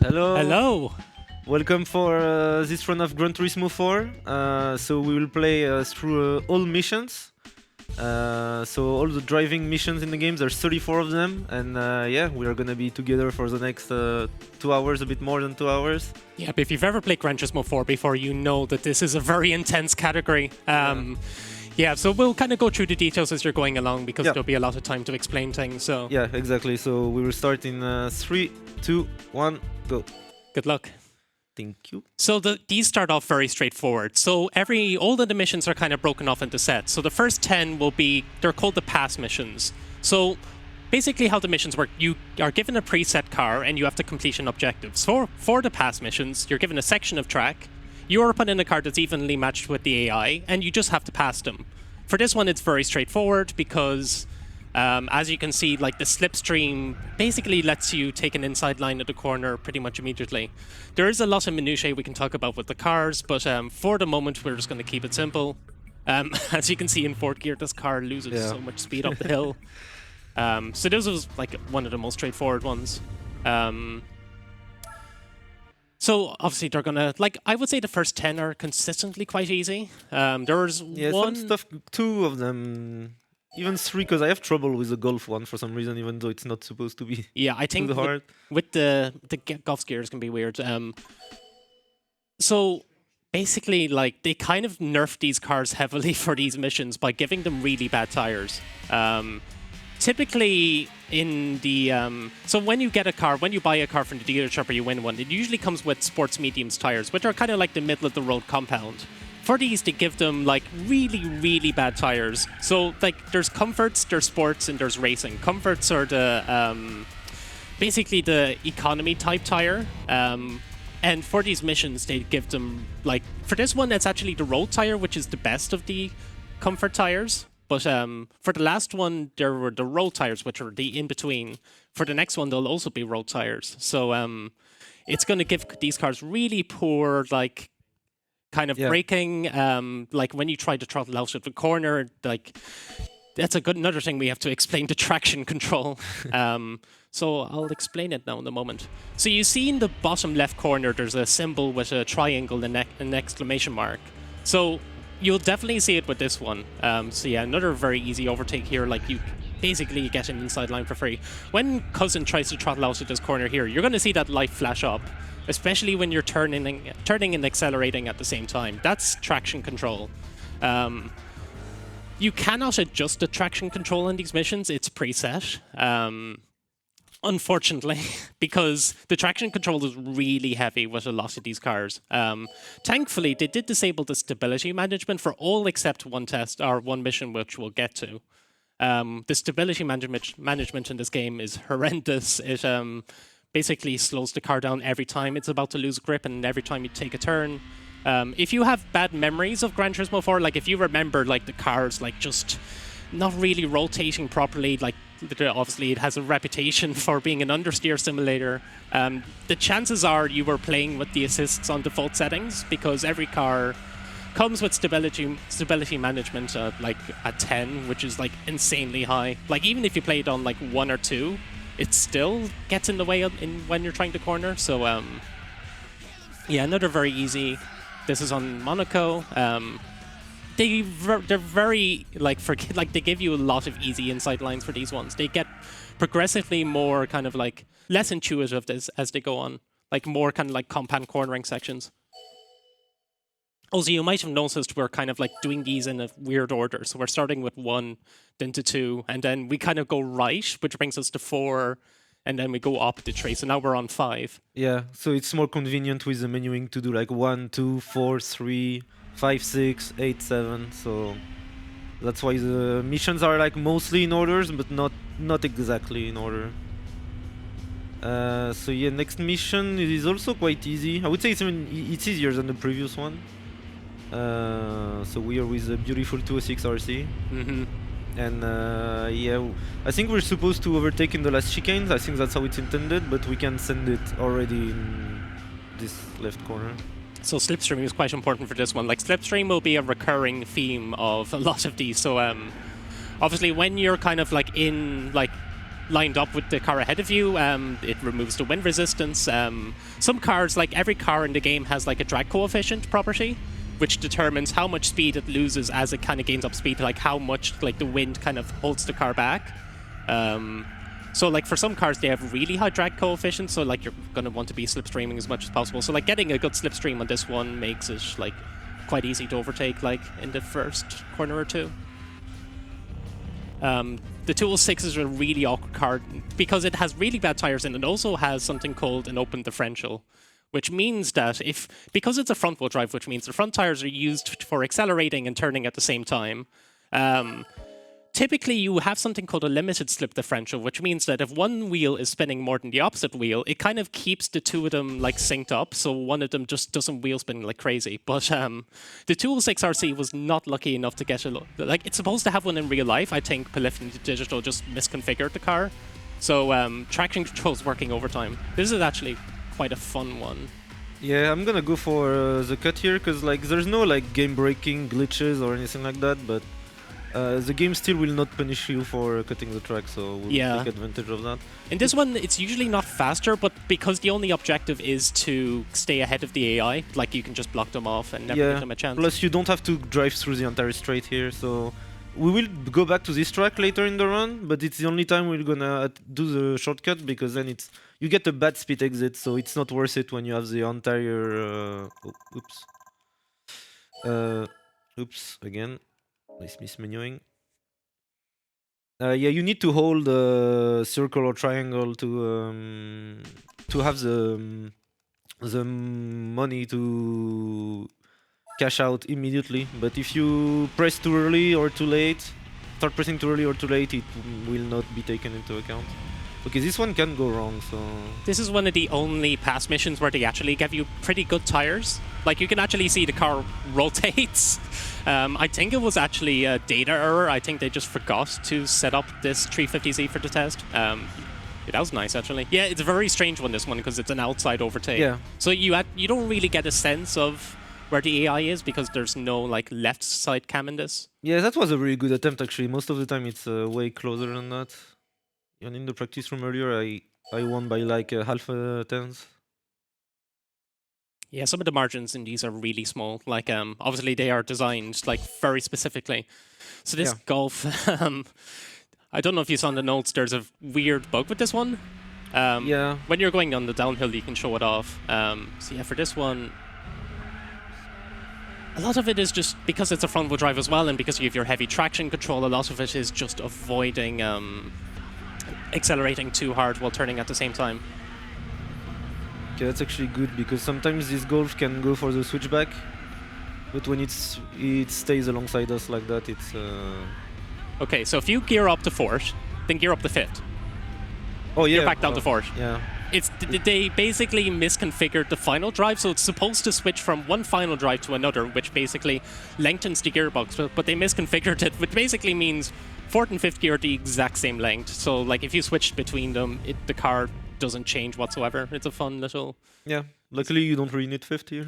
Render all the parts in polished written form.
Hello. Hello. Welcome for this run of Gran Turismo 4. So we will play through all missions. So all the driving missions in the game, there's 34 of them, and yeah, we are gonna be together for the next 2 hours, a bit more than 2 hours. Yeah, but if you've ever played Gran Turismo 4 before, you know that this is a very intense category. Yeah, so we'll kind of go through the details as you're going along because there'll be a lot of time to explain things. So yeah, exactly. So we will start in 3, 2, 1, go. Good luck. Thank you. So these start off very straightforward. So all of the missions are kind of broken off into sets. So the first 10 will be, they're called the pass missions. So basically how the missions work, you are given a preset car and you have to complete an objective. So for the pass missions, you're given a section of track. You're put in a car that's evenly matched with the AI, and you just have to pass them. For this one, it's very straightforward because, as you can see, like the Slipstream basically lets you take an inside line at the corner pretty much immediately. There is a lot of minutiae we can talk about with the cars, but for the moment, we're just going to keep it simple. As you can see in fourth gear, this car loses so much speed up the hill. So this was like one of the most straightforward ones. So obviously they're gonna, like, I would say the first 10 are consistently quite easy. There's one... some stuff, 2 of them, even 3, because I have trouble with the golf one for some reason, even though it's not supposed to be. Yeah, I think hard. With the golf gears can be weird. So basically, like, they kind of nerfed these cars heavily for these missions by giving them really bad tires. Typically in the so when you buy a car from the dealership or you win one, it usually comes with sports mediums tires, which are kind of like the middle of the road compound. For these, they give them like really bad tires. So like there's comforts, there's sports, and there's racing. Comforts are the basically the economy type tire. And for these missions, they give them, like, for this one, it's actually the road tire, which is the best of the comfort tires. But for the last one, there were the road tires, which are the in-between. For the next one, there'll also be road tires. So it's going to give these cars really poor, like, kind of braking. Like, when you try to throttle out of the corner, like, that's another thing we have to explain, the traction control. So I'll explain it now in a moment. So you see in the bottom left corner, there's a symbol with a triangle and an exclamation mark. So you'll definitely see it with this one. So yeah, another very easy overtake here. Like, you basically get an inside line for free. When Cousin tries to throttle out of this corner here, you're going to see that light flash up, especially when you're turning and accelerating at the same time. That's traction control. You cannot adjust the traction control in these missions. It's preset. Unfortunately, because the traction control is really heavy with a lot of these cars. Thankfully, they did disable the stability management for all except one test or one mission, which we'll get to. The stability management in this game is horrendous. It basically slows the car down every time it's about to lose grip and every time you take a turn. If you have bad memories of Gran Turismo 4, like if you remember like the cars like just not really rotating properly, like obviously it has a reputation for being an understeer simulator, the chances are you were playing with the assists on default settings, because every car comes with stability management like at 10, which is like insanely high. Like even if you play it on like 1 or 2, it still gets in the way when you're trying to corner. So yeah, another very easy. This is on Monaco. They're very like they give you a lot of easy inside lines for these ones. They get progressively more kind of like less intuitive as they go on, like more kind of like compound cornering sections. Also, you might have noticed we're kind of like doing these in a weird order. So we're starting with 1, then to 2, and then we kind of go right, which brings us to 4, and then we go up the tree. So now we're on 5. Yeah, so it's more convenient with the menuing to do like 1, 2, 4, 3, 5, 6, 8, 7. So that's why the missions are like mostly in orders, but not exactly in order. So yeah, next mission is also quite easy. I would say it's easier than the previous one. So we are with the beautiful 206 RC. And yeah, I think we're supposed to overtake in the last chicanes. I think that's how it's intended, but we can send it already in this left corner. So Slipstream is quite important for this one. Like, Slipstream will be a recurring theme of a lot of these. So obviously when you're kind of like in, like, lined up with the car ahead of you. It removes the wind resistance. Some cars, like every car in the game, has like a drag coefficient property, which determines how much speed it loses as it kind of gains up speed, like how much like the wind kind of holds the car back. So like for some cars, they have really high drag coefficients, so like you're going to want to be slipstreaming as much as possible. So like getting a good slipstream on this one makes it like quite easy to overtake like in the first corner or two. The 206 is a really awkward car because it has really bad tires and it also has something called an open differential, which means that because it's a front-wheel drive, which means the front tires are used for accelerating and turning at the same time, typically you have something called a limited slip differential, which means that if one wheel is spinning more than the opposite wheel, it kind of keeps the two of them like synced up, so one of them just doesn't wheel spin like crazy. But the 206 RC was not lucky enough to get like it's supposed to have one in real life. I think Polyphony Digital just misconfigured the car, so traction control is working overtime. This is actually quite a fun one. Yeah, I'm gonna go for the cut here because like there's no like game-breaking glitches or anything like that, but the game still will not punish you for cutting the track, so we'll take advantage of that. In this one, it's usually not faster, but because the only objective is to stay ahead of the AI, like you can just block them off and never give them a chance. Plus you don't have to drive through the entire straight here, so we will go back to this track later in the run, but it's the only time we're gonna do the shortcut because then you get a bad speed exit, so it's not worth it when you have the entire... oops, again. Nice mismenuing. Yeah, you need to hold circle or triangle to have the money to cash out immediately. But if you press too early or too late, start pressing too early or too late, it will not be taken into account. Okay, this one can go wrong, so... This is one of the only past missions where they actually give you pretty good tires. Like, you can actually see the car rotates. I think it was actually a data error. I think they just forgot to set up this 350Z for the test. Yeah, that was nice, actually. Yeah, it's a very strange one, this one, because it's an outside overtake. Yeah. So you don't really get a sense of where the AI is because there's no, like, left side cam in this. Yeah, that was a really good attempt, actually. Most of the time, it's way closer than that. And in the practice room earlier, I won by like half a tenth. Yeah, some of the margins in these are really small. Like, obviously they are designed like very specifically. So this Golf, I don't know if you saw in the notes, there's a weird bug with this one. Yeah. When you're going on the downhill, you can show it off. So yeah, for this one, a lot of it is just because it's a front-wheel drive as well, and because you have your heavy traction control, a lot of it is just avoiding accelerating too hard while turning at the same time. Okay, that's actually good because sometimes this Golf can go for the switchback, but when it stays alongside us like that, it's... Okay, so if you gear up to fourth, then gear up to fifth. Oh yeah. Gear back down to fourth. Yeah. They basically misconfigured the final drive, so it's supposed to switch from one final drive to another, which basically lengthens the gearbox, but they misconfigured it, which basically means fourth and fifth gear are the exact same length. So like if you switched between them, the car doesn't change whatsoever. It's a fun little... Yeah, luckily you don't really need fifth here.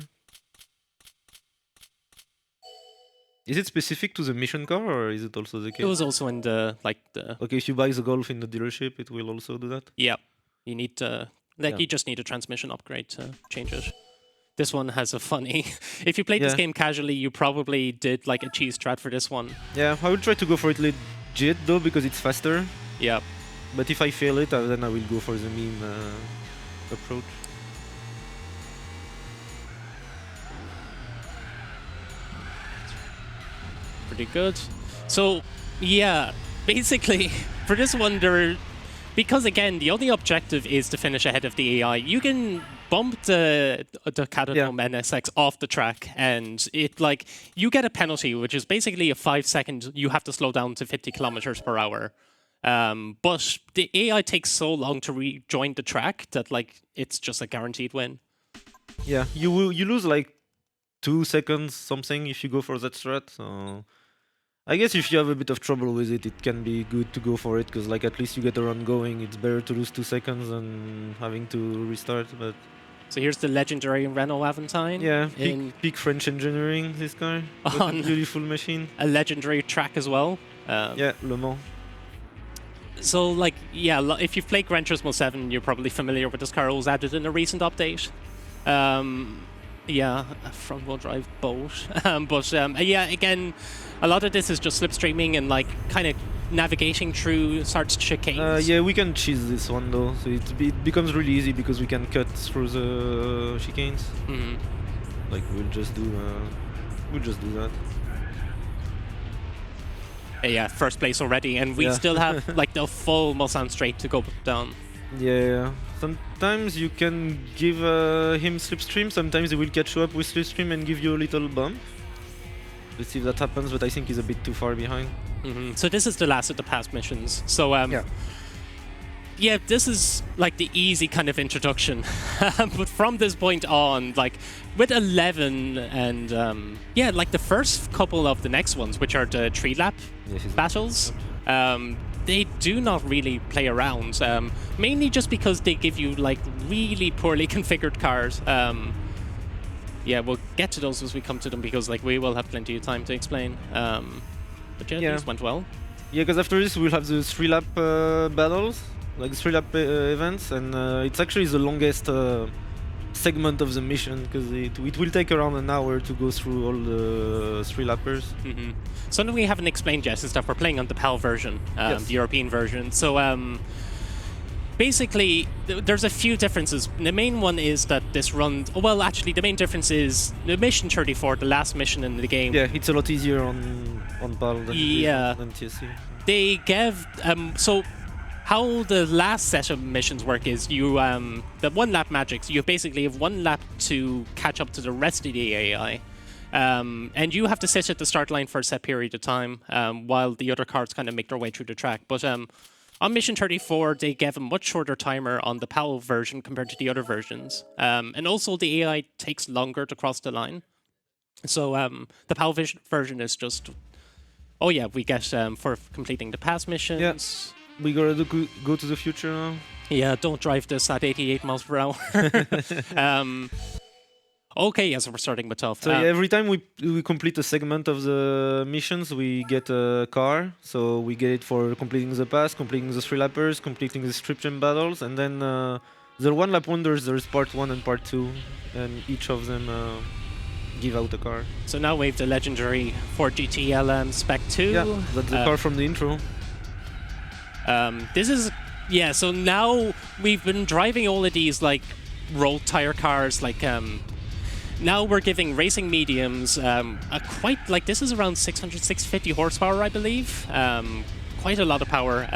Is it specific to the mission car or is it also the case? It was also in the... Okay, if you buy the Golf in the dealership, it will also do that? Yeah. You need to... you just need a transmission upgrade to change it. This one has a funny... If you played this game casually, you probably did like a cheese strat for this one. Yeah, I will try to go for it legit though, because it's faster. Yeah. But if I fail it, then I will go for the meme approach. Pretty good. So, yeah, basically, for this one, because again, the only objective is to finish ahead of the AI, you can bump the Catacomb NSX off the track, and you get a penalty, which is basically a 5-second, you have to slow down to 50 kilometers per hour. But the AI takes so long to rejoin the track that it's just a guaranteed win. Yeah, you lose like 2 seconds something if you go for that strat. So I guess if you have a bit of trouble with it, it can be good to go for it because at least you get a run going. It's better to lose 2 seconds than having to restart. But so here's the legendary Renault Aventine. Yeah, peak French engineering. This car, what a beautiful machine. A legendary track as well. Yeah, Le Mans. So, like, yeah, if you've played Gran Turismo 7, you're probably familiar with this car. It was added in a recent update. Yeah, a front-wheel drive boat. Yeah, again, a lot of this is just slipstreaming and, like, kind of navigating through certain chicanes. Yeah, we can cheese this one though, so it becomes really easy because we can cut through the chicanes. Like we'll just do that. Yeah, first place already, and we still have like the full Mulsanne straight to go down. Yeah, sometimes you can give him slipstream, sometimes he will catch you up with slipstream and give you a little bump. Let's see if that happens, but I think he's a bit too far behind. So this is the last of the past missions. So yeah, this is like the easy kind of introduction. But from this point on, like with 11 and yeah, like the first couple of the next ones, which are the tree lap battles, they do not really play around. Mainly just because they give you like really poorly configured cars. Yeah, we'll get to those as we come to them because like we will have plenty of time to explain. But yeah, these went well. Yeah, because after this we'll have the 3-lap battles, like 3-lap events, and it's actually the longest segment of the mission because it will take around an hour to go through all the 3-lappers. Something we haven't explained yet is that we're playing on the PAL version, the European version. So basically, there's a few differences. The main one is that this runs... Oh, well, actually, the main difference is the mission 34, the last mission in the game. Yeah, it's a lot easier on PAL than TSC. They gave... so how the last set of missions work is you... the one-lap magics, you basically have 1 lap to catch up to the rest of the AI. And you have to sit at the start line for a set period of time while the other cars kind of make their way through the track. But... on Mission 34, they gave a much shorter timer on the PAL version compared to the other versions. And also, the AI takes longer to cross the line. So the PAL version is just... Oh yeah, we get for completing the past missions. Yeah, we gotta go to the future now. Yeah, don't drive this at 88 miles per hour. Okay, yes, we're starting with tough. So yeah, every time we complete a segment of the missions, we get a car. So we get it for completing the pass, completing the 3-lappers, completing the Slipstream battles, and then the 1-lap wonders, there's part 1 and part 2, and each of them give out a car. So now we have the legendary Ford GT LM Spec 2. Yeah, that's the car from the intro. This is... Yeah, so now we've been driving all of these, like, road tire cars, like... Now we're giving racing mediums a quite, like, this is around 600, 650 horsepower, I believe. Quite a lot of power.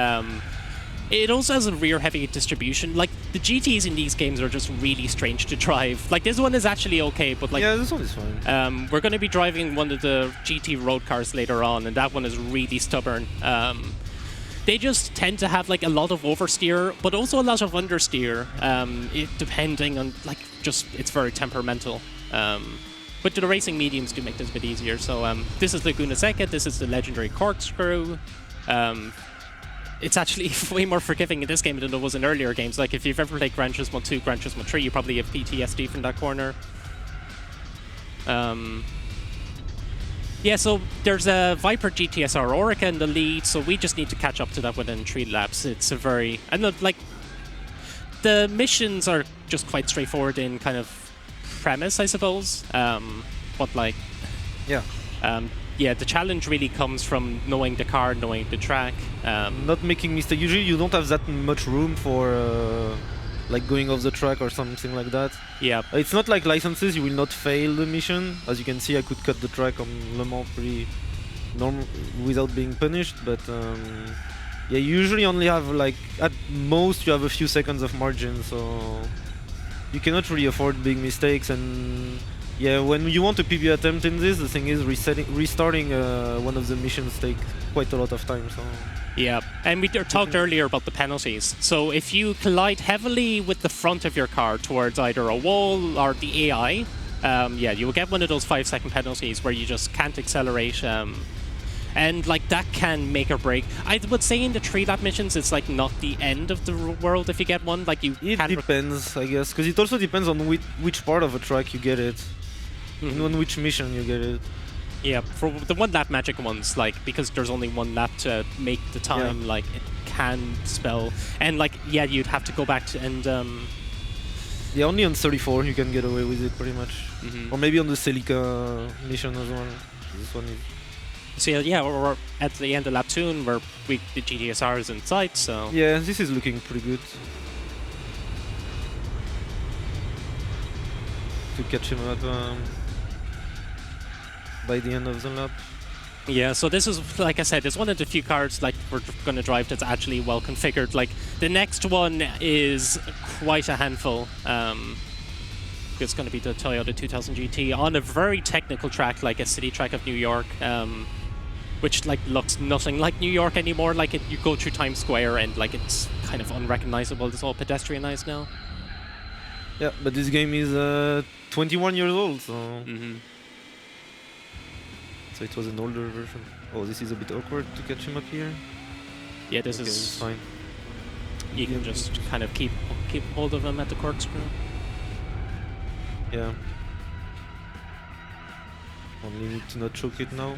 It also has a rear heavy distribution. Like, the GTs in these games are just really strange to drive. Like, this one is actually okay, but like... Yeah, this one is fine. We're going to be driving one of the GT road cars later on, and that one is really stubborn. They just tend to have like a lot of oversteer, but also a lot of understeer, depending on, like, just, it's very temperamental. But the racing mediums do make this a bit easier. So this is Laguna Seca, this is the legendary Corkscrew. It's actually way more forgiving in this game than it was in earlier games. Like, if you've ever played Gran Turismo 2, Gran Turismo 3, you probably have PTSD from that corner. Yeah, so there's a Viper GTSR Orica in the lead, so we just need to catch up to that within 3 laps. It's a very... And like, the missions are just quite straightforward in kind of premise, I suppose. But like... Yeah. Yeah, the challenge really comes from knowing the car, knowing the track. Not making mistakes. Usually you don't have that much room for... like going off the track or something like that. Yeah. It's not like licenses, you will not fail the mission. As you can see, I could cut the track on Le Mans pretty normal without being punished, but yeah, you usually only have like, at most you have a few seconds of margin, so you cannot really afford big mistakes. And yeah, when you want a PB attempt in this, the thing is restarting one of the missions take quite a lot of time. So. Yeah, and we talked earlier about the penalties. So if you collide heavily with the front of your car towards either a wall or the AI, yeah, you will get one of those 5-second penalties where you just can't accelerate. And like that can make or break. I would say in the 3-lap missions, it's like not the end of the world if you get one. Like it depends, I guess, because it also depends on which part of a track you get it, and on which mission you get it. Yeah, for the 1-lap magic ones, like, because there's only 1 lap to make the time, like, it hand spell, and like yeah, you'd have to go back to and Yeah, only on 34 you can get away with it pretty much. Or maybe on the Celica mission as well. This one is... So yeah, we're at the end of lap 2 and the GTSR is in sight, so... Yeah, this is looking pretty good. To catch him up by the end of the lap. Yeah, so this is, like I said, it's one of the few cars like we're going to drive that's actually well configured. Like the next one is quite a handful. It's going to be the Toyota 2000 GT on a very technical track, like a city track of New York, which like looks nothing like New York anymore. Like you go through Times Square and like it's kind of unrecognizable. It's all pedestrianized now. Yeah, but this game is 21 years old, so. So it was an older version. Oh, this is a bit awkward to catch him up here. Yeah, this is fine. You can just kind of keep hold of him at the corkscrew. Yeah. Only need to not choke it now.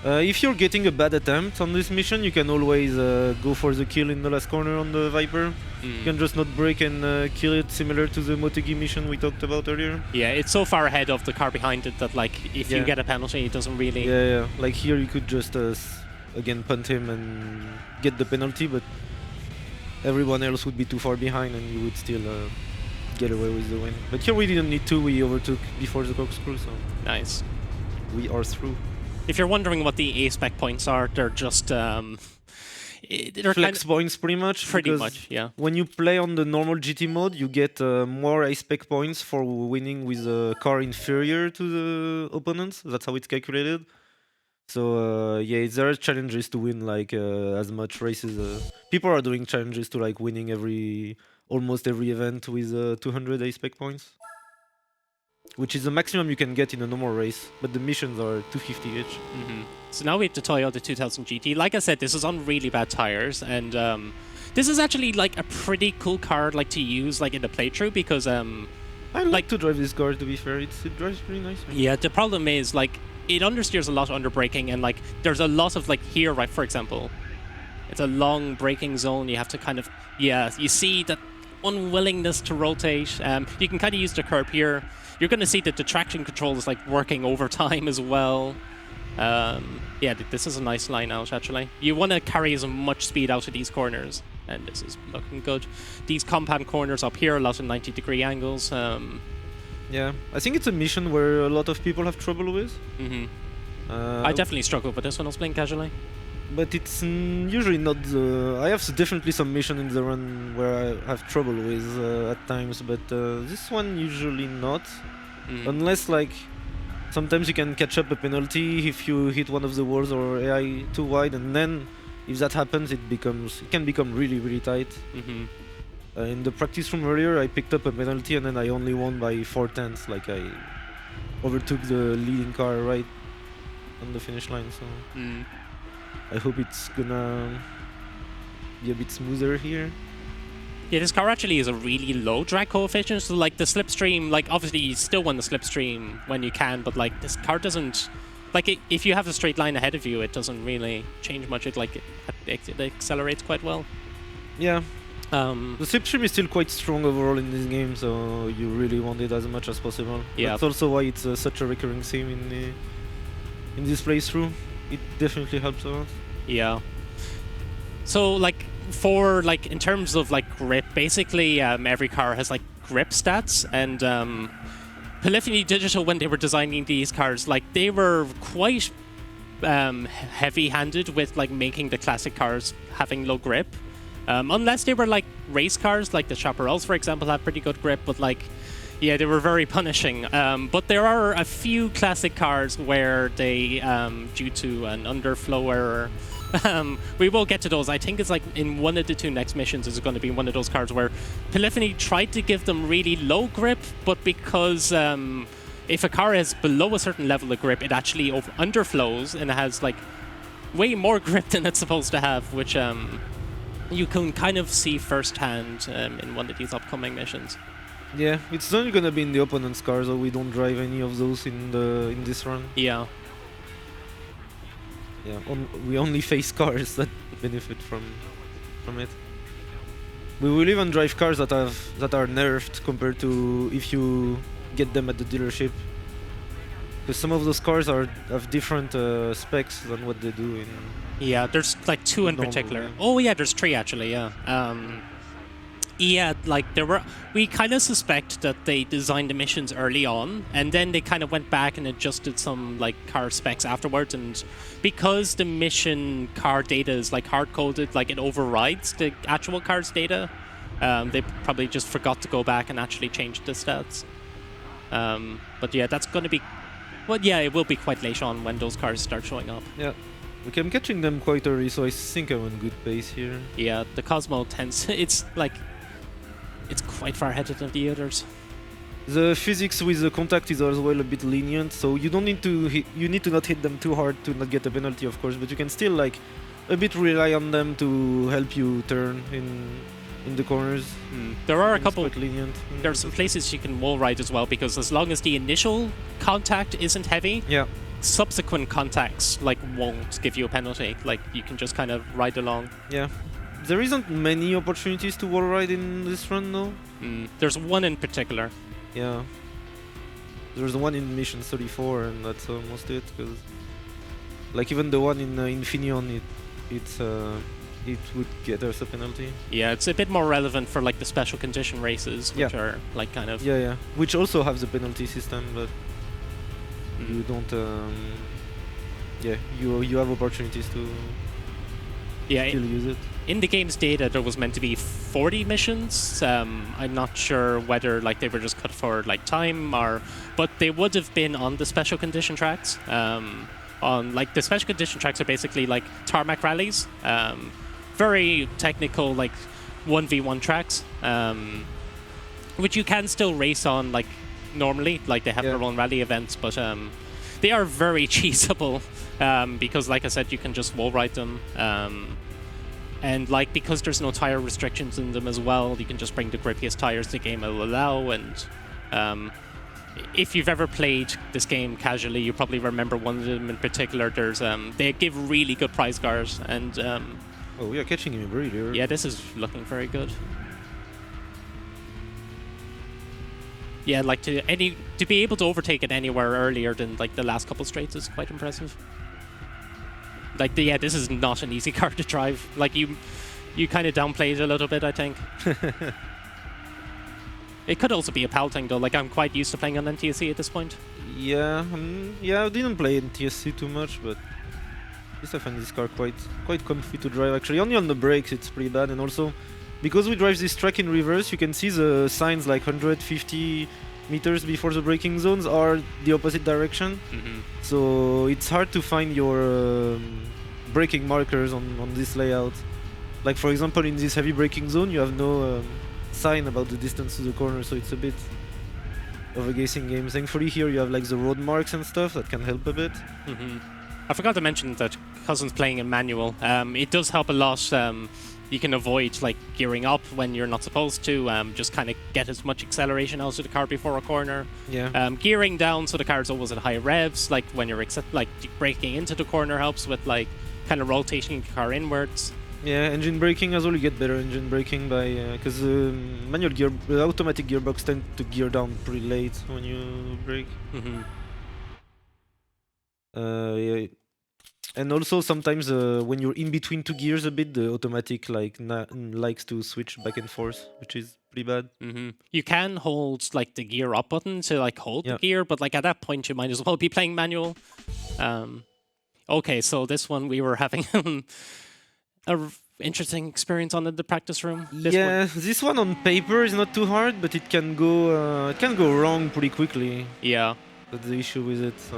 If you're getting a bad attempt on this mission, you can always go for the kill in the last corner on the Viper. You can just not brake and kill it, similar to the Motegi mission we talked about earlier. Yeah, it's so far ahead of the car behind it that like if you get a penalty, it doesn't really... Yeah. Like here you could just again punt him and get the penalty, but everyone else would be too far behind and you would still get away with the win. But here we didn't need to, we overtook before the corkscrew, so... Nice. We are through. If you're wondering what the A-spec points are, they're just... they're flex points pretty much. Pretty much, yeah. When you play on the normal GT mode, you get more A-spec points for winning with a car inferior to the opponents. That's how it's calculated. So yeah, there are challenges to win like as much races. People are doing challenges to like winning almost every event with 200 A-spec points, which is the maximum you can get in a normal race, but the missions are 250 each. So now we have the Toyota 2000 GT. Like I said, this is on really bad tires, and this is actually like a pretty cool car like to use like in the playthrough because I like to drive this car. To be fair, it drives pretty nice. Yeah, the problem is like it understeers a lot under braking, and like there's a lot of like here, right? For example, it's a long braking zone. You have to kind of you see that unwillingness to rotate. You can kind of use the curb here. You're going to see that the traction control is like working overtime as well. Yeah, this is a nice line out actually. You want to carry as much speed out of these corners, and this is looking good. These compound corners up here, a lot of 90-degree angles. Yeah, I think it's a mission where a lot of people have trouble with. I definitely struggle with this when I was playing casually. But it's usually not the... I have definitely some mission in the run where I have trouble with at times, but this one usually not. Unless like sometimes you can catch up a penalty if you hit one of the walls or AI too wide, and then if that happens it can become really, really tight. In the practice room earlier I picked up a penalty and then I only won by 4/10. Like I overtook the leading car right on the finish line, so I hope it's gonna be a bit smoother here. Yeah, this car actually is a really low drag coefficient, so like the slipstream, like obviously you still want the slipstream when you can, but like this car doesn't, like if you have a straight line ahead of you, it doesn't really change much. It accelerates quite well. Yeah. The slipstream is still quite strong overall in this game, so you really want it as much as possible. Yeah. That's also why it's such a recurring theme in this playthrough. It definitely helps a lot. Yeah. So like for like in terms of like grip, basically every car has like grip stats, and Polyphony Digital, when they were designing these cars, like they were quite heavy-handed with like making the classic cars having low grip. Unless they were like race cars, like the Chaparrals, for example, have pretty good grip, but like, yeah, they were very punishing. But there are a few classic cars where they, due to an underflow error, we will get to those. I think it's like in one of the two next missions is going to be one of those cars where Polyphony tried to give them really low grip, but because if a car is below a certain level of grip, it actually underflows and it has like way more grip than it's supposed to have, which you can kind of see firsthand in one of these upcoming missions. Yeah, it's only gonna be in the opponent's cars, so we don't drive any of those in this run. Yeah. Yeah, we only face cars that benefit from from it. We will even drive cars that are nerfed compared to if you get them at the dealership. Because some of those cars have different specs than what they do in. Yeah, there's like 2 in particular. Game. Oh yeah, there's 3 actually. Yeah. Yeah, like we kind of suspect that they designed the missions early on, and then they kind of went back and adjusted some like car specs afterwards. And because the mission car data is like hard coded, like it overrides the actual car's data, they probably just forgot to go back and actually change the stats. But yeah, that's going to be. Well, yeah, it will be quite late on when those cars start showing up. Yeah. Okay, I'm catching them quite early, so I think I'm on good pace here. Yeah, the Cosmo tends. It's quite far ahead of the others. The physics with the contact is as well a bit lenient, so you don't need to you need to not hit them too hard to not get a penalty, of course, but you can still like a bit rely on them to help you turn in the corners. There are a couple. Quite lenient. There are some places you can wall ride as well, because as long as the initial contact isn't heavy, yeah, subsequent contacts like won't give you a penalty. Like you can just kind of ride along. Yeah. There isn't many opportunities to wall ride in this run, though. There's one in particular. Yeah. There's the one in Mission 34, and that's almost it. Because, like, even the one in Infineon, it would get us a penalty. Yeah, it's a bit more relevant for like the special condition races, which are like kind of. Yeah. Which also have the penalty system, but you don't. Yeah, you have opportunities to. Yeah. Still use it. In the game's data, there was meant to be 40 missions. I'm not sure whether like they were just cut for like time but they would have been on the special condition tracks. On like the special condition tracks are basically like tarmac rallies, very technical like 1v1 tracks, which you can still race on like normally. Like they have their own rally events, but they are very cheesable because, like I said, you can just wall ride them. And like because there's no tire restrictions in them as well, you can just bring the grippiest tires the game will allow. And if you've ever played this game casually, you probably remember one of them in particular. There's they give really good prize cars, and oh, we are catching him very early. Yeah, this is looking very good. Yeah, like to be able to overtake it anywhere earlier than like the last couple straights is quite impressive. Like, this is not an easy car to drive. Like, you kind of downplayed it a little bit, I think. It could also be a PAL thing, though. Like, I'm quite used to playing on NTSC at this point. Yeah, I didn't play NTSC too much, but at least I find this car quite comfy to drive. Actually, only on the brakes it's pretty bad, and also because we drive this track in reverse, you can see the signs like 150 meters before the braking zones are the opposite direction. So it's hard to find your braking markers on this layout. Like for example, in this heavy braking zone, you have no sign about the distance to the corner, so it's a bit of a guessing game. Thankfully here you have like the road marks and stuff that can help a bit. I forgot to mention that Cousin's playing in manual. It does help a lot. You can avoid like gearing up when you're not supposed to. Just kind of get as much acceleration out of the car before a corner. Yeah. Gearing down so the car is always at high revs. Like when you're braking into the corner helps with like kind of rotating the car inwards. Yeah, engine braking as well. You get better engine braking by because the automatic gearbox tend to gear down pretty late when you brake. Yeah. And also sometimes when you're in between two gears a bit, the automatic likes to switch back and forth, which is pretty bad. You can hold like the gear up button to like hold the gear, but like at that point you might as well be playing manual. Okay, so this one we were having a interesting experience on in the practice room. This one on paper is not too hard, but it can go wrong pretty quickly. Yeah. That's the issue with it. So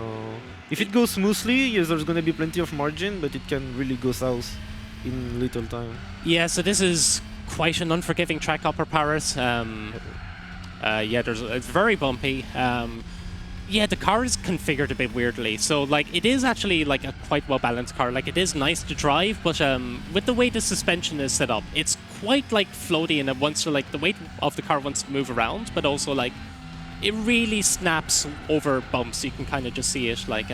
if it goes smoothly, yes, there's gonna be plenty of margin, but it can really go south in little time. Yeah, so this is quite an unforgiving track, Upper Paris. It's very bumpy. The car is configured a bit weirdly. So like it is actually like a quite well balanced car. Like it is nice to drive, but with the way the suspension is set up, it's quite like floaty, and it wants to like the weight of the car wants to move around, but also like it really snaps over bumps. You can kind of just see it like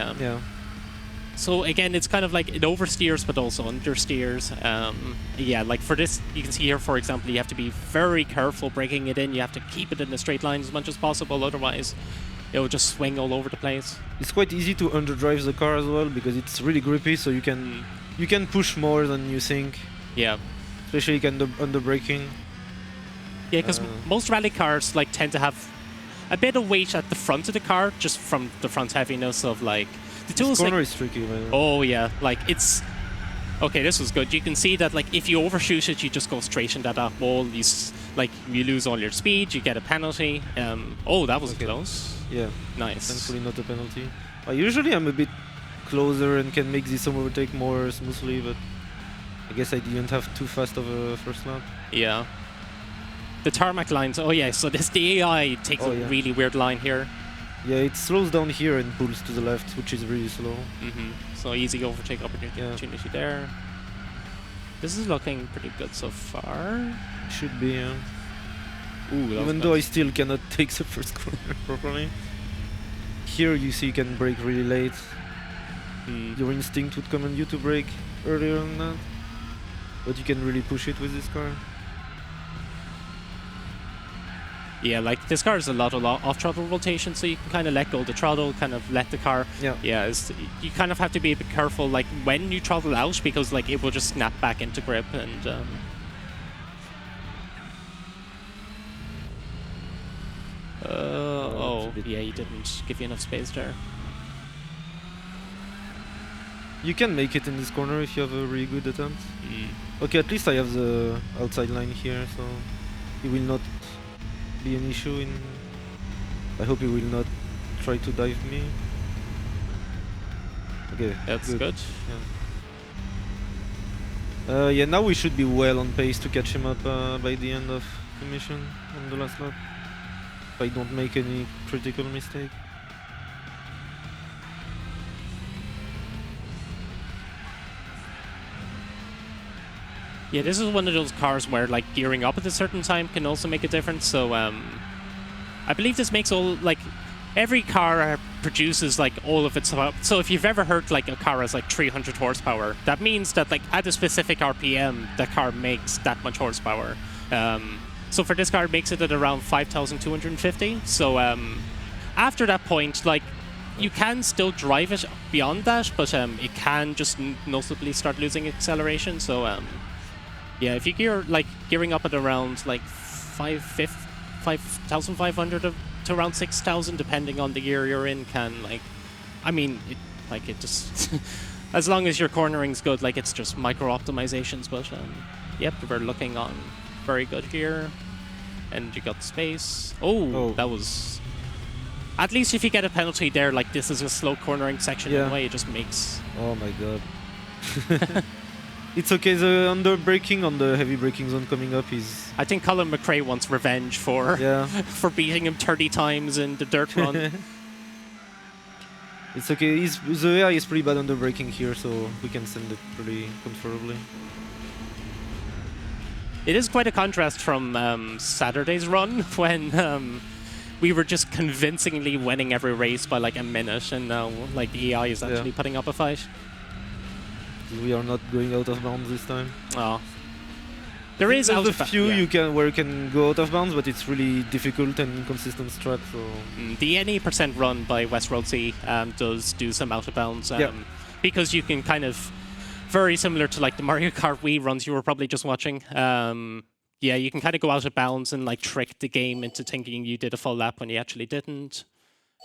So again, it's kind of like it oversteers but also understeers. Yeah, like for this, you can see here, for example, you have to be very careful breaking it in. You have to keep it in a straight line as much as possible, otherwise it will just swing all over the place. It's quite easy to underdrive the car as well because it's really grippy, so you can push more than you think. Yeah. Especially under braking. Yeah, because most rally cars like tend to have a bit of weight at the front of the car, just from the front heaviness of like the tools. This corner is tricky, man. Oh yeah, like it's okay. This was good. You can see that like if you overshoot it, you just go straight into that wall. You lose all your speed. You get a penalty. Oh, that was close. Yeah. Nice. Thankfully, not a penalty. Usually, I'm a bit closer and can make this overtake more smoothly, but I guess I didn't have too fast of a first lap. Yeah. The tarmac lines. Oh yeah. So the AI takes a really weird line here. Yeah, it slows down here and pulls to the left, which is really slow. So easy overtake opportunity there. This is looking pretty good so far. Should be, yeah. Ooh, even though I still cannot take the first corner properly. Here you see you can brake really late. Your instinct would command you to brake earlier than that. But you can really push it with this car. Yeah, like this car has a lot of off-throttle rotation, so you can kind of let go of the throttle, kind of let the car. Yeah. Yeah, you kind of have to be a bit careful, like when you throttle out, because like it will just snap back into grip and. Yeah, he didn't give you enough space there. You can make it in this corner if you have a really good attempt. Okay, at least I have the outside line here, so it will not be an issue. I hope he will not try to dive me. Okay, that's good. Yeah, now we should be well on pace to catch him up by the end of the mission on the last lap. If I don't make any critical mistake. Yeah, this is one of those cars where like gearing up at a certain time can also make a difference. So I believe this makes every car produces like all of its. So if you've ever heard like a car has like 300 horsepower, that means that like at a specific RPM, the car makes that much horsepower. So for this car, it makes it at around 5,250. So after that point, like you can still drive it beyond that, but it can just noticeably start losing acceleration. So yeah, if you gearing up at around like 5,500 to around 6,000, depending on the gear you're in, can it just as long as your cornering's good, like it's just micro optimizations. But yep, we're looking on very good here, and you got the space. Oh, that was. At least if you get a penalty there, like this is a slow cornering section anyway, it just makes. Oh my god. It's okay, the under braking on the heavy braking zone coming up is... I think Colin McRae wants revenge for for beating him 30 times in the dirt run. It's okay, the AI is pretty bad under braking here, so we can send it pretty comfortably. It is quite a contrast from Saturday's run, when we were just convincingly winning every race by like a minute, and now like the AI is actually putting up a fight. We are not going out of bounds this time. Oh. There is a few where you can go out of bounds, but it's really difficult and inconsistent strat. So the NE% run by West Road C does do some out of bounds, because you can kind of very similar to like the Mario Kart Wii runs you were probably just watching. Yeah, you can kind of go out of bounds and like trick the game into thinking you did a full lap when you actually didn't.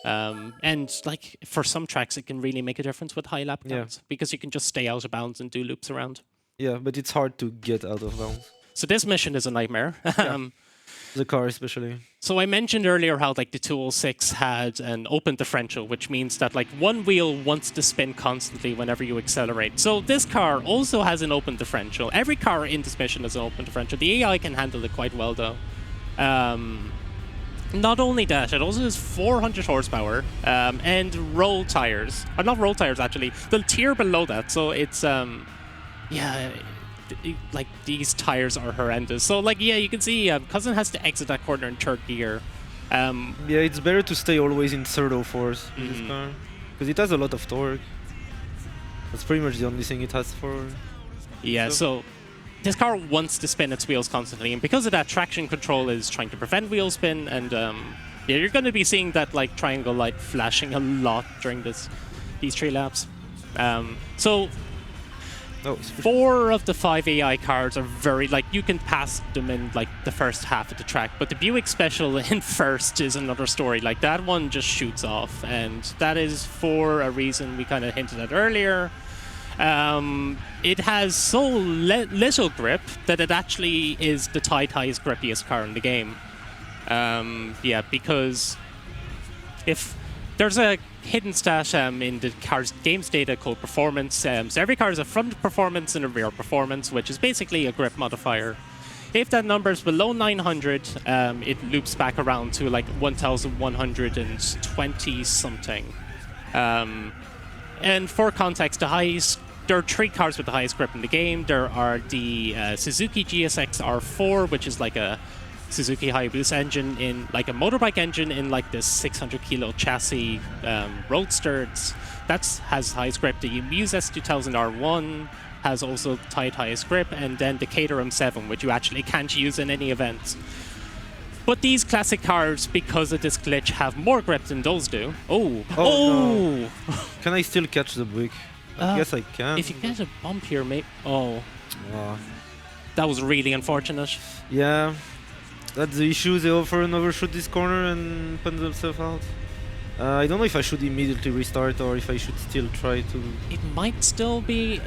And like for some tracks, it can really make a difference with high lap counts because you can just stay out of bounds and do loops around. Yeah, but it's hard to get out of bounds. So this mission is a nightmare. The car especially. So I mentioned earlier how like the 206 had an open differential, which means that like one wheel wants to spin constantly whenever you accelerate. So this car also has an open differential. Every car in this mission has an open differential. The AI can handle it quite well though. Not only that, it also has 400 horsepower and roll tires. Not roll tires actually, the tier below that. So it's like these tires are horrendous. So like you can see Cousin has to exit that corner in third gear. Yeah, it's better to stay always in third or fourth with this car because it has a lot of torque. That's pretty much the only thing it has for. Yeah, so this car wants to spin its wheels constantly, and because of that, traction control is trying to prevent wheel spin, and yeah, you're going to be seeing that like triangle light flashing a lot during these 3 laps. So 4 of the 5 AI cars are very, like, you can pass them in like the first half of the track, but the Buick Special in first is another story. Like, that one just shoots off, and that is for a reason we kind of hinted at earlier. It has so little grip that it actually is the tied highest grippiest car in the game. Yeah, because if there's a hidden stat in the car's game's data called performance. So every car has a front performance and a rear performance, which is basically a grip modifier. If that number is below 900, it loops back around to like 1,120 something. And for context, there are 3 cars with the highest grip in the game. There are the Suzuki GSX R4, which is like a Suzuki Hayabusa engine in like a motorbike engine in like this 600 kilo chassis roadster. That has highest grip. The Muse S2000 R1 has also tied highest grip, and then the Caterham 7, which you actually can't use in any events. But these classic cars, because of this glitch, have more grip than those do. Oh! No. Can I still catch the Buick? I guess I can. If you get a bump here, maybe. Oh. That was really unfortunate. Yeah. That's the issue. They offer and overshoot this corner and put themselves out. I don't know if I should immediately restart or if I should still try to. It might still be.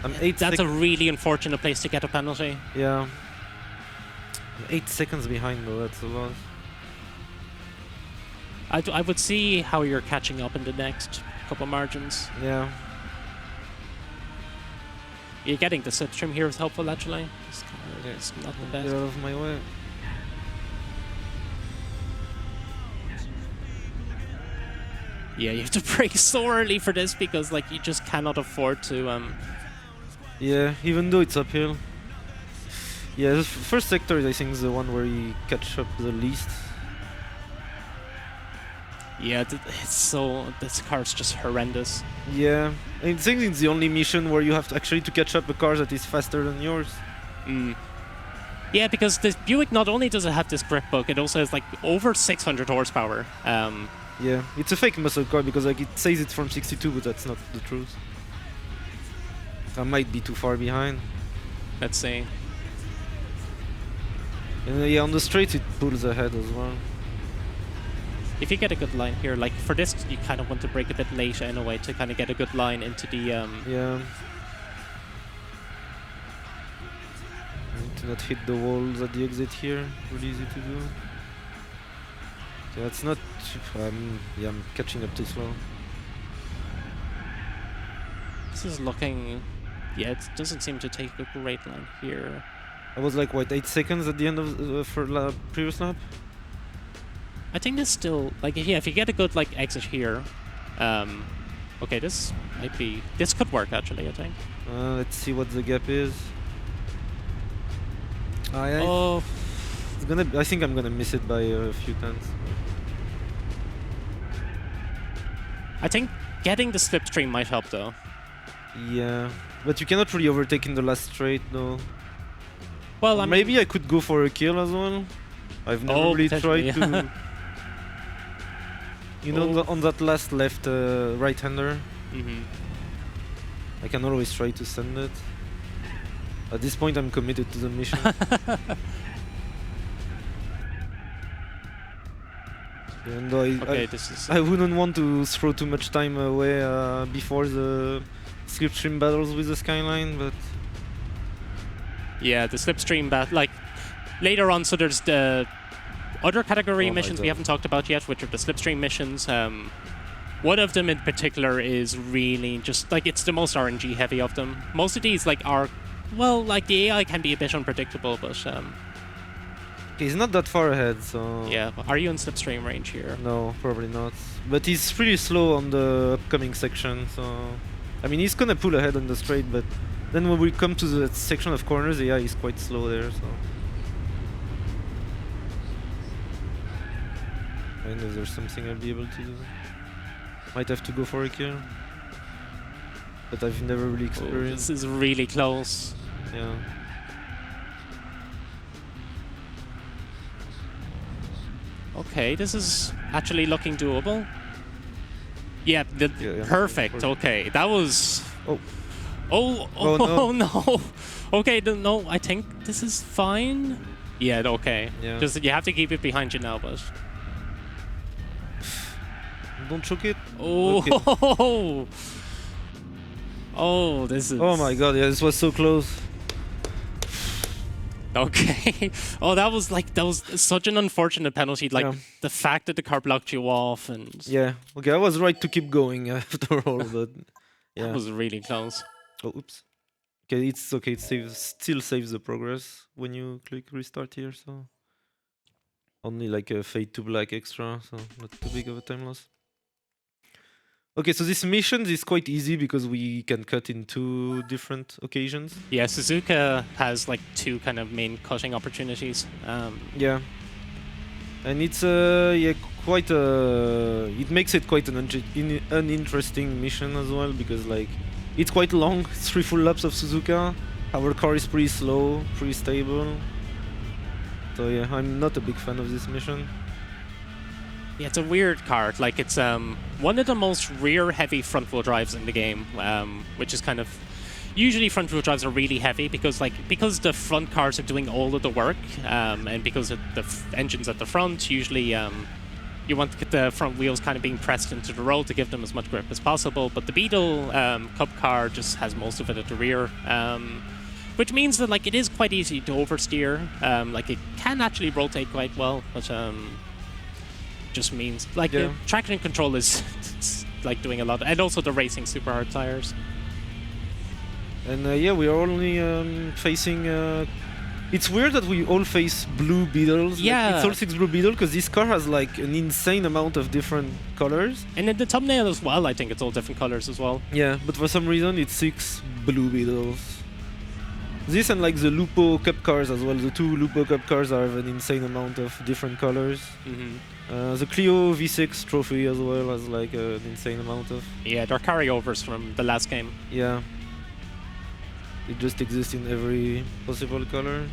That's a really unfortunate place to get a penalty. Yeah. I'm 8 seconds behind though. That's a lot. I would see how you're catching up in the next couple margins. Yeah. You're getting the slipstream here is helpful actually. It's not the best. Get out of my way. Yeah, you have to brake so early for this because like you just cannot afford to. Yeah, even though it's uphill. Yeah, the first sector I think is the one where you catch up the least. Yeah, it's so this car's just horrendous. Yeah, I think it's the only mission where you have to actually to catch up a car that is faster than yours. Yeah, because this Buick not only does it have this grip bug, it also has like over 600 horsepower. Yeah, it's a fake muscle car because like it says it's from 62, but that's not the truth. I might be too far behind. Let's see. And yeah, on the straight it pulls ahead as well. If you get a good line here, like for this, you kind of want to brake a bit later in a way to kind of get a good line into the. Yeah. Need to not hit the walls at the exit here. Really easy to do. Yeah, it's not. Yeah, I'm catching up too slow. This is looking. Yeah, it doesn't seem to take a great line here. I was like, what, 8 seconds at the end of for previous lap? I think this still like yeah. If you get a good like exit here, okay, this might be this could work actually. I think. Let's see what the gap is. Oh, it's gonna. I think I'm gonna miss it by a few tenths. I think getting the slipstream might help though. Yeah, but you cannot really overtake in the last straight though. Well, maybe I could go for a kill as well. I've never really tried to. You know, on that last left right-hander. I can always try to send it. At this point, I'm committed to the mission. And I wouldn't want to throw too much time away before the slipstream battles with the Skyline, but yeah, the slipstream like later on. So there's the other category missions we haven't talked about yet, which are the slipstream missions. One of them in particular is really just like it's the most RNG heavy of them. Most of these like are well, like the AI can be a bit unpredictable, but he's not that far ahead, so yeah. Are you in slipstream range here? No, probably not. But he's pretty slow on the upcoming section, so I mean he's gonna pull ahead on the straight, but then when we come to the section of corners, the AI is quite slow there, so I don't know if there's something I'll be able to do. Might have to go for a kill. but I've never really experienced. This is really close. Yeah. Okay, this is actually looking doable. Yeah, perfect. Okay, that was. Oh no. Okay, no, I think this is fine. Yeah, okay. Yeah. Just you have to keep it behind you now, but. Don't choke it. Oh. Okay. Oh, this is. Oh my god! Yeah, this was so close. Okay. Oh, that was such an unfortunate penalty. Like the fact that the car blocked you off and. Yeah. Okay, I was right to keep going after all, but yeah. That was really close. Oh, oops. Okay, it's okay. It still saves the progress when you click restart here. So only like a fade to black extra, so not too big of a time loss. Okay, so this mission is quite easy because we can cut in 2 different occasions. Yeah, Suzuka has like 2 kind of main cutting opportunities. Yeah, and it's quite it makes it quite an uninteresting mission as well because like it's quite long. It's 3 full laps of Suzuka. Our car is pretty slow, pretty stable. So yeah, I'm not a big fan of this mission. Yeah, it's a weird car. Like it's one of the most rear-heavy front-wheel drives in the game, which is kind of usually front-wheel drives are really heavy because the front cars are doing all of the work, and because of the engines at the front, usually you want to get the front wheels kind of being pressed into the road to give them as much grip as possible. But the Beetle Cup car just has most of it at the rear, which means that like it is quite easy to oversteer. Like it can actually rotate quite well, but just means like the traction control is like doing a lot, and also the racing super hard tires. And yeah, we are only facing. It's weird that we all face blue Beetles. Yeah, like, it's all 6 blue Beetle because this car has like an insane amount of different colors. And in the thumbnail as well, I think it's all different colors as well. Yeah, but for some reason it's 6 blue Beetles. This and like the Lupo Cup cars as well. The 2 Lupo Cup cars have an insane amount of different colors. The Clio V6 trophy as well has like an insane amount of. Yeah, they're carryovers from the last game. Yeah. It just exists in every possible color.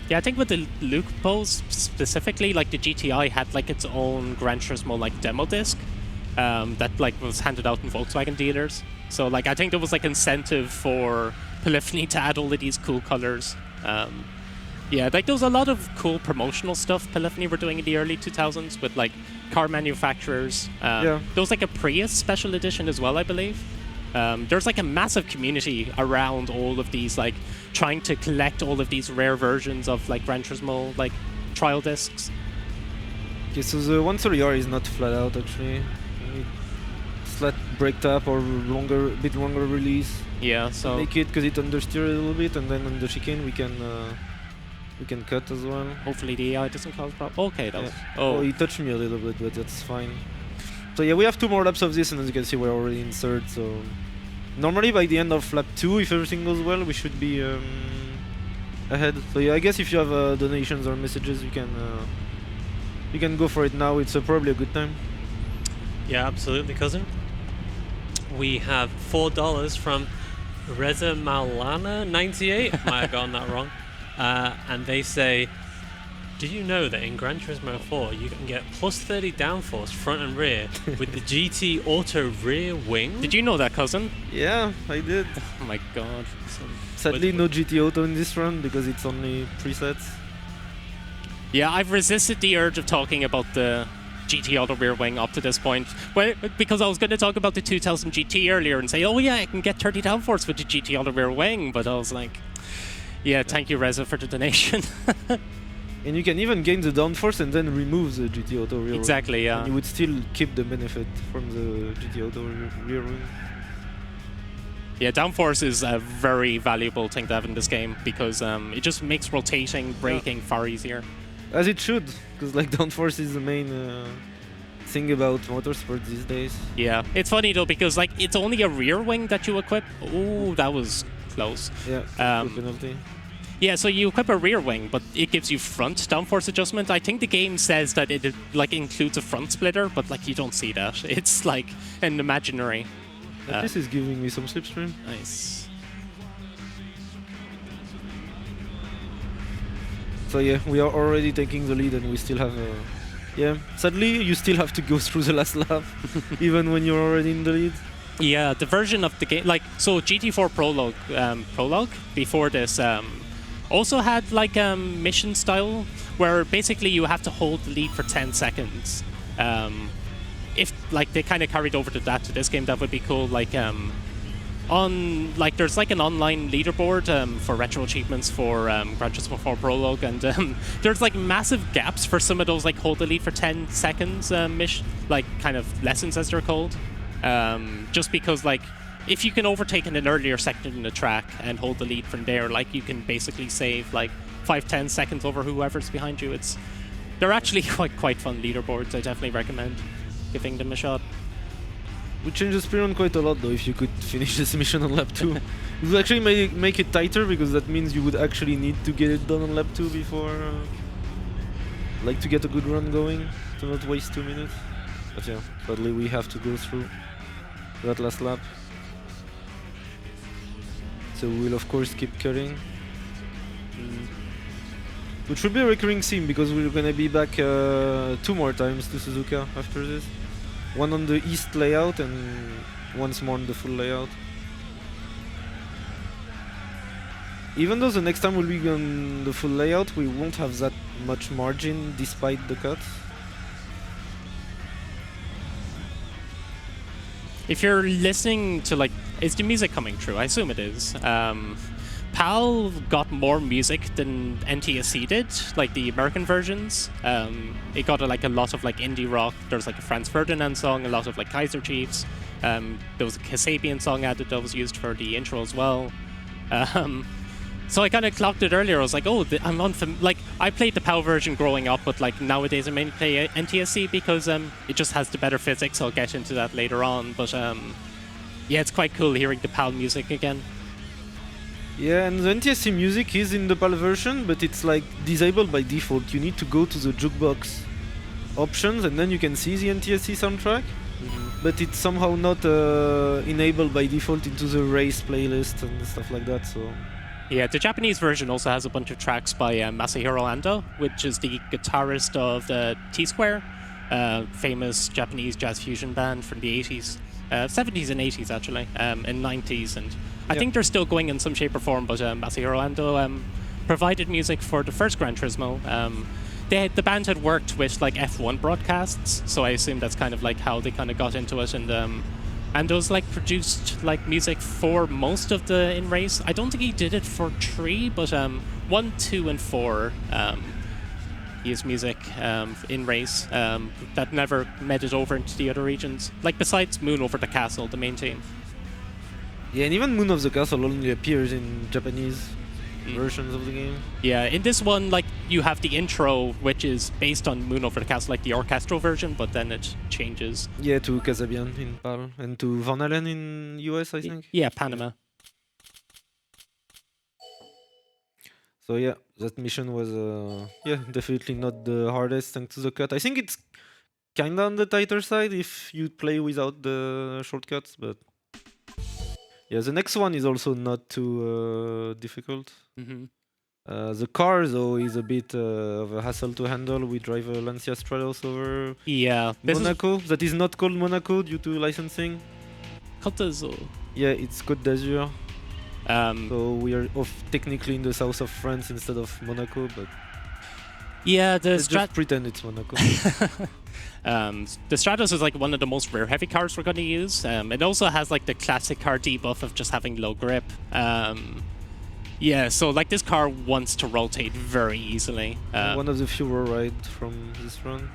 Yeah, I think with the Lupos specifically, like the GTI had like its own Gran Turismo like demo disc that like was handed out in Volkswagen dealers. So like I think there was like incentive for Polyphony to add all of these cool colors. Yeah, like there was a lot of cool promotional stuff Polyphony were doing in the early 2000s with like car manufacturers. There was like a Prius special edition as well, I believe. There's like a massive community around all of these, like trying to collect all of these rare versions of like Gran Turismo like trial discs. Okay, so the 130R is not flat out actually. Flat brake tap or bit longer release. Yeah, so make it because it understeer a little bit, and then on the chicane we can cut as well. Hopefully the AI doesn't cause problems. Okay, that was. Oh, he touched me a little bit, but that's fine. So yeah, we have 2 more laps of this, and as you can see, we're already in 3rd. So normally by the end of lap 2, if everything goes well, we should be ahead. So yeah, I guess if you have donations or messages, you can go for it now. It's probably a good time. Yeah, absolutely, cousin. We have $4 from Reza Maulana 98. Might have gotten that wrong. And they say, did you know that in Gran Turismo 4 you can get plus 30 downforce front and rear with the GT Auto rear wing? Did you know that, cousin? Yeah, I did. Oh my god. Sadly, no GT Auto in this run because it's only presets. Yeah, I've resisted the urge of talking about the GT Auto rear wing up to this point. Well, because I was going to talk about the 2000 GT earlier and say, oh yeah, I can get 30 downforce with the GT Auto rear wing, but I was like, yeah, thank you, Reza, for the donation. And you can even gain the downforce and then remove the GT Auto rear wing. Exactly, yeah. And you would still keep the benefit from the GT Auto rear wing. Yeah, downforce is a very valuable thing to have in this game because it just makes rotating, braking far easier. As it should, because like downforce is the main thing about motorsport these days. Yeah, it's funny though because like it's only a rear wing that you equip. Oh, that was close. Yeah, penalty. Yeah, so you equip a rear wing, but it gives you front downforce adjustment. I think the game says that it like includes a front splitter, but like you don't see that. It's like an imaginary. At least it's giving me some slipstream. Nice. So yeah, we are already taking the lead and we still have yeah, sadly you still have to go through the last lap even when you're already in the lead. Yeah, the version of the game, like, so GT4 Prologue before this also had like mission style where basically you have to hold the lead for 10 seconds. If like they kind of carried over to this game, that would be cool. Like there's like an online leaderboard for retro achievements for Gran Turismo 4 Prologue, and there's like massive gaps for some of those like hold the lead for 10 seconds like kind of lessons as they're called. Just because like if you can overtake in an earlier sector in the track and hold the lead from there, like you can basically save like 5-10 seconds over whoever's behind you. They're actually quite fun leaderboards. I definitely recommend giving them a shot. We changed the speedrun quite a lot though. If you could finish this mission on lap 2, it would actually make it tighter, because that means you would actually need to get it done on lap 2 before, like, to get a good run going, to not waste 2 minutes. But yeah, sadly we have to go through that last lap. So we'll of course keep cutting. Which will be a recurring theme, because we're gonna be back 2 more times to Suzuka after this. One on the east layout and once more on the full layout. Even though the next time we'll be on the full layout, we won't have that much margin despite the cuts. If you're listening to, like, is the music coming through? I assume it is. PAL got more music than NTSC did, like the American versions. It got a lot of like indie rock. There's like a Franz Ferdinand song, a lot of like Kaiser Chiefs. There was a Kasabian song added that was used for the intro as well. So I kind of clocked it earlier. I was like, oh, like I played the PAL version growing up, but like nowadays I mainly play NTSC because it just has the better physics. I'll get into that later on. But yeah, it's quite cool hearing the PAL music again. Yeah, and the NTSC music is in the PAL version, but it's like disabled by default. You need to go to the jukebox options and then you can see the NTSC soundtrack. But it's somehow not enabled by default into the race playlist and stuff like that. So yeah, the Japanese version also has a bunch of tracks by Masahiro Ando, which is the guitarist of the T-Square, famous Japanese jazz fusion band from the 80s. 70s and 80s actually, and 90s, and I think they're still going in some shape or form, but Masahiro Ando provided music for the first Gran Turismo. The band had worked with like F1 broadcasts, so I assume that's kind of like how they kind of got into it, and Ando's like produced like music for most of the in-race. I don't think he did it for 3, but 1, 2, and 4 he has music in race that never made it over into the other regions. Like besides Moon Over the Castle, the main team. yeah, and even Moon of the Castle only appears in Japanese versions of the game. Yeah, in this one, like you have the intro, which is based on Moon Over the Castle, like the orchestral version, but then it changes. Yeah, to Kasabian in PAL and to Van Allen in US, I think. Yeah, Panama. So yeah, that mission was yeah, definitely not the hardest thanks to the cut. I think it's kinda on the tighter side if you play without the shortcuts, but yeah, the next one is also not too difficult. The car though is a bit of a hassle to handle. We drive a Lancia Stratos over Monaco. That is not called Monaco due to licensing. Côte d'Azur. Yeah, it's Côte d'Azur. So we are technically in the south of France instead of Monaco, but yeah, just pretend it's Monaco. The Stratos is like one of the most rear heavy cars we're going to use. It also has like the classic car debuff of just having low grip. Yeah, so like this car wants to rotate very easily. One of the fewer rides from this run.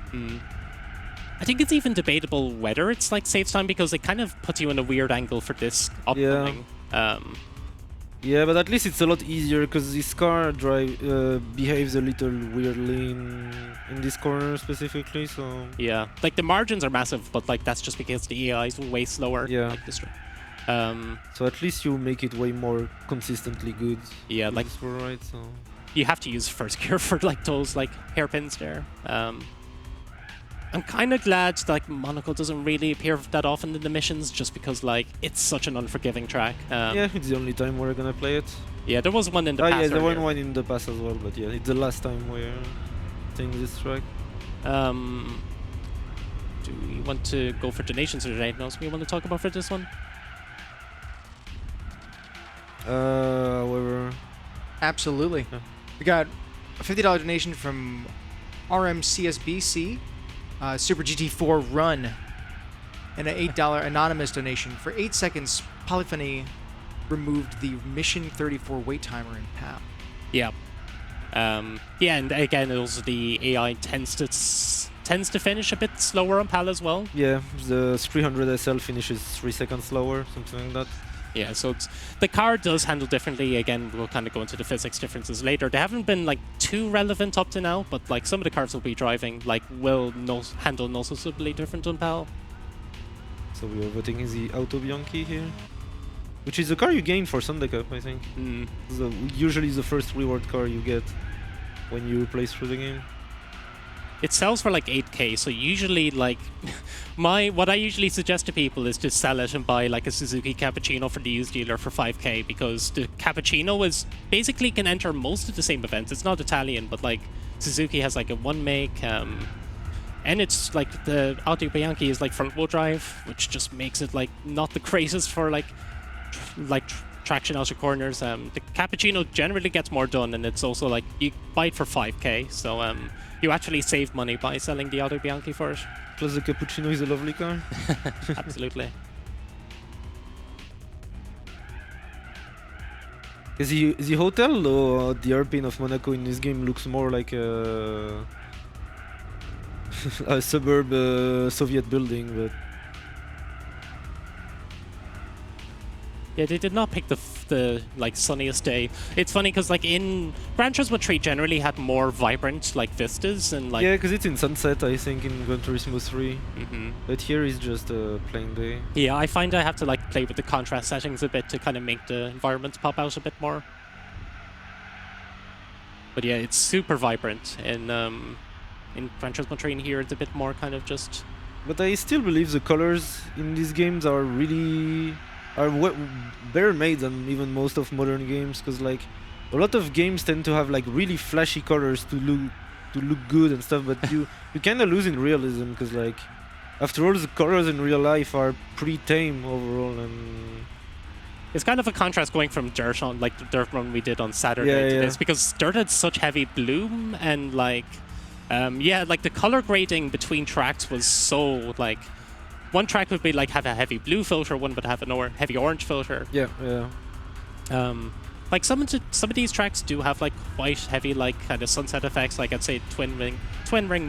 I think it's even debatable whether it's like saves time, because it kind of puts you in a weird angle for this upcoming. Yeah, but at least it's a lot easier because this car behaves a little weirdly in this corner specifically. So yeah, like the margins are massive, but like that's just because the AI is way slower. Yeah. Like this, so at least you make it way more consistently good. Yeah, like right. So you have to use first gear for like those like hairpins there. I'm kind of glad like Monaco doesn't really appear that often in the missions, just because like it's such an unforgiving track. Yeah, it's the only time we're gonna play it. Yeah, there was one in the Ah, past. yeah, there was earlier. one in the past as well, but yeah, it's the last time we're playing this track. Do we want to go for donations or anything else we want to talk about for this one? However, Absolutely. Yeah. We got a $50 donation from RMCSBC, Super GT4 Run, and an $8 anonymous donation. For 8 seconds, Polyphony removed the Mission 34 wait timer in PAL. Yeah. Yeah, and again, also the AI tends to finish a bit slower on PAL as well. yeah, the 300 SL finishes 3 seconds slower, something like that. Yeah, so the car does handle differently. Again, we'll kind of go into the physics differences later. They haven't been like too relevant up to now, but like some of the cars we'll be driving like will handle noticeably different on PAL. So we are voting the Auto Bianchi here, which is the car you gain for Sunday Cup, I think. Usually the first reward car you get when you play through the game. It sells for like 8k, so usually like what I usually suggest to people is to sell it and buy like a Suzuki Cappuccino for the used dealer for 5k, because the Cappuccino is basically can enter most of the same events. It's not Italian, but like Suzuki has like a one make, and it's like the Auto Bianchi is like front wheel drive, which just makes it like not the greatest for like traction out of corners. The Cappuccino generally gets more done, and it's also like you buy it for 5k, so you actually save money by selling the Auto Bianchi for it. Plus the Cappuccino is a lovely car. Absolutely. The hotel or the airplane of Monaco in this game looks more like a suburb Soviet building, but Yeah, they did not pick the like sunniest day. It's funny because like in Gran Turismo 3 generally had more vibrant like vistas and like yeah, because it's in sunset, I think, in Gran Turismo 3. Mhm. But here is just a plain day. Yeah, I find I have to like play with the contrast settings a bit to kind of make the environments pop out a bit more. But yeah, it's super vibrant in Gran Turismo 3, and here it's a bit more kind of just. But I still believe the colors in these games are really better made than even most of modern games, because like a lot of games tend to have like really flashy colors to look good and stuff, but you kind of lose in realism, because like after all the colors in real life are pretty tame overall, and It's kind of a contrast going from Dirt on like the Dirt run we did on Saturday Yeah, to yeah. this, because Dirt had such heavy bloom and like yeah, like the color grading between tracks was so like one track would be like have a heavy blue filter, one would have a heavy orange filter. yeah. Like some of these tracks do have like quite heavy like kind of sunset effects, like I'd say twin ring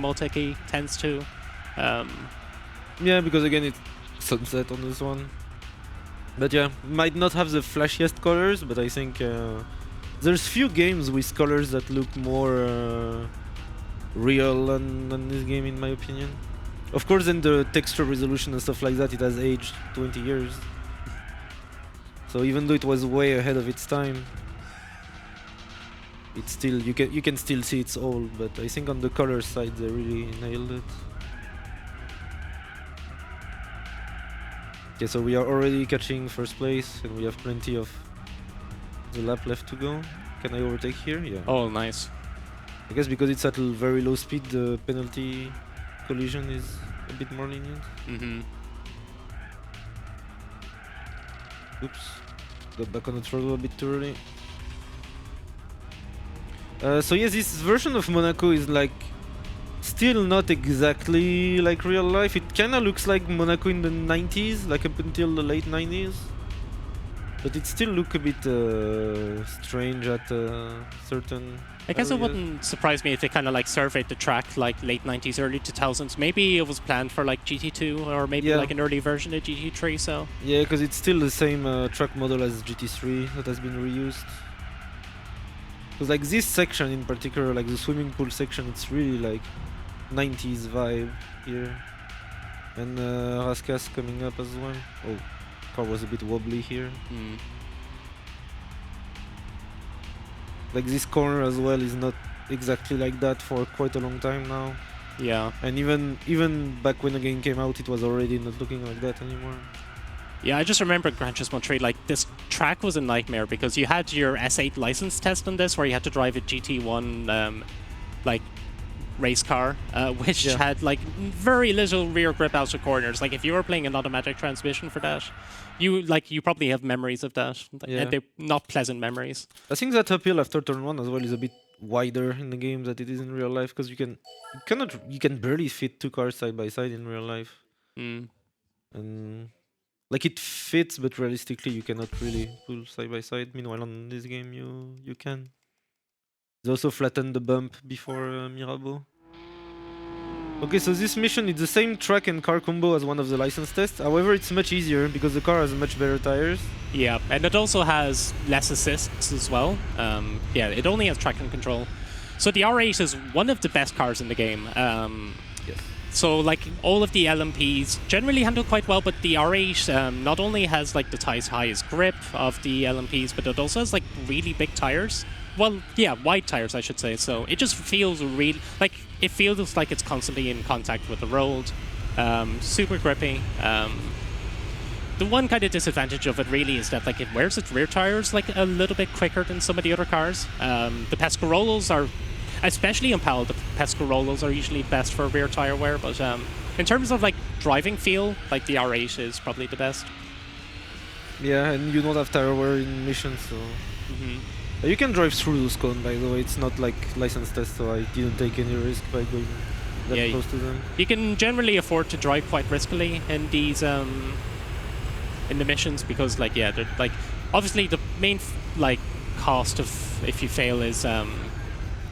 Motegi tends to. Yeah, because again it's sunset on this one. But yeah, might not have the flashiest colors, but I think there's few games with colors that look more real than this game, in my opinion. Of course, in the texture resolution and stuff like that, it has aged 20 years. So even though it was way ahead of its time, it's still you can still see it's old. But I think on the color side, they really nailed it. Okay, so we are already catching first place, and we have plenty of the lap left to go. Can I overtake here? Yeah. Oh, nice. I guess because it's at a very low speed, the penalty collision is a bit more lenient. Mm-hmm. Oops. Got back on the throttle a bit too early. So yes, this version of Monaco is like still not exactly like real life. It kinda looks like Monaco in the 90s, like up until the late 90s. But it still look a bit strange at certain I guess it areas. wouldn't surprise me if they kind of like surveyed the track like late 90s, early 2000s. Maybe it was planned for like GT2 or maybe Yeah. like an early version of GT3. So Yeah, because it's still the same track model as GT3 that has been reused. Because like this section in particular, like the swimming pool section, it's really like 90s vibe here. And Raskas coming up as well. Oh, car was a bit wobbly here. Like this corner as well is not exactly like that for quite a long time now. Yeah. And even back when the game came out, it was already not looking like that anymore. Yeah, I just remember Gran Turismo 3, like, this track was a nightmare because you had your S8 license test on this where you had to drive a GT1, like, race car, which had, like, very little rear grip out of corners. Like, if you were playing an automatic transmission for that, you probably have memories of that. And they're not pleasant memories. I think that uphill after turn 1 as well is a bit wider in the game than it is in real life, because you can barely fit 2 cars side by side in real life. And like, it fits, but realistically you cannot really pull side by side. Meanwhile, on this game you can. They also flattened the bump before Mirabeau. Okay, so this mission is the same track and car combo as one of the license tests. However, it's much easier because the car has much better tires. Yeah, and it also has less assists as well. Yeah, it only has traction control. So the R8 is one of the best cars in the game. Yes. So, like, all of the LMPs generally handle quite well, but the R8 not only has, like, the highest grip of the LMPs, but it also has, like, really big tires. Well, yeah, wide tires, I should say. So it just feels like it's constantly in contact with the road. Super grippy. The one kind of disadvantage of it really is that, like, it wears its rear tires like a little bit quicker than some of the other cars. The Pescarollos are, especially in PAL, the Pescarollos are usually best for rear tire wear. But in terms of, like, driving feel, like, the R8 is probably the best. Yeah, and you don't have tire wear in missions, so. You can drive through those cones, by the way. It's not like license test, so I didn't take any risk by going that close to them. You can generally afford to drive quite riskily in these in the missions because, like, yeah, they're, like, obviously the main like cost of if you fail is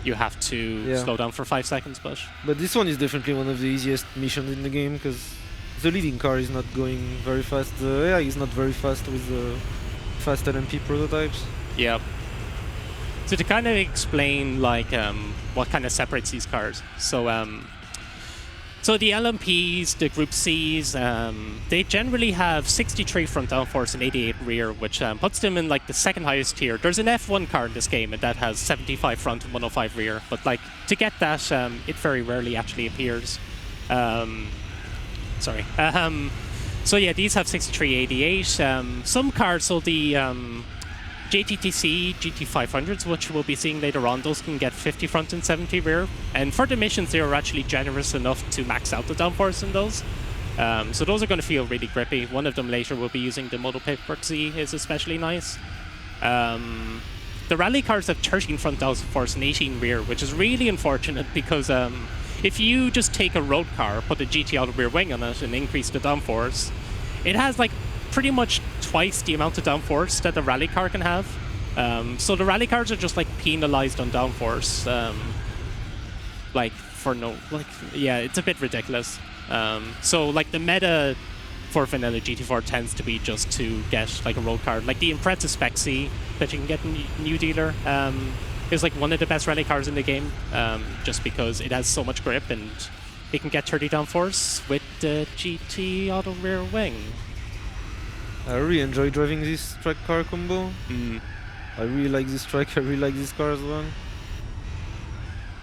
you have to slow down for 5 seconds. But this one is definitely one of the easiest missions in the game because the leading car is not going very fast. The AI is not very fast with the fast LMP prototypes. Yeah. So to kind of explain, like, what kind of separates these cars. So the LMPs, the Group Cs, they generally have 63 front downforce and 88 rear, which puts them in, like, the second highest tier. There's an F1 car in this game, and that has 75 front and 105 rear. But, like, to get that, it very rarely actually appears. Sorry. So yeah, these have 63, 88. Some cars, so the JTTC GT500s, which we'll be seeing later on, those can get 50 front and 70 rear. And for the missions, they are actually generous enough to max out the downforce in those. So those are going to feel really grippy. One of them later will be using the Moto Paper Z, is especially nice. The rally cars have 13 front downforce and 18 rear, which is really unfortunate because if you just take a road car, put a GT auto rear wing on it, and increase the downforce, it has, like, pretty much twice the amount of downforce that the rally car can have. So the rally cars are just, like, penalized on downforce. Like, for no, like, yeah, it's a bit ridiculous. So, like, the meta for vanilla GT4 tends to be just to get, like, a road car. Like, the Impreza Spec C that you can get in New Dealer is, like, one of the best rally cars in the game, just because it has so much grip and it can get 30 downforce with the GT auto rear wing. I really enjoy driving this track car combo. I really like this track, I really like this car as well.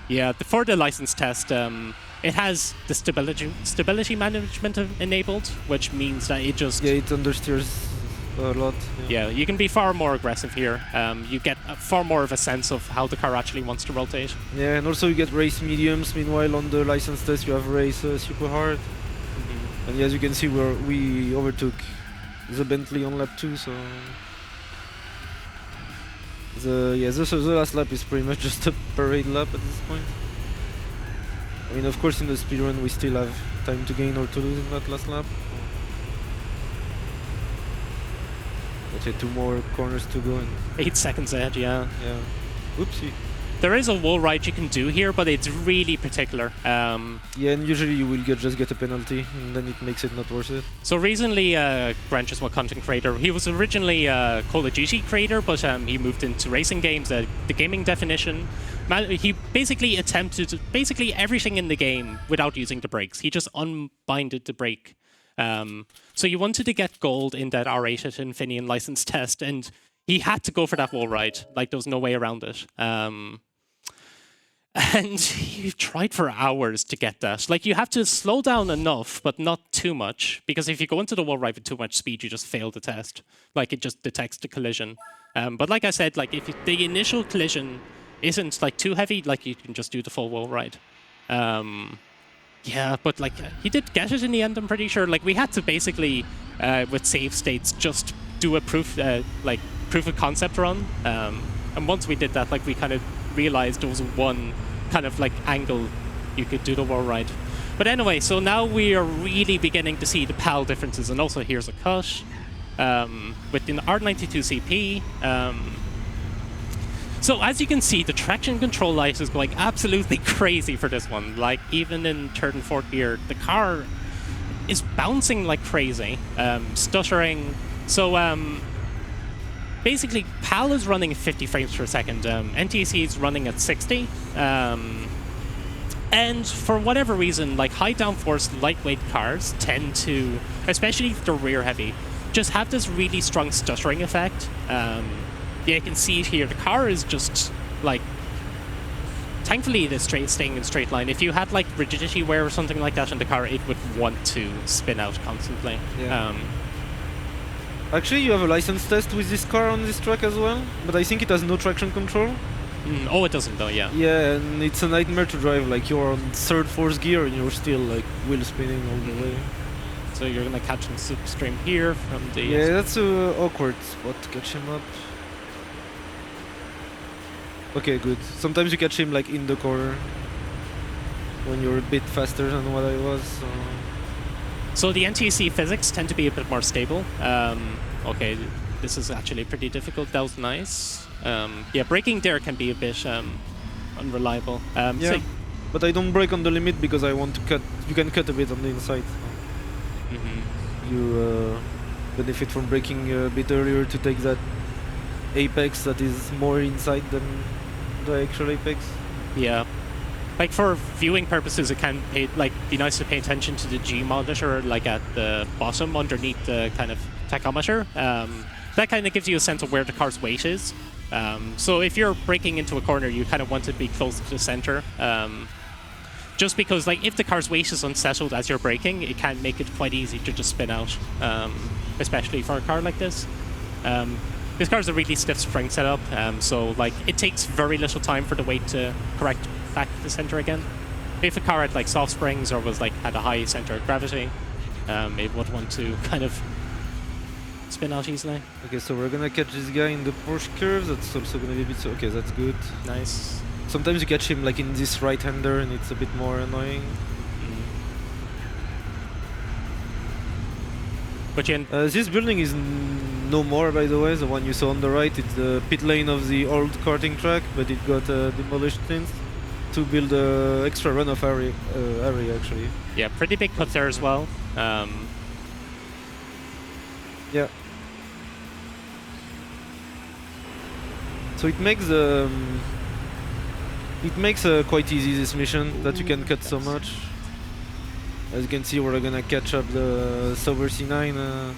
Yeah, for the license test, it has the stability management enabled, which means that it just... Yeah, it understeers a lot. Yeah, you can be far more aggressive here. You get far more of a sense of how the car actually wants to rotate. Yeah, and also you get race mediums. Meanwhile, on the license test, you have race super hard. And as you can see, we overtook the Bentley on lap 2, so... The last lap is pretty much just a parade lap at this point. I mean, of course, in the speedrun, we still have time to gain or to lose in that last lap. Let's say 2 more corners to go. And 8 seconds ahead, yeah. Yeah. Oopsie. There is a wall ride you can do here, but it's really particular. Yeah, and usually you will just get a penalty, and then it makes it not worth it. So recently, Gran Turismo content creator, he was originally a Call of Duty creator, but he moved into racing games, the gaming definition. He basically attempted basically everything in the game without using the brakes. He just unbinded the brake. So he wanted to get gold in that R8 at Infineon license test, and he had to go for that wall ride. Like, there was no way around it. And you've tried for hours to get that. Like, you have to slow down enough, but not too much. Because if you go into the wall right with too much speed, you just fail the test. Like, it just detects the collision. But like I said, like, if the initial collision isn't, like, too heavy, like, you can just do the full wall ride. Yeah, but, like, he did get it in the end, I'm pretty sure. Like, we had to basically, with save states, just do a proof of concept run. And once we did that, like, we kind of realized there was one kind of like angle you could do the wall ride. But anyway, so now we are really beginning to see the PAL differences, and also here's a cut with the R92 CP. So as you can see, the traction control light is going absolutely crazy for this one. Like, even in third and fourth gear, the car is bouncing like crazy, stuttering. So basically, PAL is running at 50 frames per second. NTSC is running at 60. And for whatever reason, like, high downforce, lightweight cars tend to, especially if they're rear heavy, just have this really strong stuttering effect. Yeah, you can see it here. The car is just, like, thankfully it is staying in straight line. If you had, like, rigidity wear or something like that in the car, it would want to spin out constantly. Yeah. Actually, you have a license test with this car on this track as well, but I think it has no traction control. Oh, it doesn't though, yeah. Yeah, and it's a nightmare to drive. Like, you're on third, fourth gear, and you're still like wheel spinning all the way. So you're gonna catch him Slipstream here from the... Yeah, that's a awkward spot to catch him up. Okay, good. Sometimes you catch him like in the corner when you're a bit faster than what I was. So the NTSC physics tend to be a bit more stable. Okay, this is actually pretty difficult. That was nice. Yeah, braking there can be a bit unreliable. Yeah, so but I don't brake on the limit because I want to cut. You can cut a bit on the inside. You benefit from braking a bit earlier to take that apex that is more inside than the actual apex. Yeah. Like, for viewing purposes, it can be nice to pay attention to the G monitor, like at the bottom underneath the kind of tachometer. That kind of gives you a sense of where the car's weight is. So if you're braking into a corner, you kind of want to be close to the center. Just because, like, if the car's weight is unsettled as you're braking, it can make it quite easy to just spin out, especially for a car like this. This car's a really stiff spring setup, so, like, it takes very little time for the weight to correct back to the center again. If a car had, like, soft springs or was, like, had a high center of gravity, it would want to kind of spin out easily. Okay, so we're gonna catch this guy in the Porsche curve. That's also gonna be a bit... Okay, that's good. Nice. Sometimes you catch him like in this right-hander and it's a bit more annoying. But yeah, this building is no more, by the way. The one you saw on the right, it's the pit lane of the old karting track, but it got demolished since to build an extra runoff area, actually. Yeah, pretty big cut there as well. Yeah. So it makes quite easy this mission, that you can cut so much. As you can see, we're gonna catch up the Sauber C9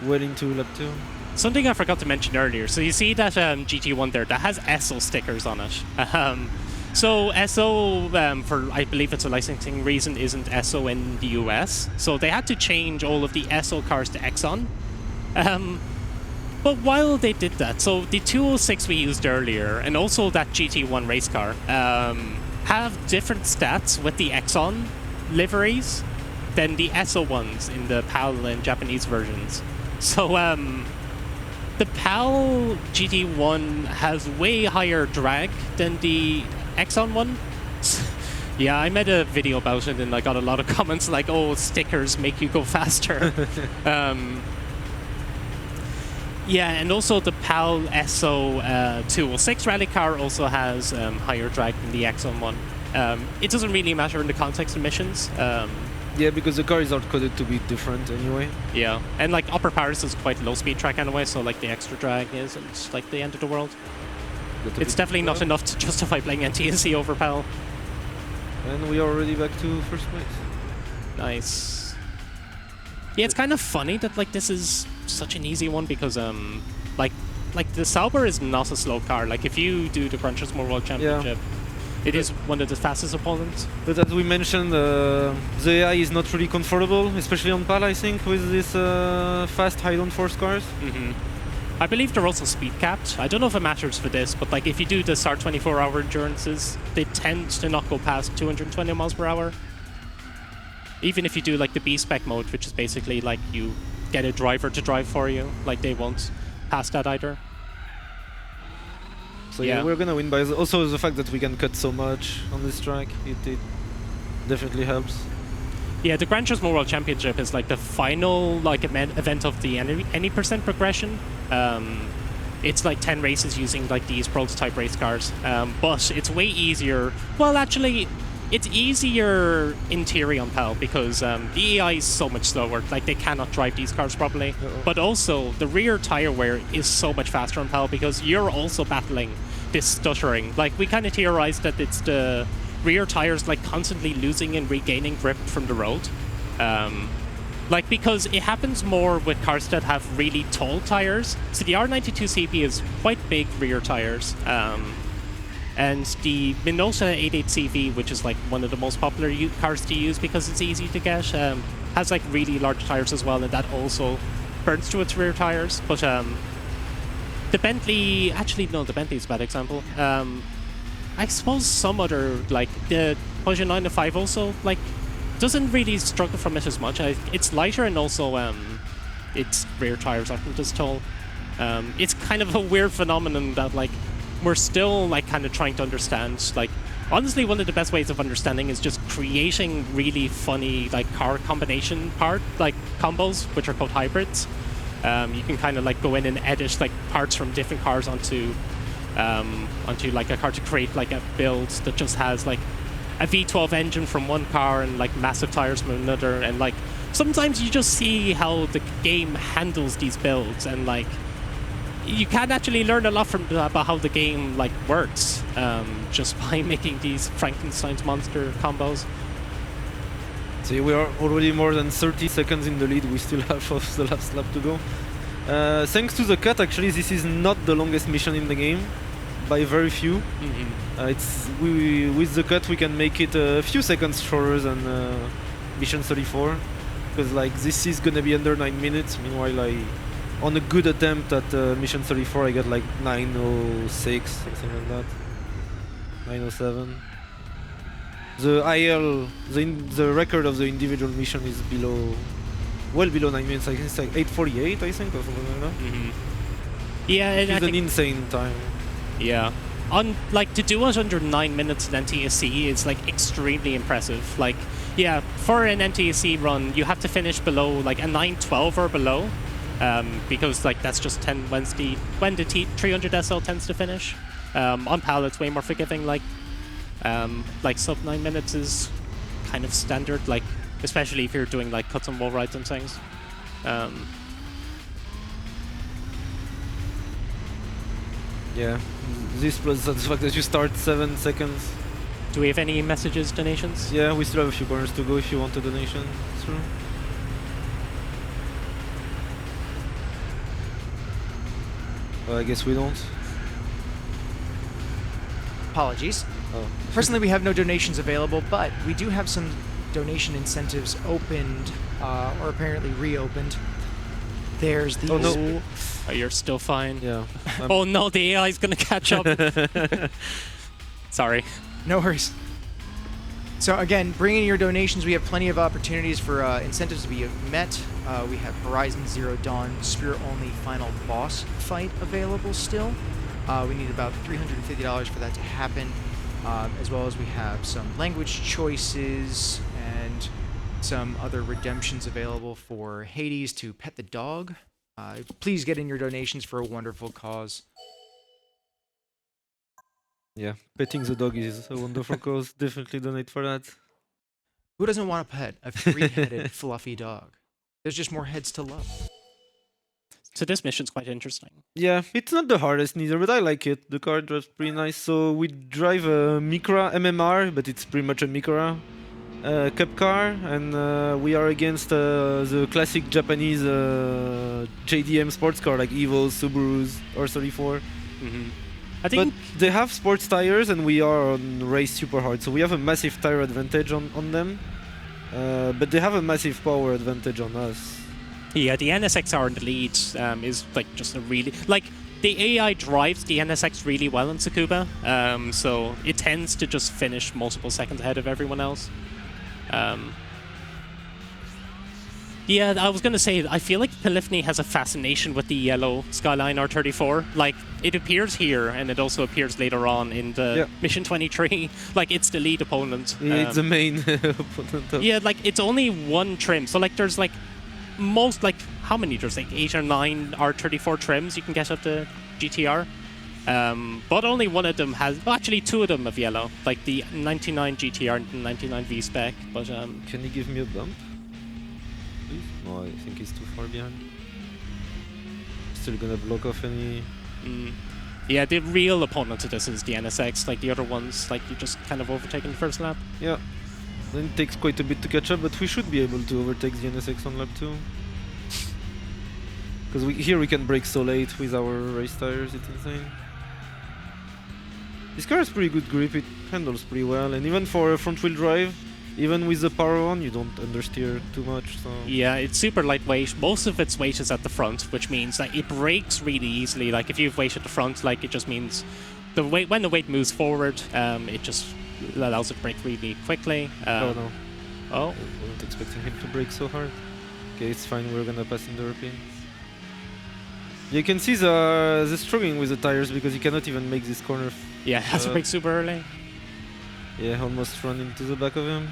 well into lap 2. Something I forgot to mention earlier. So you see that GT1 there, that has ESO stickers on it. So ESO, for I believe it's a licensing reason, isn't ESO in the US. So they had to change all of the ESO cars to Exxon. But while they did that, so the 206 we used earlier, and also that GT1 race car, have different stats with the Exxon liveries than the ESO ones in the PAL and Japanese versions. So the PAL GT1 has way higher drag than the Exxon one. Yeah, I made a video about it and I got a lot of comments like, oh, stickers make you go faster. Yeah, and also the PAL ESO 206 rally car also has higher drag than the Exxon one. It doesn't really matter in the context of missions. Yeah, because the car is hard-coded to be different anyway. Yeah, and like Upper Paris is quite a low-speed track anyway, so like the extra drag isn't like the end of the world. It's definitely not enough to justify playing NTSC over PAL. And we are already back to first place. Nice. Yeah, it's kind of funny that like this is such an easy one because like the Sauber is not a slow car. Like if you do the Gran Turismo World Championship, It is one of the fastest opponents. But as we mentioned, the AI is not really comfortable, especially on PAL, I think, with these fast high downforce cars. I believe they're also speed capped. I don't know if it matters for this, but like if you do the start 24-hour endurances, they tend to not go past 220 miles per hour. Even if you do like the B-spec mode, which is basically like you get a driver to drive for you, like they won't pass that either. So yeah, we're gonna win by also the fact that we can cut so much on this track. It definitely helps. Yeah, the Gran Turismo World Championship is like the final like event of the any percent progression. It's like 10 races using like these prototype race cars, but it's way easier. Well, actually, it's easier in theory on PAL because the AI is so much slower. Like they cannot drive these cars properly. But also the rear tire wear is so much faster on PAL because you're also battling this stuttering. Like we kind of theorized that it's the rear tires like constantly losing and regaining grip from the road. Like because it happens more with cars that have really tall tires. So the R92 CP is quite big rear tires. And the Minolta 88 CV, which is like one of the most popular cars to use because it's easy to get, has like really large tires as well, and that also burns to its rear tires. But the Bentley, actually no, the Bentley is a bad example. I suppose some other, like the Peugeot 905 also, like doesn't really struggle from it as much. It's lighter and also its rear tires aren't as tall. It's kind of a weird phenomenon that like we're still like kind of trying to understand. Like honestly, one of the best ways of understanding is just creating really funny like car combination like combos, which are called hybrids. You can kind of like go in and edit like parts from different cars onto like a car to create like a build that just has like a V12 engine from one car and like massive tires from another, and like sometimes you just see how the game handles these builds, and like you can actually learn a lot from about how the game like works just by making these Frankenstein's monster combos. So we are already more than 30 seconds in the lead. We still have of the last lap to go. Thanks to the cut, actually, this is not the longest mission in the game, by very few. With the cut we can make it a few seconds shorter than mission 34, because like this is gonna be under 9 minutes. Meanwhile, on a good attempt at mission 34, I got like 9:06, something like that. 9:07. The record of the individual mission is well below 9 minutes. I think it's like 8:48, I think, or something like that. Yeah, and it's an insane time. Yeah. Like to do it under 9 minutes in NTSC is like extremely impressive. Like, yeah, for an NTSC run, you have to finish below like a 9:12 or below, because like that's just when the T300 SL tends to finish. On PAL, it's way more forgiving. Like sub 9 minutes is kind of standard. Like, especially if you're doing like cuts and wall rides and things. Yeah, this plus the fact that you start 7 seconds. Do we have any messages, donations? Yeah, we still have a few corners to go if you want a donation. Through. Well, I guess we don't. Apologies. Oh. Personally, we have no donations available, but we do have some donation incentives opened, or apparently reopened. There's these. Oh no. Oh, you're still fine. Yeah. Oh no, the AI is gonna catch up. Sorry. No worries. So again, bring in your donations. We have plenty of opportunities for incentives to be met. We have Horizon Zero Dawn Spirit Only Final Boss Fight available still. We need about $350 for that to happen, as well as we have some language choices and some other redemptions available for Hades to pet the dog. Please get in your donations for a wonderful cause. Yeah, petting the dog is a wonderful cause. Definitely donate for that. Who doesn't want to pet a three-headed fluffy dog? There's just more heads to love. So this mission's quite interesting. Yeah, it's not the hardest neither, but I like it. The car drives pretty nice. So we drive a Micra MMR, but it's pretty much a Micra cup car, and we are against the classic Japanese JDM sports car like Evos, Subarus, R34. I But think they have sports tires and we are on race super hard, so we have a massive tire advantage on them. But they have a massive power advantage on us. yeah, the NSXR in the lead is like just a really like the AI drives the NSX really well in Tsukuba, so it tends to just finish multiple seconds ahead of everyone else. Yeah, I was gonna say, I feel like Polyphony has a fascination with the yellow Skyline R34. Like, it appears here, and it also appears later on in the Mission 23. Like, it's the lead opponent. It's the main opponent. Yeah, like, it's only one trim. So, like, there's, like, most, like, how many? There's, like, 8 or 9 R34 trims you can get up to GTR. But only one of them has, well, actually 2 of them have yellow. Like, the 99 GTR and the 99 V-Spec. But, Can you give me a bump? No, I think he's too far behind. Still gonna block off any... Yeah, the real opponent to this is the NSX. Like, the other ones, like, you just kind of overtaken the first lap. Yeah. Then it takes quite a bit to catch up, but we should be able to overtake the NSX on lap 2. Because here we can brake so late with our race tires, it's insane. This car has pretty good grip, it handles pretty well, and even for a front-wheel drive, even with the power on, you don't understeer too much, so... Yeah, it's super lightweight. Most of its weight is at the front, which means that it brakes really easily. Like, if you have weight at the front, like, it just means the weight, when the weight moves forward, it just allows it to brake really quickly. Oh, no. Oh. I wasn't expecting him to brake so hard. Okay, it's fine, we're gonna pass in the airplane. You can see the struggling with the tires because you cannot even make this corner. Yeah, it has to brake super early. Yeah, almost run into the back of him.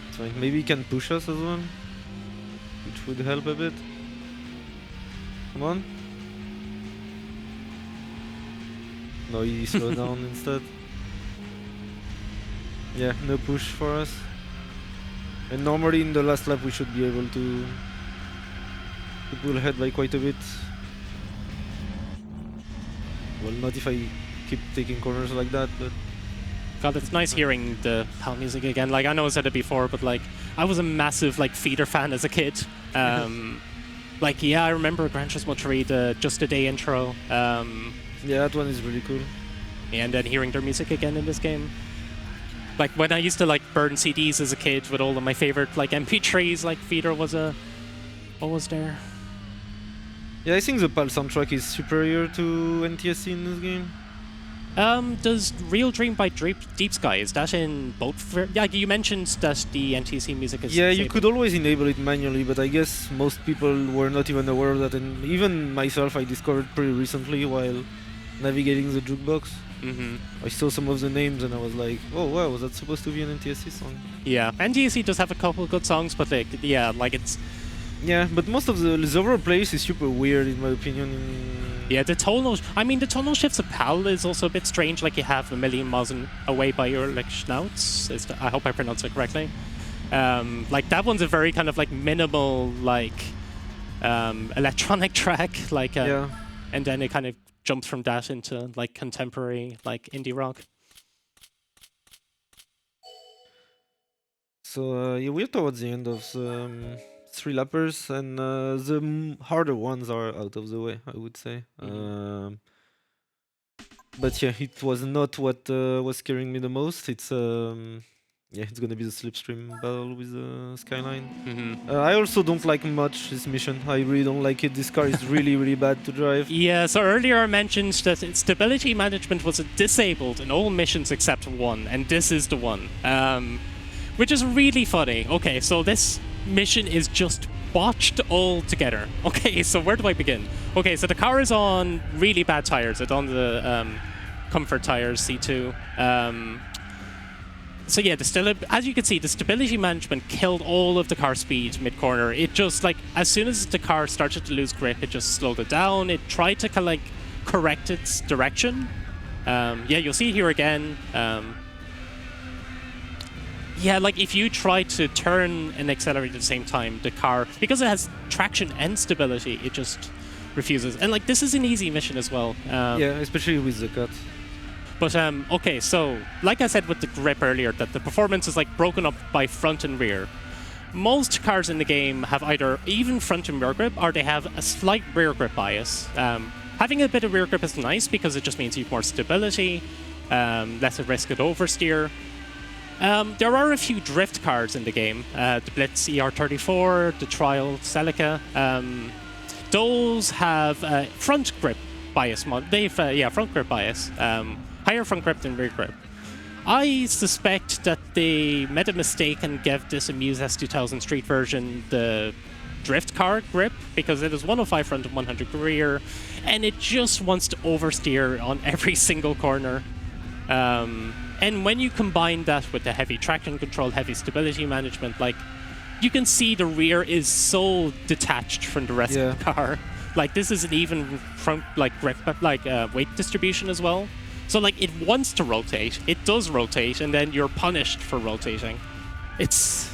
It's fine. Maybe he can push us as well, which would help a bit. Come on. No, he slowed down instead. Yeah, no push for us. And normally in the last lap we should be able to pull ahead by quite a bit. Well, not if I keep taking corners like that, but... God, it's nice hearing the PAL music again. Like, I know I said it before, but, like, I was a massive, like, Feeder fan as a kid. Like, yeah, I remember Gran Turismo 3, the Just a Day intro. Yeah, that one is really cool. And then hearing their music again in this game. Like, when I used to, like, burn CDs as a kid with all of my favorite, like, MP3s, like, Feeder was always there. Yeah, I think the PAL soundtrack is superior to NTSC in this game. Does Real Dream by Deep Sky, is that in both? Yeah, you mentioned that the NTSC music is... Yeah, you could always enable it manually, but I guess most people were not even aware of that, and even myself I discovered pretty recently while navigating the jukebox. I saw some of the names and I was like, oh wow, was that supposed to be an NTSC song? Yeah, NTSC does have a couple of good songs, but like, yeah, like it's... Yeah, but most of the overall place is super weird in my opinion. Yeah, the tonal... I mean, the tonal shifts of PAL is also a bit strange, like you have a million miles away by your, like, Schnauze. I hope I pronounced it correctly. Like, that one's a very kind of, like, minimal, like, electronic track, like, yeah. And then it kind of jumps from that into, like, contemporary, like, indie rock. So, yeah, we're towards the end of the 3 lappers, and the harder ones are out of the way, I would say. But yeah, it was not what was scaring me the most. It's yeah, it's gonna be the Slipstream battle with the Skyline. I also don't like much this mission. I really don't like it. This car is really, really bad to drive. Yeah, so earlier I mentioned that its stability management was disabled in all missions except one, and this is the one. Which is really funny. Okay, so this mission is just botched all together. Okay, so where do I begin? Okay, so the car is on really bad tires. It's on the comfort tires, C2. So yeah, as you can see, the stability management killed all of the car speed mid-corner. It just, like, as soon as the car started to lose grip, it just slowed it down. It tried to kind of, like, correct its direction. Yeah, you'll see it here again. Yeah, like, if you try to turn and accelerate at the same time, the car, because it has traction and stability, it just refuses. And, like, this is an easy mission as well. Yeah, especially with the cut. But, okay, so, like I said with the grip earlier, that the performance is, like, broken up by front and rear. Most cars in the game have either even front and rear grip, or they have a slight rear grip bias. Having a bit of rear grip is nice because it just means you have more stability, less at risk at oversteer. There are a few drift cars in the game. The Blitz ER34, the Trial Celica. Those have front grip bias. They've front grip bias. Higher front grip than rear grip. I suspect that they made a mistake and gave this Amuse S2000 Street version the drift car grip because it is 105 front and 100 rear, and it just wants to oversteer on every single corner. And when you combine that with the heavy traction control, heavy stability management, like, you can see the rear is so detached from the rest of the car. Like, this isn't even front, like, grip, like, weight distribution as well. So, like, it wants to rotate, it does rotate, and then you're punished for rotating. It's...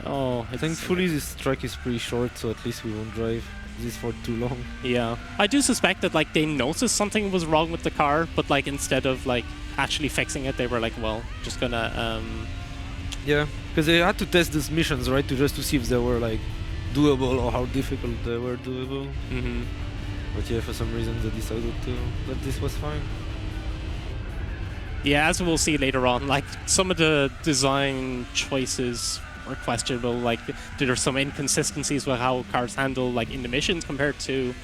Oh, Thankfully, this track is pretty short, so at least we won't drive this for too long. Yeah. I do suspect that, like, they noticed something was wrong with the car, but, like, instead of, like, actually fixing it, they were like, well, just gonna, Yeah, because they had to test these missions, right, to see if they were, like, doable or how difficult they were doable. Mm-hmm. But yeah, for some reason they decided that this was fine. Yeah, as we'll see later on, like, some of the design choices were questionable. Like, there are some inconsistencies with how cars handle, like, in the missions compared to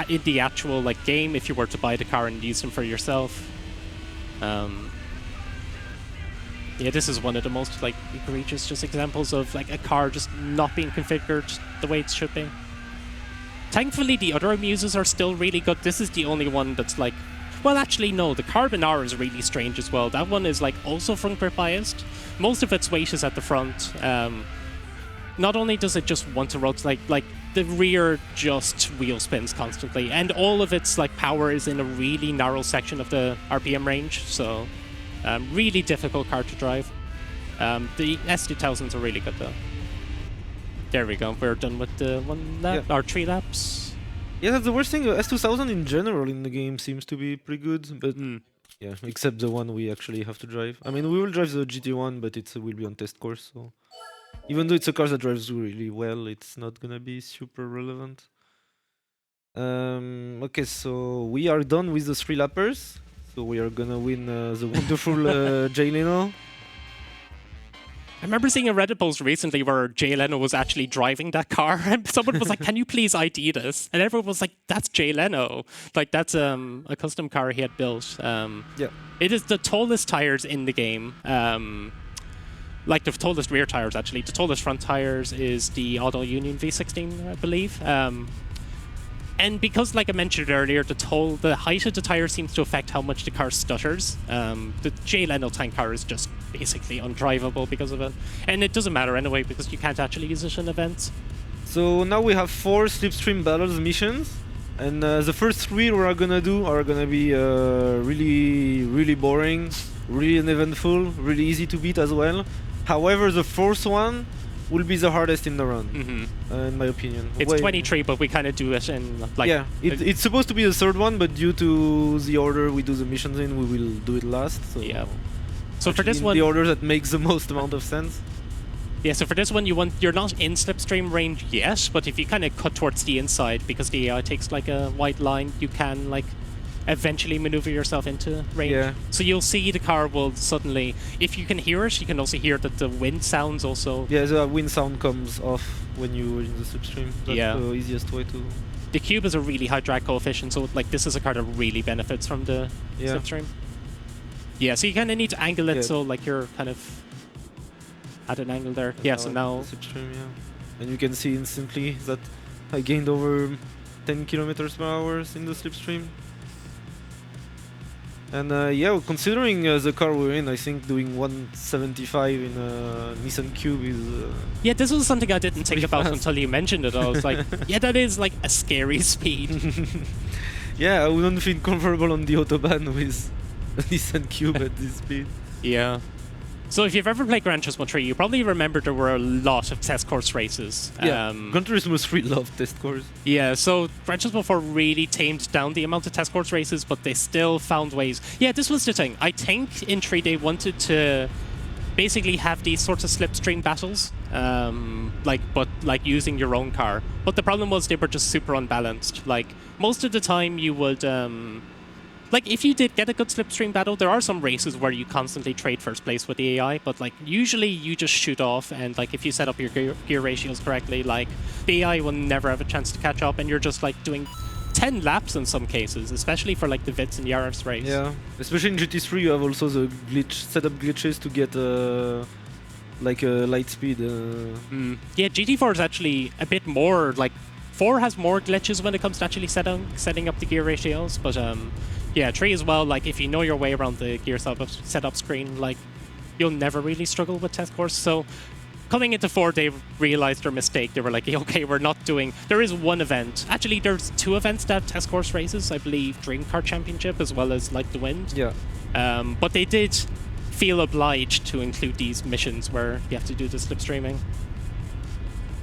in the actual, like, game if you were to buy the car and use them for yourself. Yeah, this is one of the most, like, egregious just examples of, like, a car just not being configured the way it should be. Thankfully, the other Amuses are still really good. This is the only one that's, like... Well, actually, no, the Carbon R is really strange as well. That one is, like, also front grip biased. Most of its weight is at the front. Not only does it just want to rotate, like the rear just wheel spins constantly, and all of its, like, power is in a really narrow section of the RPM range, so really difficult car to drive. The S2000s are really good though. There we go, we're done with the 1 lap, or 3 laps. Yeah, that's the worst thing. S2000 in general in the game seems to be pretty good, but yeah, except the one we actually have to drive. I mean, we will drive the GT1, but it will be on test course, so even though it's a car that drives really well, it's not gonna be super relevant. Okay, so we are done with the 3 lappers. So we are gonna win the wonderful Jay Leno. I remember seeing a Reddit post recently where Jay Leno was actually driving that car, and someone was like, "Can you please ID this?" And everyone was like, "That's Jay Leno. Like, that's a custom car he had built." Yeah. It is the tallest tires in the game. Like the tallest rear tires, actually. The tallest front tires is the Auto Union V16, I believe. And because, like I mentioned earlier, the height of the tire seems to affect how much the car stutters. The Jay Leno tank car is just basically undrivable because of it. And it doesn't matter anyway, because you can't actually use it in events. So now we have 4 Slipstream Battles missions. And the first 3 we are gonna do are gonna be really, really boring, really uneventful, really easy to beat as well. However, the 4th one will be the hardest in the run, in my opinion. It's 23, but we kind of do it in, like... Yeah, it's supposed to be the 3rd one, but due to the order we do the missions in, we will do it last. So yeah. So for this one... the order that makes the most amount of sense. Yeah, so for this one, you're not in Slipstream range yet, but if you kind of cut towards the inside, because the AI takes, like, a white line, you can, like, eventually maneuver yourself into range. Yeah. So you'll see the car will suddenly, if you can hear it, you can also hear that the wind sounds also... Yeah, the wind sound comes off when you're in the Slipstream. That's the easiest way to... The Cube is a really high drag coefficient, so, like, this is a car that really benefits from the Slipstream. Yeah, so you kind of need to angle it so, like, you're kind of at an angle there. Yeah, so now... Slipstream, and you can see instantly that I gained over 10 kilometers per hour in the Slipstream. And yeah, considering the car we're in, I think doing 175 in a Nissan Cube is... yeah, this was something I didn't think about until you mentioned it. I was like, yeah, that is like a scary speed. Yeah, I wouldn't feel comfortable on the Autobahn with a Nissan Cube at this speed. Yeah. So if you've ever played Gran Turismo 3, you probably remember there were a lot of test course races. Yeah, Gran Turismo 3 loved test course. Yeah, so Gran Turismo 4 really tamed down the amount of test course races, but they still found ways. Yeah, this was the thing. I think in 3 they wanted to basically have these sorts of Slipstream battles. but using your own car. But the problem was they were just super unbalanced. Like most of the time you would like if you did get a good slipstream battle, there are some races where you constantly trade first place with the AI, but like usually you just shoot off, and like if you set up your gear ratios correctly, like the AI will never have a chance to catch up, and you're just like doing 10 laps in some cases, especially for like the Vitz and Yaris race. Yeah, especially in GT3 you have also the setup glitches to get like a light speed. Yeah, GT4 is actually a bit more like 4 has more glitches when it comes to actually setting up the gear ratios, but yeah, 3 as well. Like if you know your way around the gear setup screen, like you'll never really struggle with test course. So coming into 4, they realized their mistake. They were like, okay, we're not doing... There is one event. Actually, there's 2 events that have test course races. I believe Dream Car Championship as well as Like the Wind. Yeah. But they did feel obliged to include these missions where you have to do the slipstreaming.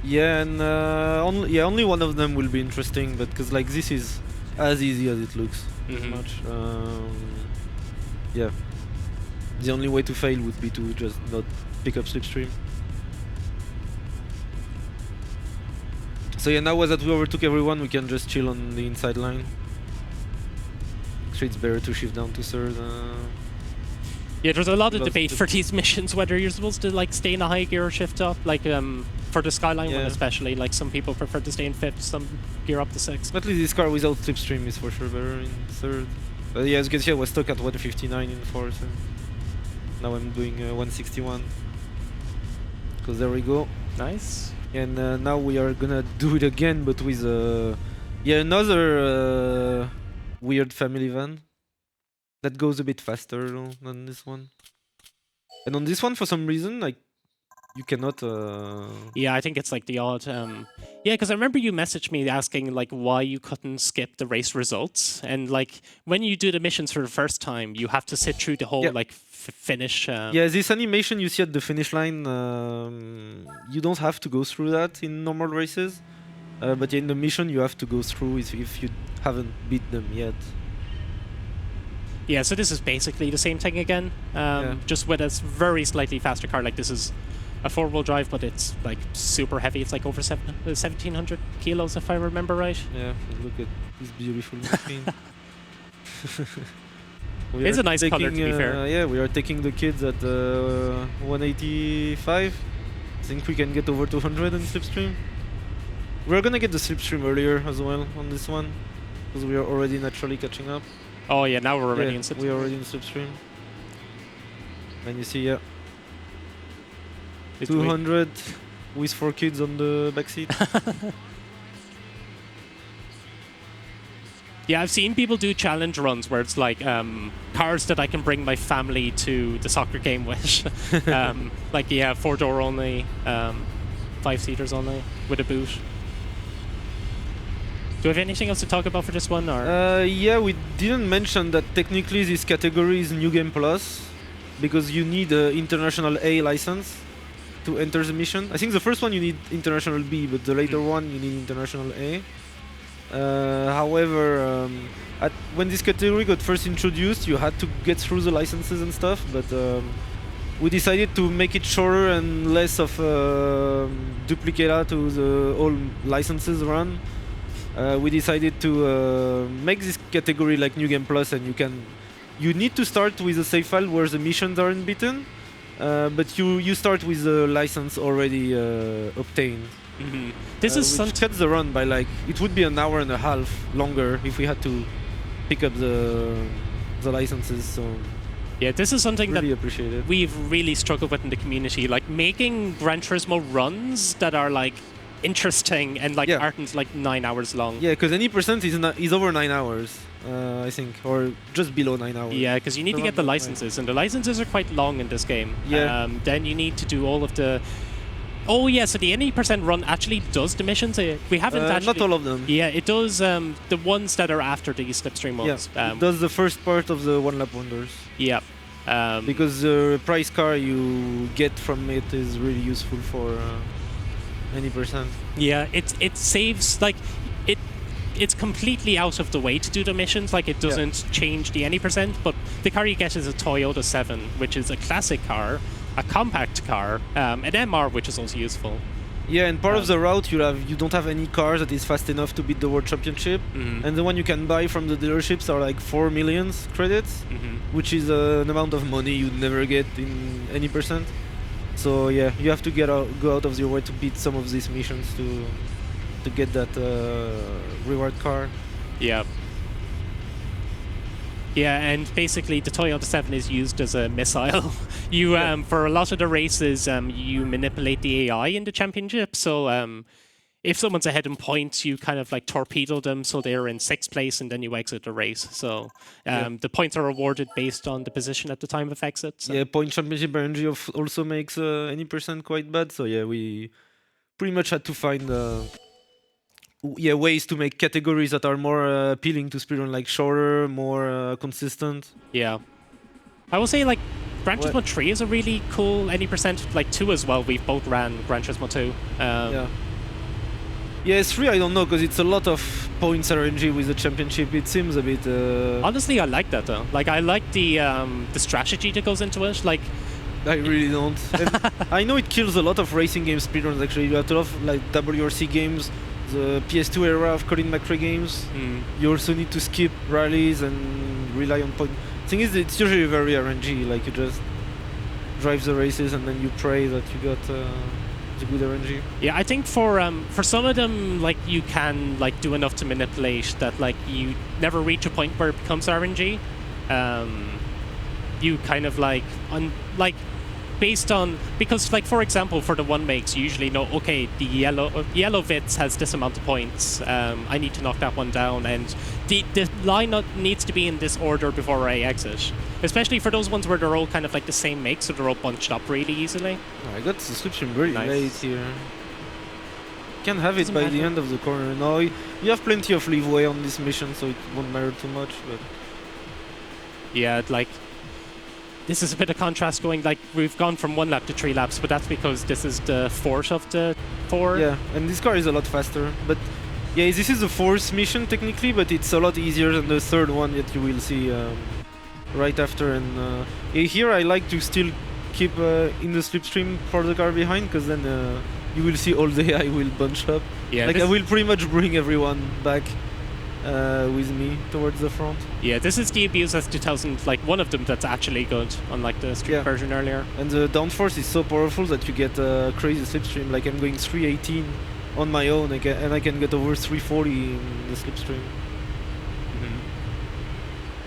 Yeah, and only one of them will be interesting, but because like this is as easy as it looks, pretty much. Yeah. The only way to fail would be to just not pick up slipstream. So yeah, now that we overtook everyone, we can just chill on the inside line. Actually, it's better to shift down to third. Yeah, there's a lot of debate for these missions whether you're supposed to like stay in a high gear or shift up. Like for the Skyline one especially, like some people prefer to stay in 5th, some gear up to 6th. At least this car without slipstream is for sure better in 3rd. But yeah, as you can see, I was stuck at 159 in 4th. So now I'm doing 161. So there we go. Nice. And now we are gonna do it again, but with another weird family van that goes a bit faster than this one. And on this one, for some reason, like you cannot. Yeah, I think it's like the odd. Yeah, because I remember you messaged me asking like why you couldn't skip the race results, and like when you do the missions for the first time, you have to sit through the whole like finish. Yeah, this animation you see at the finish line, you don't have to go through that in normal races, but in the mission you have to go through if you haven't beat them yet. Yeah, so this is basically the same thing again, just with a very slightly faster car. Like this is a 4-wheel drive, but it's like super heavy. It's like over 1,700 kilos, if I remember right. Yeah, look at this beautiful machine. It's a nice color, to be fair. Yeah, we are taking the kids at 185. I think we can get over 200 in slipstream. We're gonna get the slipstream earlier as well on this one, because we are already naturally catching up. Oh yeah, now we're already in slipstream. We're already in slipstream. And you see, 200 with 4 kids on the backseat. Yeah, I've seen people do challenge runs where it's like cars that I can bring my family to the soccer game with. Like, 4-door only, 5-seaters only, with a boot. Do we have anything else to talk about for this one? Or? Yeah, we didn't mention that technically this category is New Game Plus, because you need an International A license to enter the mission. I think the first one you need International B, but the later one you need International A. However, when this category got first introduced, you had to get through the licenses and stuff, but we decided to make it shorter and less of duplicata to the all licenses run. We decided to make this category like New Game Plus, and you need to start with a save file where the missions are unbeaten, but you start with the license already obtained. This is which cuts the run by like it would be an hour and a half longer if we had to pick up the licenses. So yeah, this is something really that we've really struggled with in the community, like making Gran Turismo runs that are like interesting and like aren't like 9 hours long. Yeah, because any percent is over 9 hours, I think, or just below 9 hours. Yeah, because you need to get the licenses, and the licenses are quite long in this game. Yeah. Then you need to do all of the. Oh yeah, so the any percent run actually does the missions. We haven't actually. Not all of them. Yeah, it does. The ones that are after the slipstream ones. Yeah, it does the first part of the one lap wonders. Yeah. Because the price car you get from it is really useful for any percent. Yeah, it saves like it's completely out of the way to do the missions. Like it doesn't change the any percent, but the car you get is a Toyota 7, which is a classic car, a compact car, an MR, which is also useful. Yeah, and part of the route you don't have any car that is fast enough to beat the world championship, and the one you can buy from the dealerships are like 4 million credits, which is an amount of money you'd never get in any percent. So yeah, you have to go out of your way to beat some of these missions to get that reward car. Yeah. Yeah, and basically the Toyota 7 is used as a missile. You for a lot of the races, you manipulate the AI in the championship. So if someone's ahead in points, you kind of like torpedo them so they're in 6th place, and then you exit the race. So the points are awarded based on the position at the time of exit. So. Yeah, point championship RNG also makes any percent quite bad. So yeah, we pretty much had to find ways to make categories that are more appealing to speedrun, like shorter, more consistent. Yeah. I will say, like, Gran Turismo 3 is a really cool any percent, like 2 as well. We've both ran Gran Turismo 2. Yeah, 3 I don't know, because it's a lot of points RNG with the championship. It seems a bit... Honestly, I like that, though. Like, I like the strategy that goes into it. Like, I really don't. And I know it kills a lot of racing game speedruns, actually. You have a lot of, like, WRC games, the PS2 era of Colin McRae games. You also need to skip rallies and rely on point. Thing is, it's usually very RNG. Like, you just drive the races and then you pray that you got the good RNG. Yeah, I think for some of them, like, you can like do enough to manipulate that, like, you never reach a point where it becomes RNG. You kind of like based on, because, like, for example, for the one makes, you usually know, okay, the yellow Vitz has this amount of points, I need to knock that one down, and the lineup needs to be in this order before I exit. Especially for those ones where they're all kind of like the same make, so they're all bunched up really easily. I got the Slipstream very late here. Can have it by the end of the corner. No, you have plenty of leeway on this mission, so it won't matter too much, but... Yeah, like... This is a bit of contrast going, like, we've gone from 1 lap to 3 laps, but that's because this is the 4th of the 4. Yeah, and this car is a lot faster. But yeah, this is the 4th mission technically, but it's a lot easier than the 3rd one that you will see right after. And here I like to still keep in the Slipstream for the car behind, because then you will see all the AI will bunch up. Yeah, like, I will pretty much bring everyone back with me towards the front. Yeah, this is the Abuse S2000, like, one of them that's actually good, unlike the street version earlier. And the downforce is so powerful that you get a crazy Slipstream. Like, I'm going 318 on my own, and I can get over 340 in the Slipstream.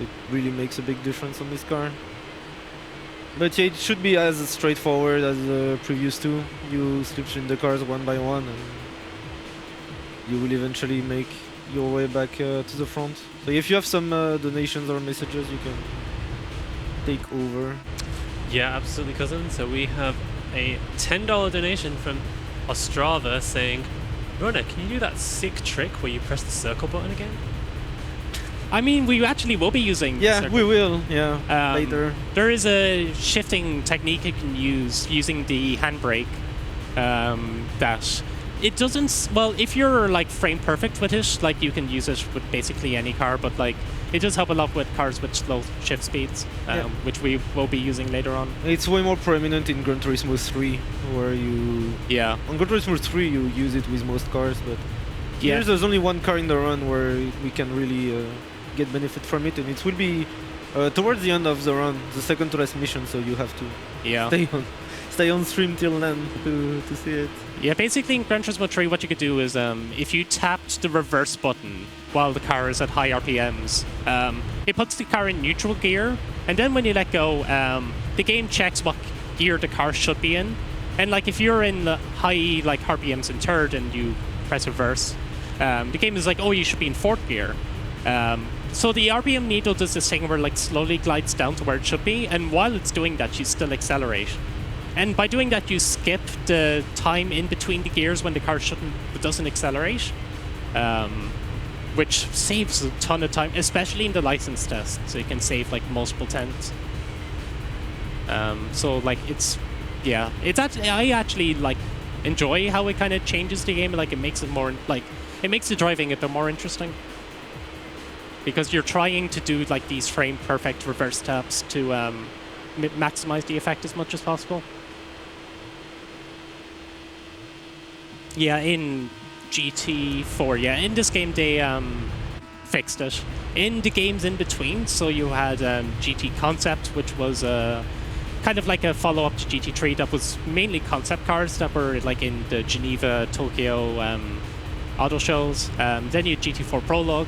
It really makes a big difference on this car. But yeah, it should be as straightforward as the previous two. You Slipstream the cars one by one, and you will eventually make your way back to the front. So if you have some donations or messages, you can take over. Yeah, absolutely, cousin. So we have a $10 donation from Ostrava saying, Runner, can you do that sick trick where you press the circle button again? I mean, we actually will be using we will, later. There is a shifting technique you can use using the handbrake that it doesn't, well, if you're like frame perfect with it, like, you can use it with basically any car, but like it does help a lot with cars with slow shift speeds, which we will be using later on. It's way more prominent in Gran Turismo 3, where you... Yeah. On Gran Turismo 3 you use it with most cars, but here there's only one car in the run where we can really get benefit from it, and it will be towards the end of the run, the second to last mission, so you have to stay on stream till then to see it. Yeah, basically in Gran Turismo 3 what you could do is if you tapped the reverse button while the car is at high RPMs, it puts the car in neutral gear, and then when you let go, the game checks what gear the car should be in. And like, if you're in the high like RPMs in 3rd and you press reverse, the game is like, oh, you should be in 4th gear. So the RPM needle does this thing where it like slowly glides down to where it should be, and while it's doing that, you still accelerate. And by doing that, you skip the time in between the gears when the car doesn't accelerate, which saves a ton of time, especially in the license test. So you can save like multiple tenths. So like, I actually like enjoy how it kind of changes the game. Like, it makes it more it makes the driving a bit more interesting, because you're trying to do like these frame perfect reverse taps to maximize the effect as much as possible. Yeah, in GT4, yeah. In this game, they fixed it. In the games in between, so you had GT Concept, which was kind of like a follow-up to GT3 that was mainly concept cars that were like in the Geneva, Tokyo auto shows. Then you had GT4 Prologue,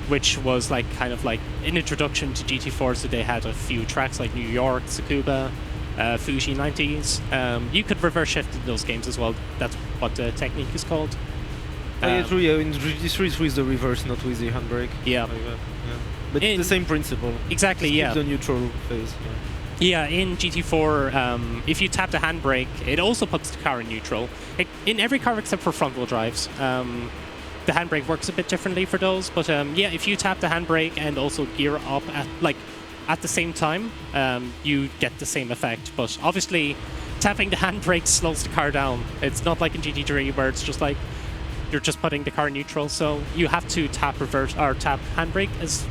which was like kind of like an introduction to GT4, so they had a few tracks like New York, Tsukuba, Fuji 90s. You could reverse shift in those games as well. That's what the technique is called. Yeah, true. Yeah, in GT3 it's with the reverse, not with the handbrake. Yeah. Like that. Yeah. But it's the same principle. Exactly. Just Yeah. keep the neutral phase. Yeah, in GT4, if you tap the handbrake, it also puts the car in neutral. In every car except for front-wheel drives, the handbrake works a bit differently for those. But yeah, if you tap the handbrake and also gear up at the same time, you get the same effect. But obviously, tapping the handbrake slows the car down. It's not like in GT3 where it's just like you're just putting the car in neutral. So you have to tap reverse or tap handbrake as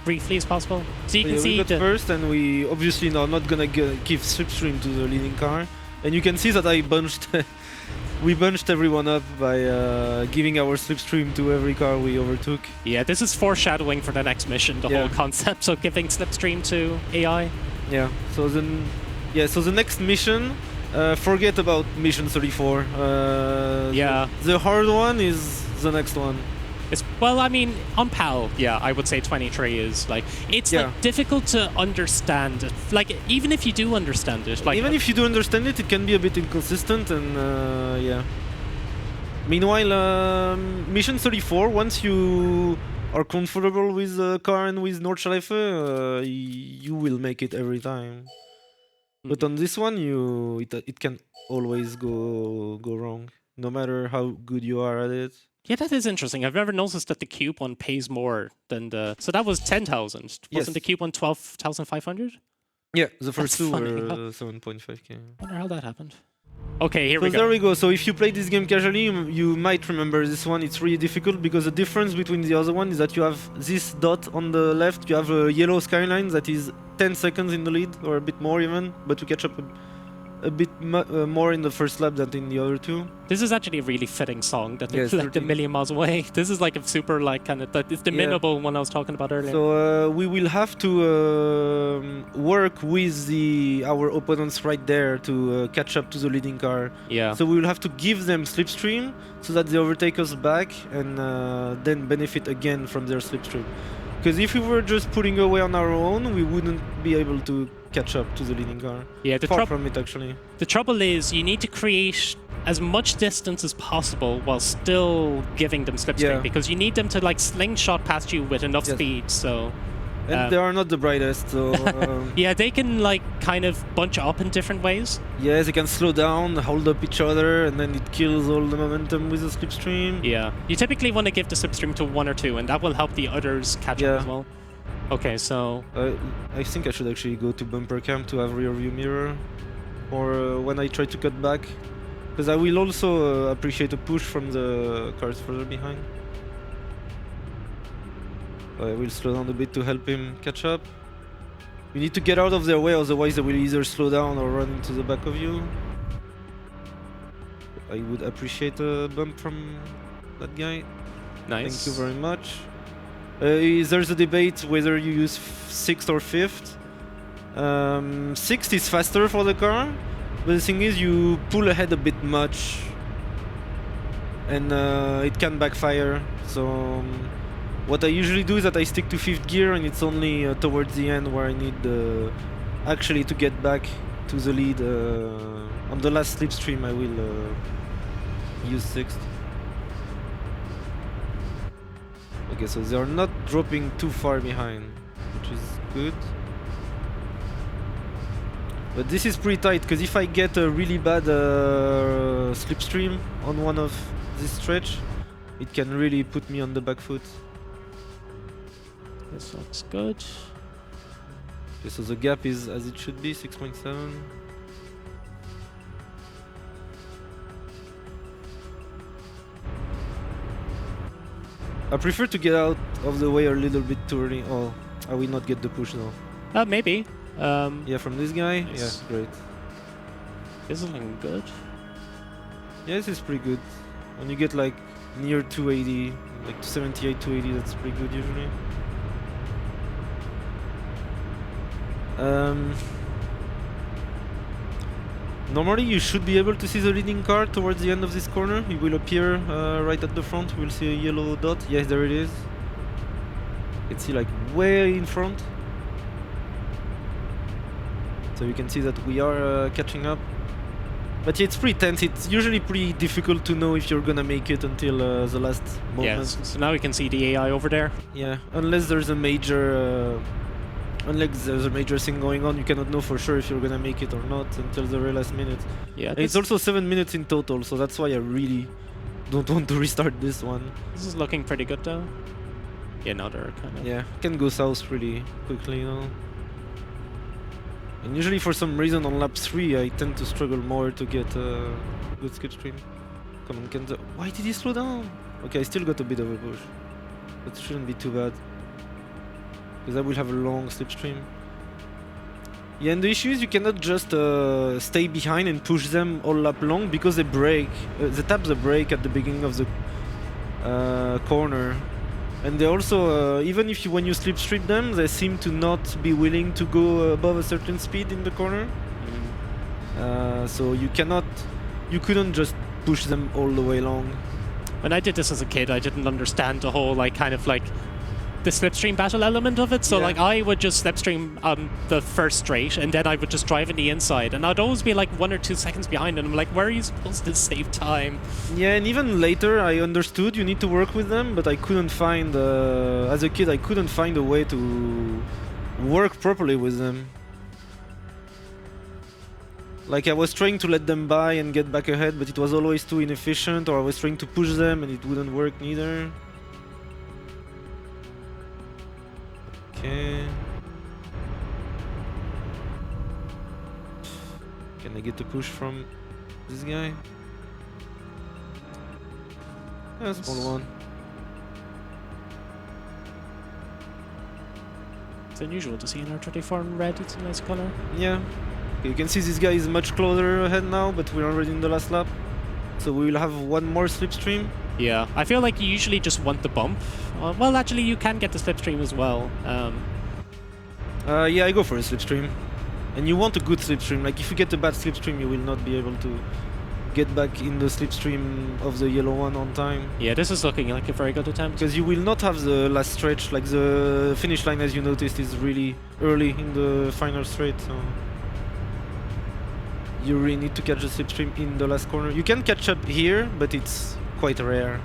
briefly as possible. So you can see we got first, and we obviously are not gonna give Slipstream to the leading car. And you can see that I bunched, we bunched everyone up by giving our Slipstream to every car we overtook. Yeah, this is foreshadowing for the next mission, the whole concept. So giving Slipstream to AI. Yeah. So then, so the next mission, forget about mission 34. Yeah. The hard one is the next one. Well, I mean, on PAL, yeah, I would say 23 is like it's like difficult to understand. Like even if you do understand it, like even if you do understand it, it can be a bit inconsistent, and yeah. Meanwhile, mission 34, once you are comfortable with the car and with Nordschleife, you will make it every time. But on this one, it can always go wrong, no matter how good you are at it. Yeah, that is interesting. I've never noticed that the Cube one pays more than the... So that was 10,000. Wasn't the Cube one 12,500? Yeah, the first two were 7.5k. I wonder how that happened. Okay, here we go. So there we go. So if you play this game casually, you might remember this one. It's really difficult because the difference between the other one is that you have this dot on the left. You have a yellow skyline that is 10 seconds in the lead, or a bit more even, but you catch up a bit more in the first lap than in the other two. This is actually a really fitting song that is like a million miles away. This is like a super like kind of it's the minable one I was talking about earlier. So we will have to work with our opponents right there to catch up to the leading car. Yeah. So we will have to give them Slipstream so that they overtake us back and then benefit again from their Slipstream. Because if we were just pulling away on our own, we wouldn't be able to catch up to the leading car. Yeah, far from it actually. The trouble is you need to create as much distance as possible while still giving them Slipstream because you need them to like slingshot past you with enough speed. So. And they are not the brightest, so... yeah, they can like kind of bunch up in different ways. Yeah, they can slow down, hold up each other, and then it kills all the momentum with the Slipstream. Yeah, you typically want to give the Slipstream to one or two, and that will help the others catch up as well. Okay, so... I think I should actually go to bumper cam to have rear view mirror, or when I try to cut back, because I will also appreciate a push from the cars further behind. I will slow down a bit to help him catch up. You need to get out of their way, otherwise they will either slow down or run into the back of you. I would appreciate a bump from that guy. Nice. Thank you very much. There's a debate whether you use 6th or 5th. 6th is faster for the car, but the thing is you pull ahead a bit much and it can backfire. So what I usually do is that I stick to 5th gear, and it's only towards the end where I need actually to get back to the lead. On the last Slipstream I will use 6th. Okay, so they are not dropping too far behind, which is good. But this is pretty tight, because if I get a really bad Slipstream on one of this stretch, it can really put me on the back foot. This looks good. Okay, so the gap is as it should be, 6.7. I prefer to get out of the way a little bit too early. Oh, I will not get the push now. Maybe. Yeah, from this guy? Nice. Yeah, great. This is looking good. Yeah, this is pretty good. When you get like near 280, like 78, 280, that's pretty good usually. Normally you should be able to see the leading car towards the end of this corner. It will appear right at the front. We'll see a yellow dot. Yes, there it is. You can see like way in front. So you can see that we are catching up. But yeah, it's pretty tense. It's usually pretty difficult to know if you're gonna make it until the last moment. Yes. So now we can see the AI over there. Yeah, unless there's a major thing going on, you cannot know for sure if you're gonna make it or not until the very last minute. Yeah. And it's also 7 minutes in total, so that's why I really don't want to restart this one. This is looking pretty good though. Yeah, now they're kind of. Yeah, can go south really quickly, you know. And usually for some reason on lap 3 I tend to struggle more to get a good slipstream. Come on, Kenzo. Why did he slow down? Okay, I still got a bit of a push. That shouldn't be too bad. Because I will have a long slipstream. Yeah, and the issue is you cannot just stay behind and push them all lap long because they brake. They tap the brake at the beginning of the corner. And they also, even if when you slipstream them, they seem to not be willing to go above a certain speed in the corner. So you couldn't just push them all the way long. When I did this as a kid, I didn't understand the whole the slipstream battle element of it. So Yeah. like I would just slipstream on the first straight, and then I would just drive in the inside, and I'd always be like 1 or 2 seconds behind, and I'm like, where are you supposed to save time? Yeah, and even later I understood you need to work with them, but I couldn't find, as a kid, I couldn't find a way to work properly with them. Like I was trying to let them by and get back ahead, but it was always too inefficient, or I was trying to push them and it wouldn't work neither. Okay. Can I get the push from this guy? Yeah, small one. It's unusual to see an R34 in red. It's a nice color. Yeah. Okay, you can see this guy is much closer ahead now, but we're already in the last lap. So we will have one more slipstream. Yeah, I feel like you usually just want the bump. Well, actually, you can get the slipstream as well. Yeah, I go for a slipstream. And you want a good slipstream. Like if you get a bad slipstream, you will not be able to get back in the slipstream of the yellow one on time. Yeah, this is looking like a very good attempt. Because you will not have the last stretch. Like the finish line, as you noticed, is really early in the final straight. So you really need to catch the slipstream in the last corner. You can catch up here, but it's quite rare.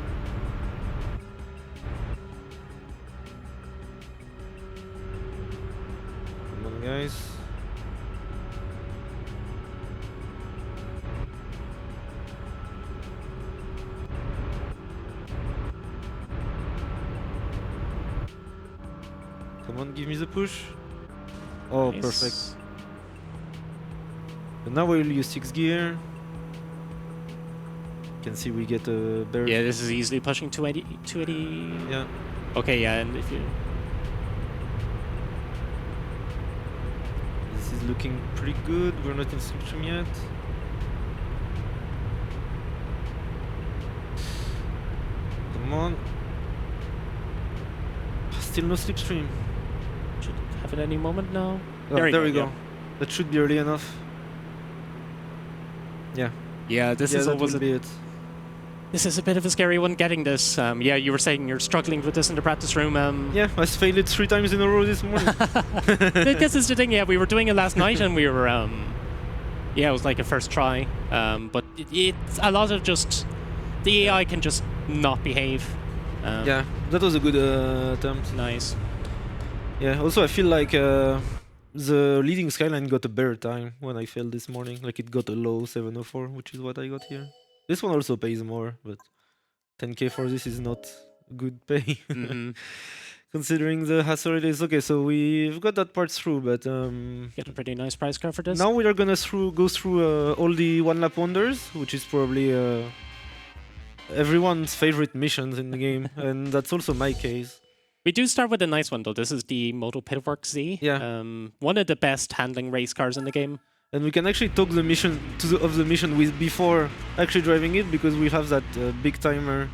Come on, guys. Come on, give me the push. Oh, Nice. perfect. And now we'll use 6 gear. You can see we get a better. Yeah, this is easily pushing 280. 280. Yeah. Okay, yeah, and if you. This is looking pretty good. We're not in slipstream yet. Come on. Still no slipstream. Should have it any moment now. Oh, There there we we go, go. That should be early enough. Yeah. Yeah, this Yeah, is that always will be it. this is a bit of a scary one getting this. Yeah, you were saying you're struggling with this in the practice room. Yeah, I failed it 3 times in a row this morning. This is the thing. Yeah, we were doing it last night, and we were. Yeah, it was like a first try. But it's a lot of just the AI can just not behave. Yeah, that was a good attempt. Nice. Yeah, also I feel like the leading Skyline got a better time when I failed this morning. Like it got a low 704, which is what I got here. This one also pays more, but 10k for this is not good pay. Mm-hmm. Considering the hassle it is. Okay, so we've got that part through, but Get a pretty nice price card for this. now we are gonna go through all the one lap wonders, which is probably everyone's favorite missions in the game, and that's also my case. We do start with a nice one though. This is the Moto Pitwork Z. Yeah. One of the best handling race cars in the game. and we can actually talk the mission of the mission with before actually driving it, because we have that big timer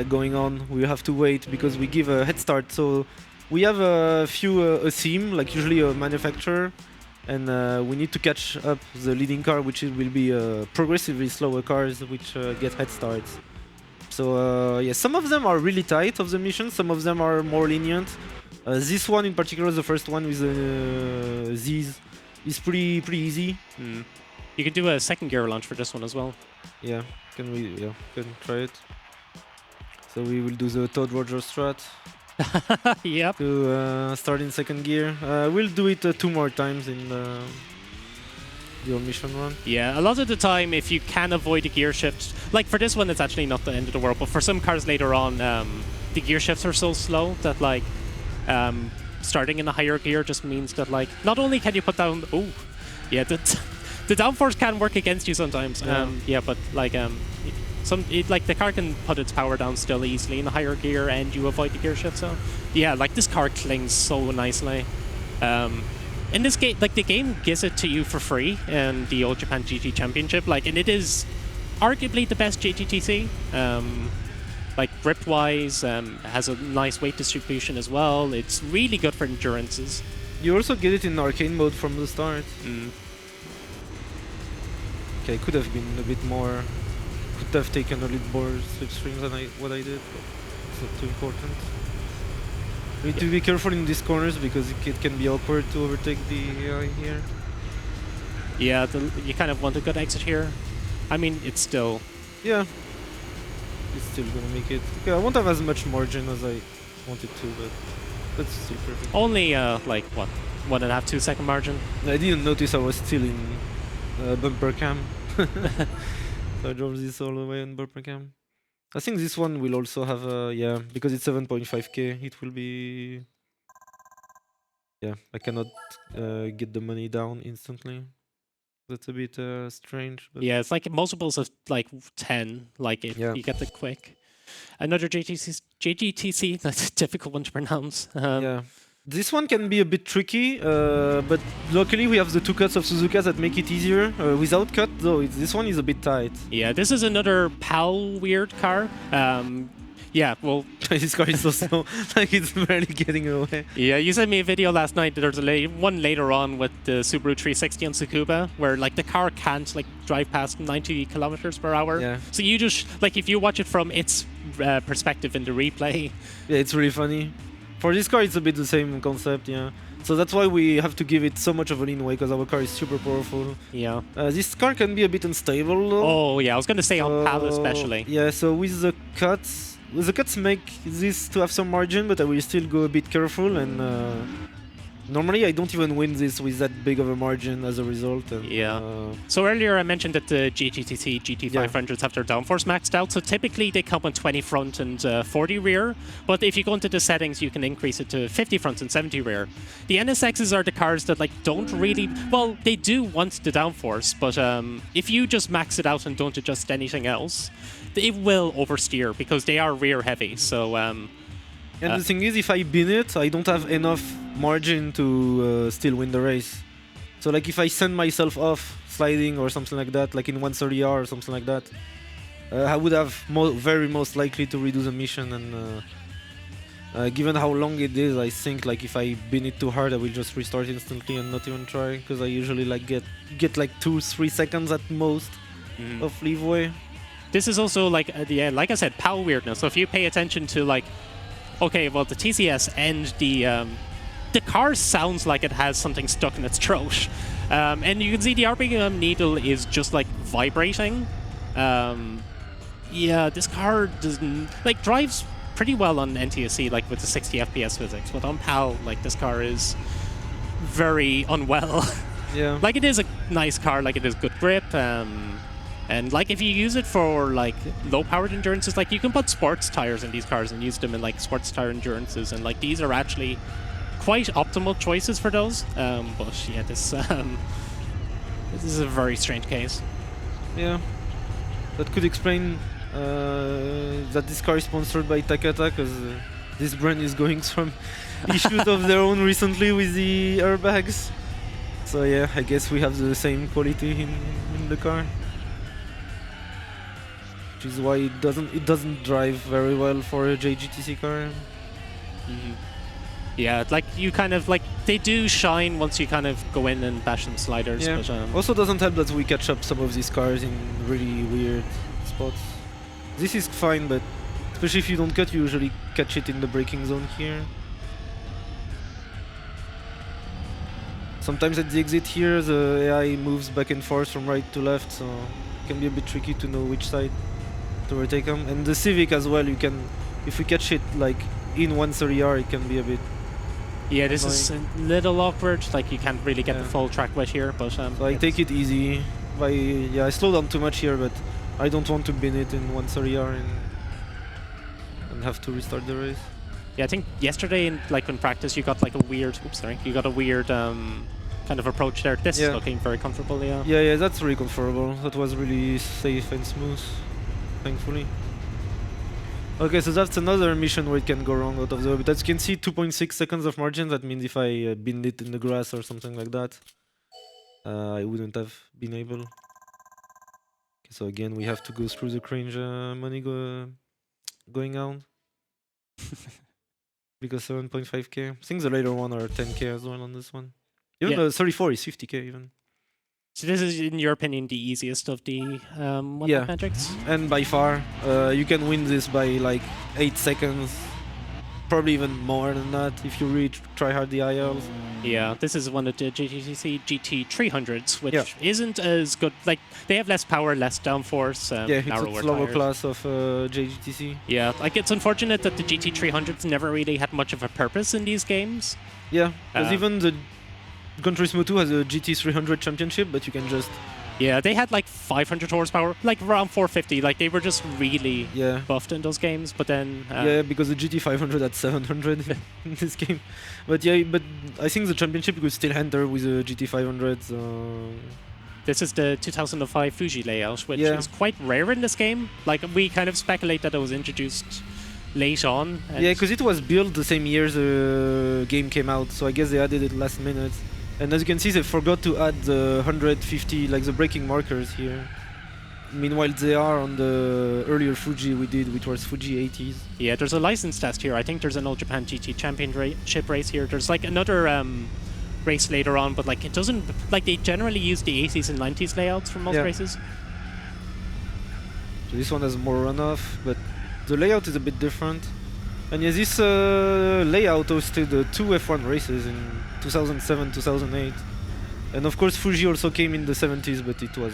going on. We have to wait because we give a head start. So we have a theme, like usually a manufacturer, and we need to catch up the leading car, which will be progressively slower cars which get head starts. So yeah, some of them are really tight of the mission, some of them are more lenient. This one in particular, the first one with these, is pretty easy. You could do a second gear launch for this one as well. Yeah, can try it. So we will do the Todd Rogers strat. Yep. To start in second gear. We'll do it 2 more times in the old mission run. Yeah, a lot of the time, if you can avoid a gear shift, like for this one, it's actually not the end of the world, but for some cars later on, the gear shifts are so slow that like starting in a higher gear just means that like not only can you put down, the downforce can work against you sometimes. But like like the car can put its power down still easily in a higher gear, and you avoid the gear shift. So yeah, like this car clings so nicely. In this game, like the game gives it to you for free in the Old Japan GT Championship, like, and it is arguably the best JGTC. Like grip-wise, has a nice weight distribution as well. It's really good for endurances. You also get it in arcade mode from the start. Okay, could have been a bit more. Could have taken a little more slipstreams than what I did, but it's not too important. We need to be careful in these corners because it can be awkward to overtake the AI here. Yeah, you kind of want a good exit here. I mean, it's still... Yeah. It's still gonna make it. Okay, I won't have as much margin as I wanted to, but that's still perfect. Only, like, what? 1.5, 2 second margin? I didn't notice I was still in bumper cam. So I drove this all the way on bumper cam. I think this one will also have a, yeah, because it's 7.5k, it will be... Yeah, I cannot get the money down instantly. That's a bit strange. But yeah, it's like multiples of like 10, like if you get the quick. Another JGTC, that's a difficult one to pronounce. Yeah. This one can be a bit tricky, but luckily we have the 2 cuts of Suzuka that make it easier. Without cut, though, this one is a bit tight. Yeah, this is another PAL weird car. Yeah, well... This car is so slow, like it's barely getting away. Yeah, you sent me a video last night. There's one later on with the Subaru 360 on Tsukuba, where like the car can't like drive past 90 kilometers per hour. Yeah. So you just, like if you watch it from its perspective in the replay... Yeah, it's really funny. For this car, it's a bit the same concept, yeah. So that's why we have to give it so much of a lean way, because our car is super powerful. Yeah. This car can be a bit unstable, though. Oh, yeah, I was going to say on PAL especially. Yeah, so with the cuts make this to have some margin, but I will still go a bit careful, and normally I don't even win this with that big of a margin as a result. And, yeah. So earlier I mentioned that the GTTC GT500s have their downforce maxed out, so typically they come on 20 front and 40 rear, but if you go into the settings you can increase it to 50 front and 70 rear. The NSXs are the cars that like don't really, well, they do want the downforce, but if you just max it out and don't adjust anything else, it will oversteer because they are rear heavy. So and the thing is, if I bin it, I don't have enough margin to still win the race. So like if I send myself off sliding or something like that, like in 130R or something like that, I would have very most likely to redo the mission. And given how long it is, I think like if I bin it too hard, I will just restart instantly and not even try, because I usually like get like 2-3 seconds at most of leeway. This is also like like I said, PAL weirdness. So if you pay attention to like, okay, well the TCS and the car sounds like it has something stuck in its throat, and you can see the RPM needle is just like vibrating. Yeah, this car doesn't like drives pretty well on NTSC, like with the 60 FPS physics, but on PAL, like this car is very unwell. Yeah. Like it is a nice car, like it is good grip. And like if you use it for like low-powered endurances, like you can put sports tires in these cars and use them in like sports tire endurances, and like these are actually quite optimal choices for those. But yeah, this is a very strange case. Yeah, that could explain that this car is sponsored by Takata, because this brand is going through issues of their own recently with the airbags. So yeah, I guess we have the same quality in the car, which is why it doesn't drive very well for a JGTC car. Yeah, like you kind of like they do shine once you kind of go in and bash some sliders. Yeah. But, Also doesn't help that we catch up some of these cars in really weird spots. This is fine, but especially if you don't cut, you usually catch it in the braking zone here. Sometimes at the exit here, the AI moves back and forth from right to left, so it can be a bit tricky to know which side to overtake them. And the Civic as well, you can, if we catch it like in 130R, it can be a bit. yeah, this is a little awkward. Like you can't really get the Yeah. full track wet here, but So I take it easy. I slow down too much here, but I don't want to bin it in 130R and have to restart the race. Yeah, I think yesterday in in practice you got like a weird. Oops, sorry. You got a weird kind of approach there. This is Yeah. looking very comfortable. Yeah. Yeah, that's really comfortable. That was really safe and smooth, thankfully. Okay, so that's another mission where it can go wrong out of the way. But as you can see, 2.6 seconds of margin. That means if I binned it in the grass or something like that, I wouldn't have been able. Okay, so again, we have to go through the cringe money going out. Because 7.5k. I think the later one are 10k as well on this one. Even Yeah. the 34 is 50k even. So this is, in your opinion, the easiest of the one Yeah. metrics. And by far, you can win this by like 8 seconds. Probably even more than that if you really try hard the ILs. Yeah, this is one of the GTC GT300s, which Yeah. isn't as good. Like they have less power, less downforce, Yeah, it's narrower a lower tires. class of JGTC. Yeah, like it's unfortunate that the GT300s never really had much of a purpose in these games. Yeah, because Uh, even the Gran Turismo 2 has a GT300 championship, but you can just Yeah, they had like 500 horsepower, like around 450. Like they were just really buffed in those games. But then yeah, because the GT500 had 700 in this game. But yeah, but I think the championship could still enter with the GT500. this is the 2005 Fuji layout, which Yeah. is quite rare in this game. Like we kind of speculate that it was introduced late on. and- Yeah, because it was built the same year the game came out, so I guess they added it last minute. And as you can see, they forgot to add the 150, like the braking markers here. Meanwhile, they are on the earlier Fuji we did, which was Fuji 80s. Yeah, there's a license test here. I think there's an All Japan GT Championship race here. There's like another race later on, but like it doesn't like they generally use the 80s and 90s layouts for most Yeah. races. So this one has more runoff, but the layout is a bit different. And yeah, this layout hosted 2 F1 races in 2007, 2008. And of course Fuji also came in the 70s, but it was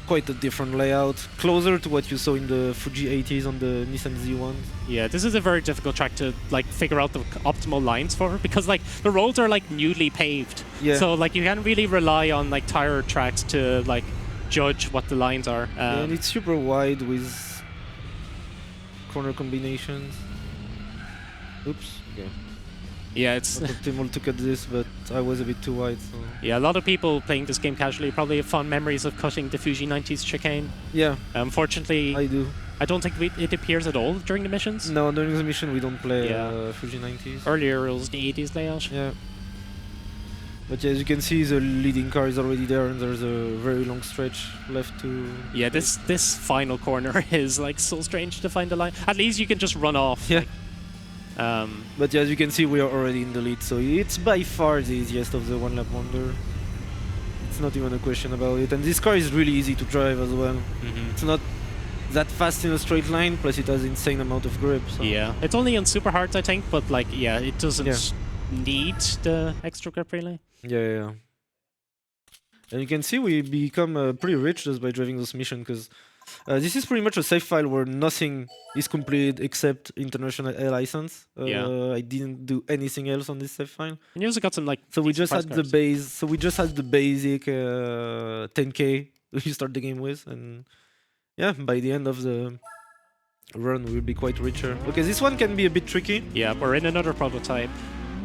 quite a different layout, closer to what you saw in the Fuji 80s on the Nissan Z1. Yeah, this is a very difficult track to like figure out the optimal lines for because like the roads are like newly paved. Yeah. So like you can't really rely on like tire tracks to like judge what the lines are. Yeah, and it's super wide with corner combinations. Oops. Okay. Yeah, it's Not optimal to cut this, but I was a bit too wide. So. yeah. A lot of people playing this game casually probably have fond memories of cutting the Fuji 90s chicane. Yeah, Unfortunately, I do. I don't think it appears at all during the missions. No, during the mission we don't play Yeah. Fuji 90s. Earlier it was the 80s layout. Yeah. But yeah, as you can see, the leading car is already there, and there's a very long stretch left to. Yeah, this final corner is like so strange to find a line. At least you can just run off. Yeah. Like, But yeah, as you can see, we are already in the lead, so it's by far the easiest of the one lap wonder. It's not even a question about it, and this car is really easy to drive as well. It's not that fast in a straight line, plus it has insane amount of grip. So. yeah, it's only on super hards, I think, but like, yeah, it doesn't Yeah. need the extra grip really. Yeah. And you can see we become pretty rich just by driving this mission, because this is pretty much a save file where nothing is completed except international air license. Yeah. I didn't do anything else on this save file. And you also got some like. So we decent just had price the cars. base. So we just had the basic 10k you start the game with, and yeah, by the end of the run we'll be quite richer. Okay, this one can be a bit tricky. Yeah, we're in another prototype.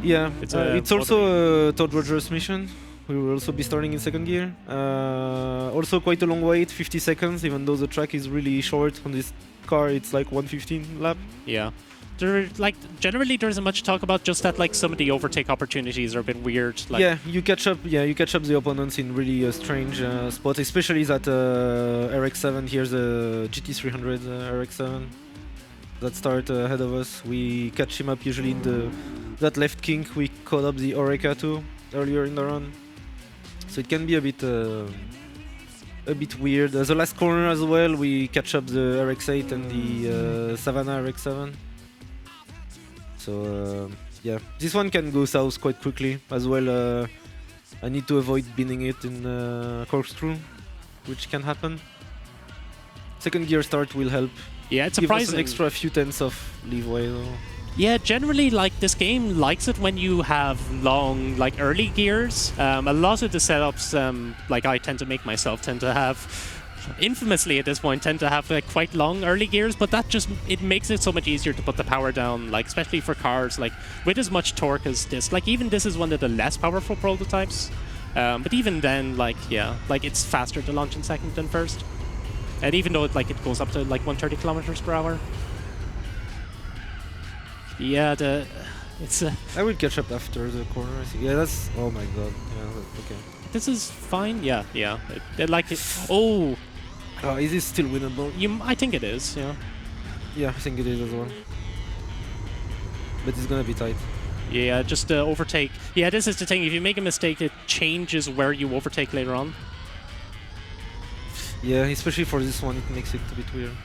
Yeah, It's it's a also a Todd Rogers mission. We will also be starting in second gear. Also quite a long wait, 50 seconds, even though the track is really short on this car. It's like 115 lap. Yeah. generally there isn't much to talk about. Just that like some of the overtake opportunities are a bit weird. Like, yeah, you catch up. Yeah, you catch up the opponents in really strange spots, especially that RX-7. Here's the GT300 RX-7 that start ahead of us. We catch him up usually in that left kink. We caught up the Oreca too earlier in the run, so it can be a bit weird. The last corner as well, we catch up the RX-8 and the Savannah RX-7. So yeah, this one can go south quite quickly as well. I need to avoid binning it in corkscrew, which can happen. Second gear start will help. Yeah, it's Give us surprising. an extra few tenths of leeway though. Yeah, generally, like, this game likes it when you have long, like, early gears. A lot of the setups, like, I tend to make myself, tend to have, infamously at this point, tend to have, like, quite long early gears, but that just, it makes it so much easier to put the power down, like, especially for cars, like, with as much torque as this. Like, even this is one of the less powerful prototypes. But even then, like, yeah, like, it's faster to launch in second than first. And even though, it goes up to, like, 130 kilometers per hour. Yeah, it's I will catch up after the corner. I think. Yeah, that's. Oh my god. Yeah, okay. this is fine. Yeah. Like it. Oh, Is this still winnable? I think it is. Yeah. Yeah, I think it is as well. But it's gonna be tight. Yeah, just overtake. Yeah, this is the thing. If you make a mistake, it changes where you overtake later on. Yeah, especially for this one, it makes it a bit weird.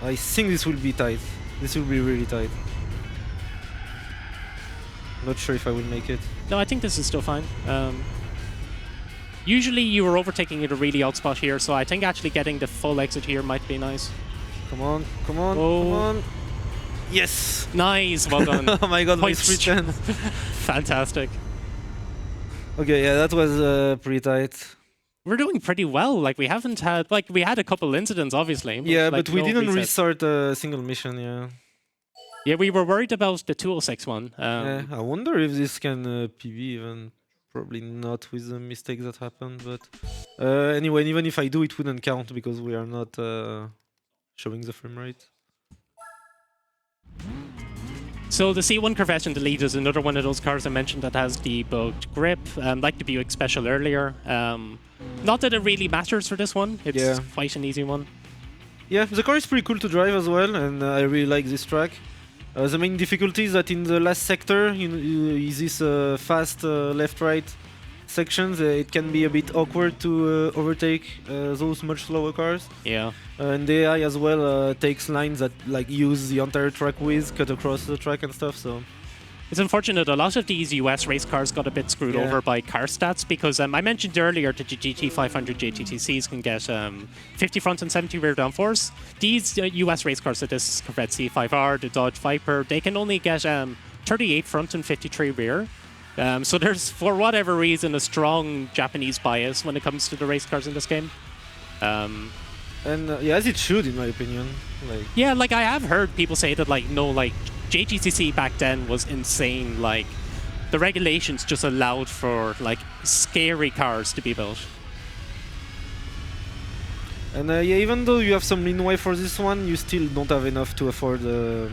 I think this will be tight. This will be really tight. Not sure if I will make it. No, I think this is still fine. Usually you were overtaking at a really odd spot here, so I think actually getting the full exit here might be nice. Come on, come on, Oh. come on. Yes! Nice, well done. Oh my god, my Points. 310. Fantastic. Okay, yeah, that was pretty tight. We're doing pretty well. Like, we haven't had, like, we had a couple incidents, obviously. Yeah, like, but we no didn't resets. restart a single mission, yeah. Yeah, we were worried about the 206 one. Yeah, I wonder if this can PB even. Probably not with the mistake that happened, but anyway, even if I do, it wouldn't count because we are not showing the frame rate. So the C1 Corvette in the lead is another one of those cars I mentioned that has the bugged grip, like the Buick Special earlier. Not that it really matters for this one. It's quite an easy one. Yeah, the car is pretty cool to drive as well, and I really like this track. The main difficulty is that in the last sector, is this fast left-right sections, it can be a bit awkward to overtake those much slower cars. Yeah. And the AI as well takes lines that like use the entire track width, cut across the track and stuff. So it's unfortunate a lot of these US race cars got a bit screwed over by car stats because I mentioned earlier that the GT500 JTTCs can get 50 front and 70 rear downforce. These US race cars, so this Corvette C5R, the Dodge Viper, they can only get 38 front and 53 rear. So there's, for whatever reason, a strong Japanese bias when it comes to the race cars in this game. and yeah, as it should, in my opinion. Like yeah, like I have heard people say that like no, like JTCC back then was insane. Like the regulations just allowed for like scary cars to be built. And yeah, even though you have some leeway for this one, you still don't have enough to afford the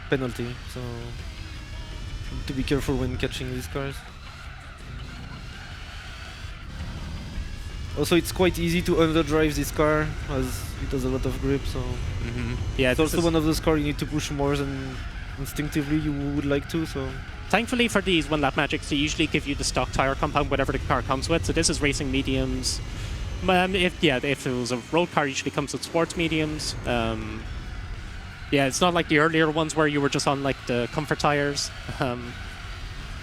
penalty. So need to be careful when catching these cars. Also, it's quite easy to underdrive this car as it has a lot of grip. So Yeah, it's this also one of those cars you need to push more than instinctively you would like to. So thankfully for these one lap magics, they usually give you the stock tire compound, whatever the car comes with. So this is racing mediums. If it was a road car, it usually comes with sports mediums. Yeah, it's not like the earlier ones where you were just on like the comfort tires.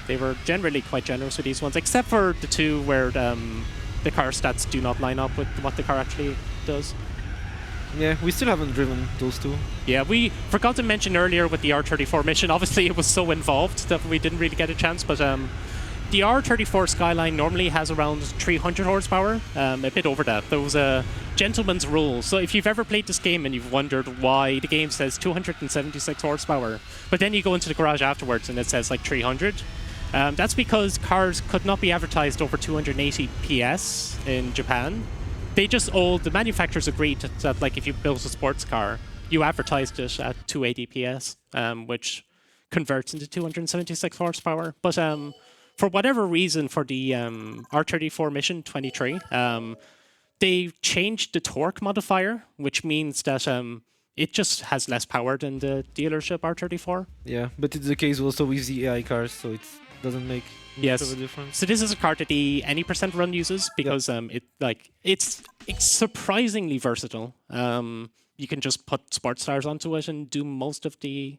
They were generally quite generous with these ones, except for the two where the car stats do not line up with what the car actually does. yeah, we still haven't driven those two. Yeah, we forgot to mention earlier with the R34 mission, obviously it was so involved that we didn't really get a chance, but the R34 Skyline normally has around 300 horsepower, a bit over that. There was a gentleman's rule. So if you've ever played this game and you've wondered why the game says 276 horsepower, but then you go into the garage afterwards and it says like 300, that's because cars could not be advertised over 280 PS in Japan. They just the manufacturers agreed that like if you built a sports car, you advertised it at 280 PS, which converts into 276 horsepower. But for whatever reason, for the R34 mission 23, they changed the torque modifier, which means that it just has less power than the dealership R34. Yeah, but it's the case also with the AI cars, so it doesn't make much of a difference. So this is a car that the any percent run uses because it's surprisingly versatile. You can just put sports stars onto it and do most of the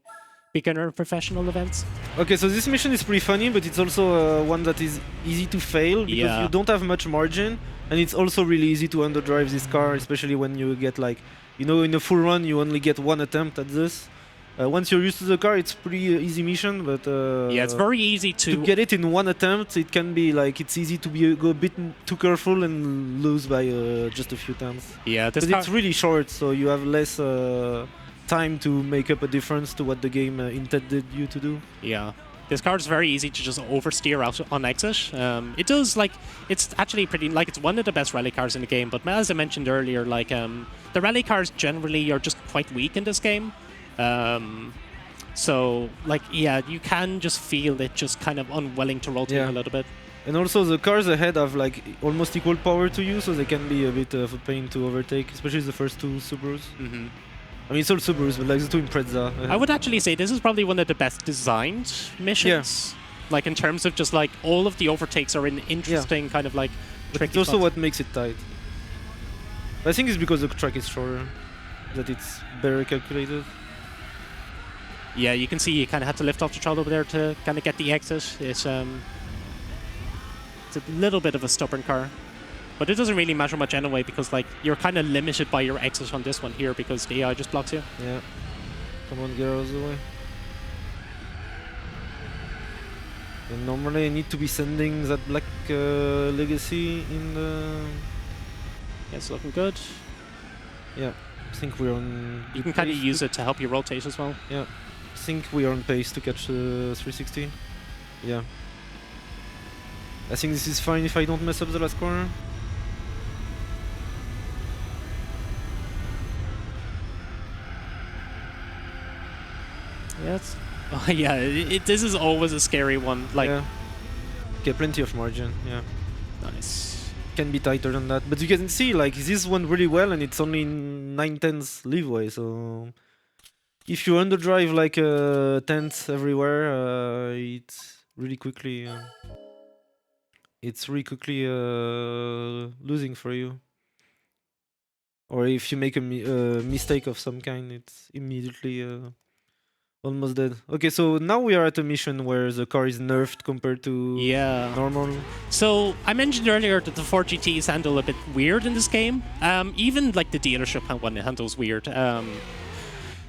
beginner professional events. Okay, so this mission is pretty funny, but it's also one that is easy to fail because you don't have much margin, and it's also really easy to underdrive this car, especially when you get like, you know, in a full run you only get one attempt at this. Once you're used to the car, it's pretty easy mission, but it's very easy to get it in one attempt. It can be like it's easy to go a bit too careful and lose by just a few times. Yeah, but it's really short, so you have less time to make up a difference to what the game intended you to do. Yeah. This car is very easy to just oversteer out on exit. It does, like, it's actually pretty, like, it's one of the best rally cars in the game, but as I mentioned earlier, like, the rally cars generally are just quite weak in this game. So, like, yeah, you can just feel it just kind of unwilling to rotate a little bit. And also the cars ahead have, like, almost equal power to you, so they can be a bit of a pain to overtake, especially the first two Subarus. Mm-hmm. I mean, it's all Subarus, but like the two Impreza. I would actually say this is probably one of the best designed missions. Yeah. Like, in terms of just, like, all of the overtakes are in interesting kind of, like, tricky It's also spots. what makes it tight. I think it's because the track is shorter, that it's better calculated. Yeah, you can see you kind of had to lift off the throttle over there to kind of get the exit. It's a little bit of a stubborn car. But it doesn't really matter much anyway because, like, you're kind of limited by your exit on this one here because the AI just blocks you. Yeah. Come on, get out of the way. And normally I need to be sending that black legacy in the... Yeah, it's looking good. Yeah, I think we're on... You can kind of use it to help you rotate as well. Yeah, I think we are on pace to catch 360. Yeah. I think this is fine if I don't mess up the last corner. Yes. Oh, yeah, this is always a scary one. Like, get plenty of margin. Yeah. Nice. Can be tighter than that, but you can see like this went really well, and it's only 9/10 leeway. So if you underdrive like tenths everywhere, it's really quickly. It's really quickly losing for you. Or if you make a mistake of some kind, it's immediately almost dead. Okay, so now we are at a mission where the car is nerfed compared to normal. So I mentioned earlier that the 4GTs handle a bit weird in this game. Even like the dealership one handles weird.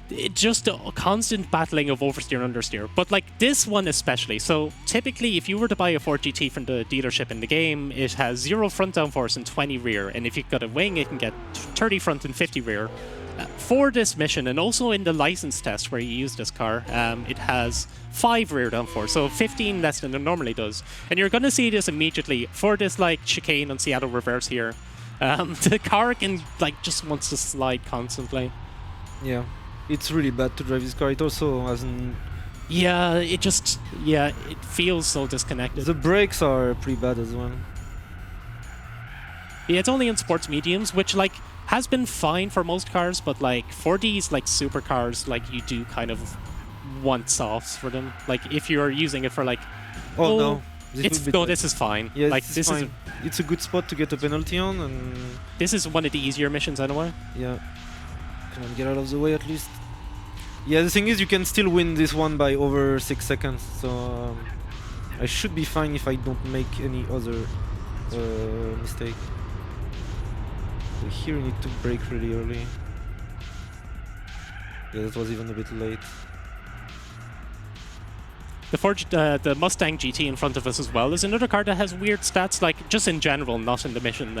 It's just a constant battling of oversteer and understeer. But like this one especially. So typically if you were to buy a 4GT from the dealership in the game, it has 0 front downforce and 20 rear. And if you've got a wing, it can get 30 front and 50 rear. For this mission, and also in the license test where you use this car, it has 5 rear downforce, so 15 less than it normally does. And you're going to see this immediately for this like chicane on Seattle Reverse here. The car can like just wants to slide constantly. Yeah, it's really bad to drive this car. It also hasn't... Yeah, it feels so disconnected. The brakes are pretty bad as well. Yeah, it's only in sports mediums, which like has been fine for most cars, but like for these like supercars, like you do kind of want softs for them. Like if you're using it for like, no, this is fine. Yeah, like this is fine. It's a good spot to get a penalty on, and this is one of the easier missions anyway. Yeah, come on, get out of the way at least. Yeah, the thing is, you can still win this one by over 6 seconds, so I should be fine if I don't make any other mistake. So here you need to brake really early. Yeah, that was even a bit late. The Mustang GT in front of us as well is another car that has weird stats, like just in general, not in the mission.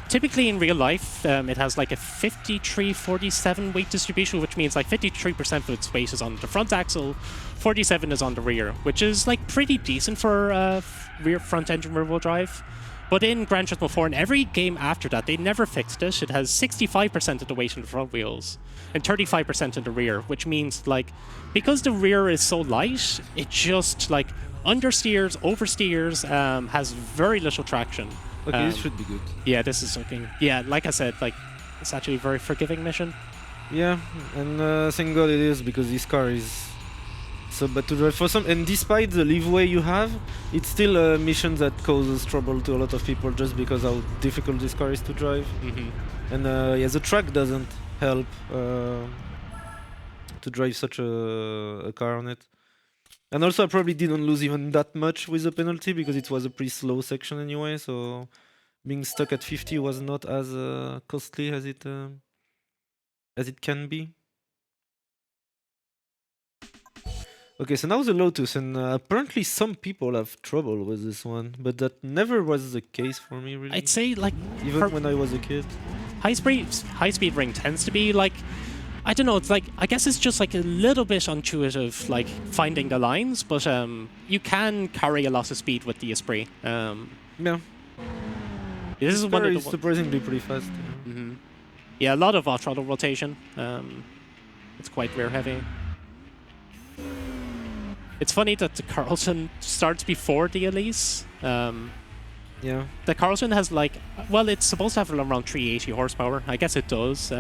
Typically in real life, it has like a 53-47 weight distribution, which means like 53% of its weight is on the front axle, 47 is on the rear, which is like pretty decent for rear front engine rear wheel drive. But in Gran Turismo 4 and every game after that, they never fixed it. It has 65% of the weight in the front wheels and 35% in the rear, which means like because the rear is so light, it just like understeers, oversteers, has very little traction. Okay, this should be good. Yeah, this is looking. Yeah, like I said, like it's actually a very forgiving mission. Yeah, and thank God it is, because this car is so bad to drive for some. And despite the leeway you have, it's still a mission that causes trouble to a lot of people just because how difficult this car is to drive. And yeah, the track doesn't help to drive such a car on it. And also, I probably didn't lose even that much with the penalty because it was a pretty slow section anyway. So being stuck at 50 was not as costly as it can be. Okay, so now the Lotus, and apparently some people have trouble with this one, but that never was the case for me, really. I'd say like even when I was a kid. high speed ring tends to be like, I don't know, it's like, I guess it's just like a little bit intuitive, like finding the lines, but you can carry a lot of speed with the Esprit. Yeah. This is one of the surprisingly pretty fast. Yeah, a lot of off-throttle rotation. It's quite rear heavy. It's funny that the Carlson starts before the Elise. Yeah. The Carlson has like, well, it's supposed to have around 380 horsepower. I guess it does.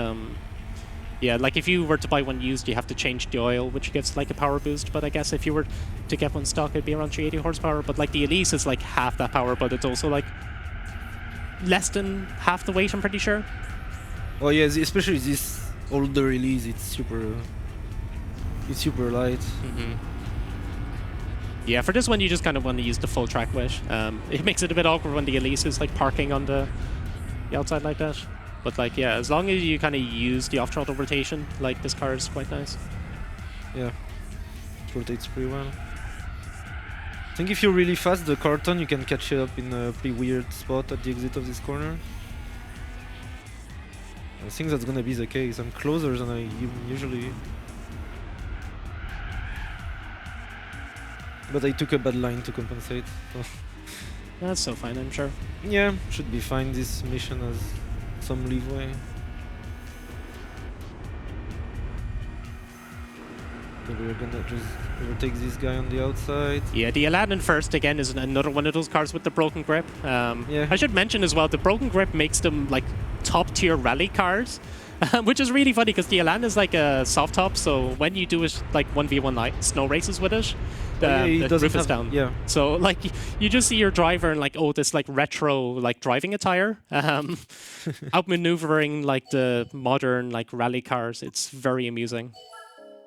Yeah, like if you were to buy one used, you have to change the oil, which gives like a power boost. But I guess if you were to get one stock, it'd be around 380 horsepower. But like the Elise is like half that power, but it's also like less than half the weight, I'm pretty sure. Oh yeah, especially this older release, it's super light. Yeah, for this one, you just kind of want to use the full track width. It makes it a bit awkward when the Elise is like parking on the outside like that. But like, yeah, as long as you kind of use the off-throttle rotation, like this car is quite nice. Yeah, it rotates pretty well. I think if you're really fast, the Carlton, you can catch it up in a pretty weird spot at the exit of this corner. I think that's gonna be the case. I'm closer than I usually. But I took a bad line to compensate. So. That's so fine, I'm sure. Yeah, should be fine. This mission has some leeway. So we're gonna just overtake this guy on the outside. Yeah, the Aladdin first, again, is another one of those cars with the broken grip. Yeah. I should mention as well, the broken grip makes them like top-tier rally cars, which is really funny because the Aladdin is like a soft top, so when you do it like 1v1 like snow races with it, the roof is down. Yeah. So like you just see your driver in like, oh, this like retro like driving attire, outmaneuvering like the modern like rally cars. It's very amusing.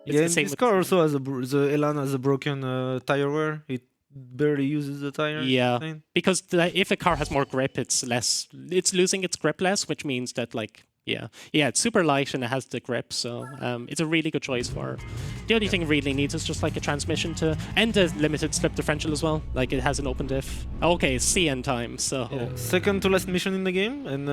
It's Yeah, the and same this with car also has the Elan has a broken tire wear. It barely uses the tire. Yeah, because if a car has more grip, it's losing its grip less, which means that like, yeah, it's super light and it has the grip, so it's a really good choice for. The only thing it really needs is just like a transmission and a limited slip differential as well. Like it has an open diff. Okay, it's CN time, so. Yeah. Second to last mission in the game, and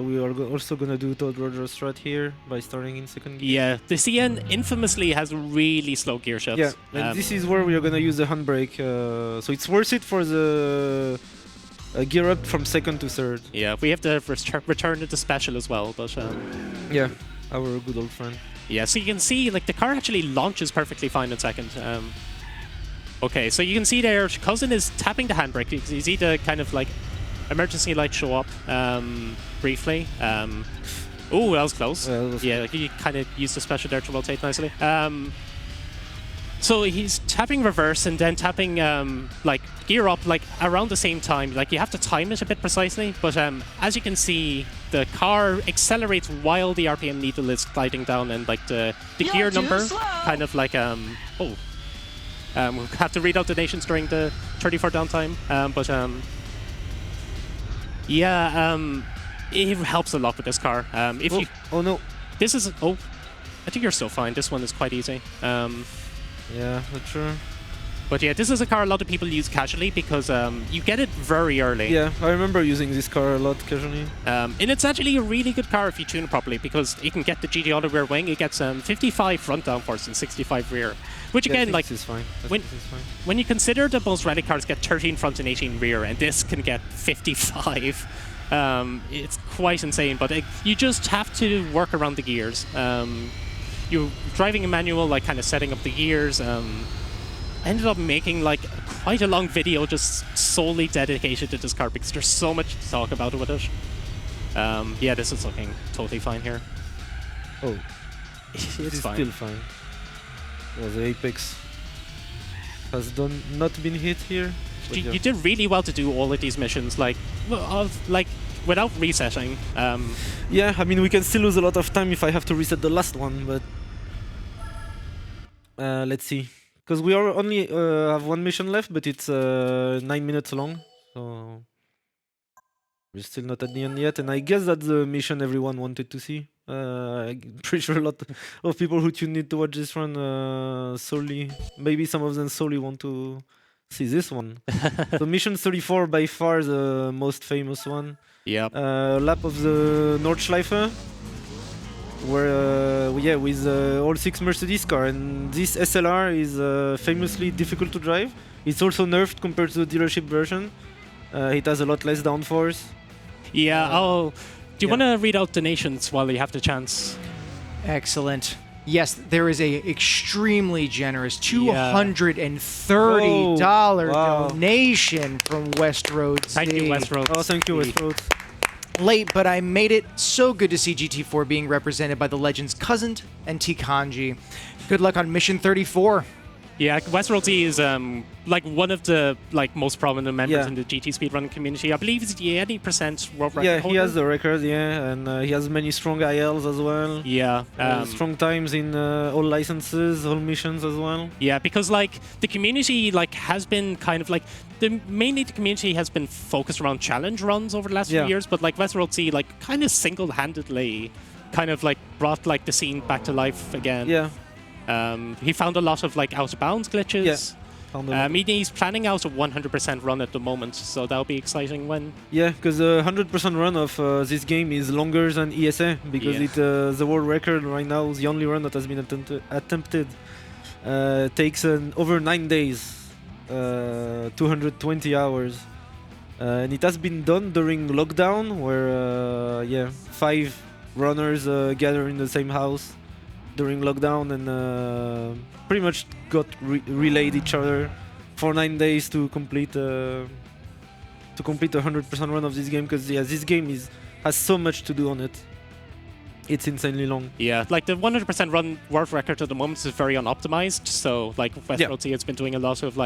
we are also gonna do Todd Rogers strat here by starting in second gear. Yeah, the CN infamously has really slow gear shifts. Yeah, and this is where we are gonna use the handbrake, so it's worth it for the gear up from second to third. Yeah, we have to return to the special as well, but. Yeah, our good old friend. Yeah, so you can see like the car actually launches perfectly fine in second. Okay, so you can see there, Cousin is tapping the handbrake. You see the kind of like emergency light show up briefly. Oh, that was close. Yeah, like you kind of used the special there to rotate nicely. So he's tapping reverse and then tapping like gear up like around the same time. Like you have to time it a bit precisely, but as you can see, the car accelerates while the RPM needle is gliding down, and like the gear number kind of like we'll have to read out the nations during the 34 downtime, it helps a lot with this car. Oh no, this is I think you're still fine. This one is quite easy. Yeah, that's true. But yeah, this is a car a lot of people use casually because you get it very early. Yeah, I remember using this car a lot casually. And it's actually a really good car if you tune it properly because it can get the GT Auto rear wing. It gets 55 front downforce and 65 rear. Which again, yeah, like, this is fine. when you consider that most rally cars get 13 front and 18 rear, and this can get 55, it's quite insane. But you just have to work around the gears. You're driving a manual, like kind of setting up the gears. I ended up making like quite a long video just solely dedicated to this car because there's so much to talk about with it. Yeah, this is looking totally fine here. Oh, It's fine. still fine. Well, the apex has not been hit here. You did really well to do all of these missions, like without resetting. Yeah, I mean we can still lose a lot of time if I have to reset the last one, but let's see. Because we are only have one mission left, but it's 9 minutes long, so we're still not at the end yet. And I guess that's the mission everyone wanted to see. I'm pretty sure a lot of people who tuned in to watch this run solely, maybe some of them solely want to see this one. So mission 34 by far the most famous one. Yep. Lap of the Nordschleife. Where with all 6 Mercedes car, and this SLR is famously difficult to drive. It's also nerfed compared to the dealership version. It has a lot less downforce. Yeah. Do you want to read out donations while you have the chance? Excellent. Yes, there is a extremely generous $230 donation from Westroads. Thank you, Westroads. Oh, thank you, Westroads. Late, but I made it. So good to see GT4 being represented by the legends Cousin and T-Kanji. Good luck on mission 34. Yeah, Westroads is like one of the most prominent members in the GT speedrunning community. I believe he's the 80% world record holder. He has the record, and he has many strong ILs as well. Yeah. Strong times in all licenses, all missions as well. Yeah, because the community has been kind of mainly the community has been focused around challenge runs over the last few years, but Westroads kind of single-handedly kind of brought the scene back to life again. Yeah. He found a lot of out of bounds glitches. Yeah. He's planning out a 100% run at the moment, so that'll be exciting when. Yeah, because the 100% run of this game is longer than ESA because the world record right now, the only run that has been attempted, takes over 9 days, 220 hours, and it has been done during lockdown, where 5 runners gather in the same house during lockdown and pretty much got relayed each other for 9 days to complete a 100% run of this game, because this game has so much to do on it. It's insanely long. Yeah, the 100% run world record at the moment is very unoptimized, so Westroads has been doing a lot of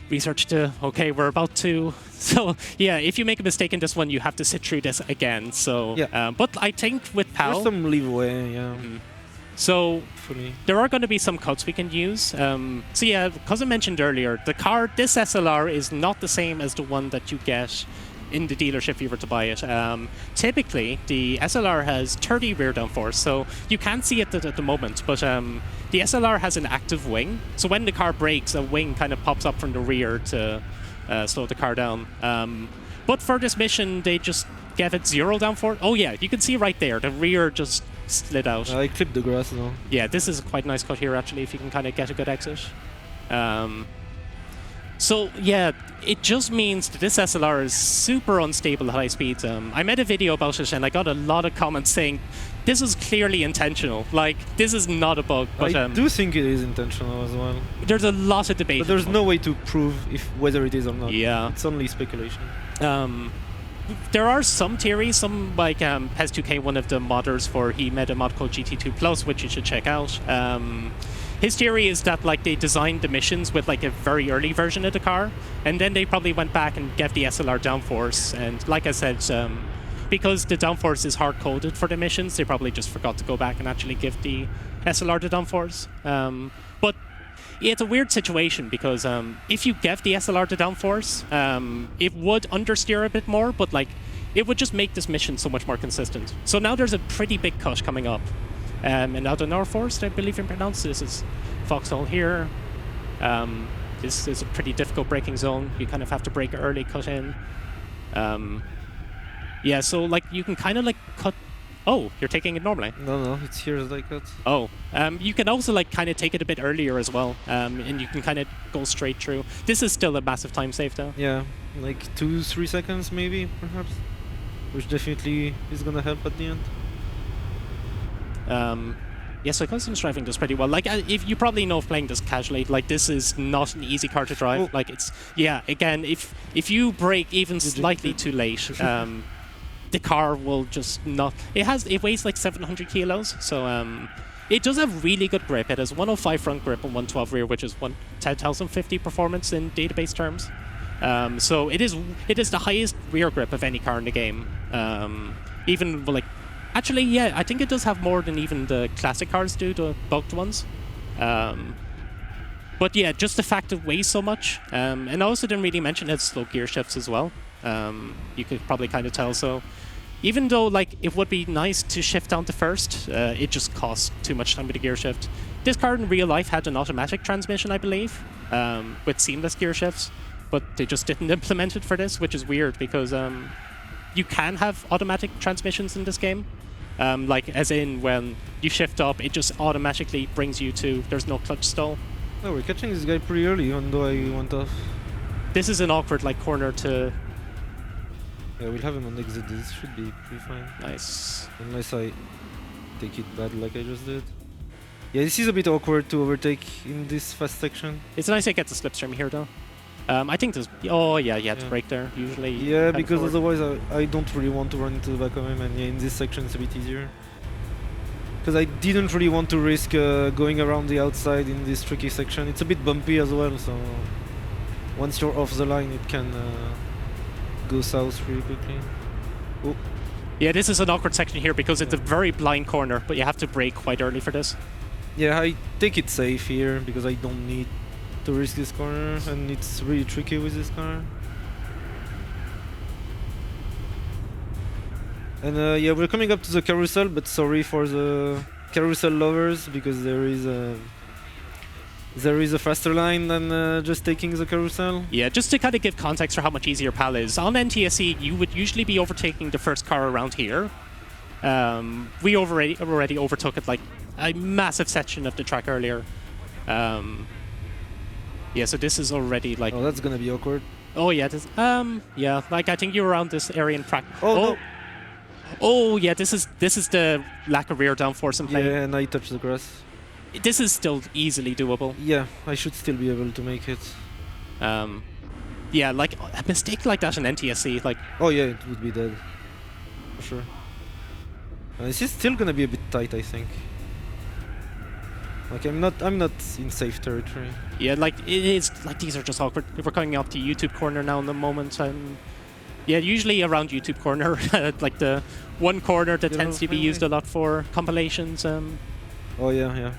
research to, okay, we're about to. So yeah, if you make a mistake in this one, you have to sit through this again. So but I think with PAL, there's some leeway, So hopefully there are going to be some cuts we can use. So yeah, because I mentioned earlier, this SLR is not the same as the one that you get in the dealership if you were to buy it. Typically, the SLR has 30 rear downforce, so you can't see it at the moment, but the SLR has an active wing, so when the car brakes, a wing kind of pops up from the rear to slow the car down. But for this mission, they just gave it 0 downforce. Oh yeah, you can see right there, the rear just slid out. I clipped the grass now. Yeah, this is a quite nice cut here, actually, if you can kind of get a good exit. So yeah, it just means that this SLR is super unstable at high speeds. I made a video about it and I got a lot of comments saying this is clearly intentional. This is not a bug. But I do think it is intentional as well. There's a lot of debate. But there's no way to prove whether it is or not. Yeah. It's only speculation. There are some theories, some Pez2K, one of the modders he made a mod called GT2 Plus, which you should check out. His theory is that they designed the missions with a very early version of the car, and then they probably went back and gave the SLR downforce. And like I said, because the downforce is hard coded for the missions, they probably just forgot to go back and actually give the SLR the downforce. But it's a weird situation because if you gave the SLR the downforce, it would understeer a bit more, but it would just make this mission so much more consistent. So now there's a pretty big cut coming up. And out of Northforest, I believe you pronounce this is Foxhole here. this is a pretty difficult braking zone. You kind of have to brake early, cut in. Yeah, so like you can kind of like cut. Oh, you're taking it normally. No, it's here that I cut. Oh, you can also like kind of take it a bit earlier as well, and you can kind of go straight through. This is still a massive time save though. Yeah, like 2-3 seconds maybe, perhaps, which definitely is gonna help at the end. Yeah, so Customs driving does pretty well. Like, if you probably know playing this casually, like this is not an easy car to drive. Oh. Like it's again, if you brake even slightly too late, the car will just not. It weighs like 700 kilos, so it does have really good grip. It has 105 front grip and 112 rear, which is 10,050 performance in database terms. So it is the highest rear grip of any car in the game. Even like. Actually, yeah, I think it does have more than even the classic cars do, the bulked ones. But yeah, just the fact it weighs so much. And I also didn't really mention its slow gear shifts as well. You could probably kind of tell. So even though like it would be nice to shift down to first, it just costs too much time with the gear shift. This car in real life had an automatic transmission, I believe, with seamless gear shifts. But they just didn't implement it for this, which is weird because you can have automatic transmissions in this game. Like, as in, when you shift up, it just automatically brings you to, there's no clutch stall. Oh, we're catching this guy pretty early, even though I went off. This is an awkward, like, corner to... Yeah, we'll have him on exit. This should be pretty fine. Nice. Unless I take it bad like I just did. Yeah, this is a bit awkward to overtake in this fast section. It's nice to get the slipstream here, though. I think there's... Oh, yeah, you have to brake there, usually. Yeah, because otherwise I don't really want to run into the back of him, and yeah, in this section it's a bit easier. Because I didn't really want to risk going around the outside in this tricky section. It's a bit bumpy as well, so once you're off the line it can go south really quickly. Oh. Yeah, this is an awkward section here because it's a very blind corner, but you have to brake quite early for this. Yeah, I take it safe here because I don't need to risk this corner, and it's really tricky with this car. And yeah, we're coming up to the carousel, but sorry for the carousel lovers because there is a faster line than just taking the carousel. Yeah, just to kind of give context for how much easier PAL is. On NTSC, you would usually be overtaking the first car around here. We already overtook it like a massive section of the track earlier. Yeah, so this is already like... Oh, that's gonna be awkward. Oh, yeah. Yeah, like I think you're around this area in practice. Oh, no. Oh, yeah, this is the lack of rear downforce in play. Yeah, and I touched the grass. This is still easily doable. Yeah, I should still be able to make it. Yeah, like a mistake like that in NTSC, like... Oh yeah, it would be dead. For sure. This is still gonna be a bit tight, I think. Like I'm not in safe territory. Yeah, like it is. Like these are just awkward. We're coming up to YouTube corner now in the moment, and yeah, usually around YouTube corner, like the one corner that tends to be used a lot for compilations. Oh yeah.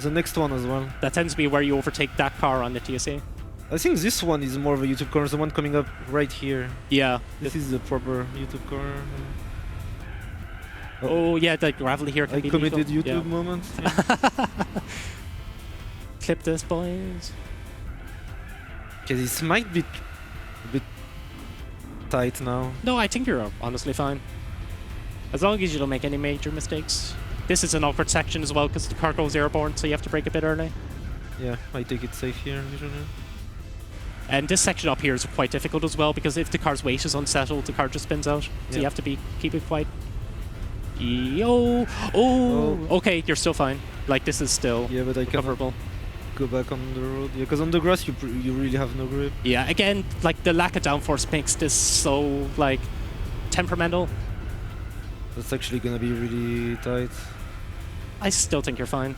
The next one as well. That tends to be where you overtake that car on the TSA. I think this one is more of a YouTube corner. The one coming up right here. Yeah. This is the proper YouTube corner. Oh yeah, the gravel here can be committed legal. YouTube moment. Yeah. Clip this, boys. Okay, this might be a bit tight now. No, I think you're honestly fine. As long as you don't make any major mistakes. This is an awkward section as well because the car goes airborne, so you have to brake a bit early. Yeah, I take it safe here usually. And this section up here is quite difficult as well because if the car's weight is unsettled, the car just spins out. So you have to keep it quite... Yo! Oh! Okay, you're still fine. Like, this is still but I recoverable. Go back on the road. Yeah, because on the grass you really have no grip. Yeah, again, like, the lack of downforce makes this so, like, temperamental. That's actually gonna be really tight. I still think you're fine.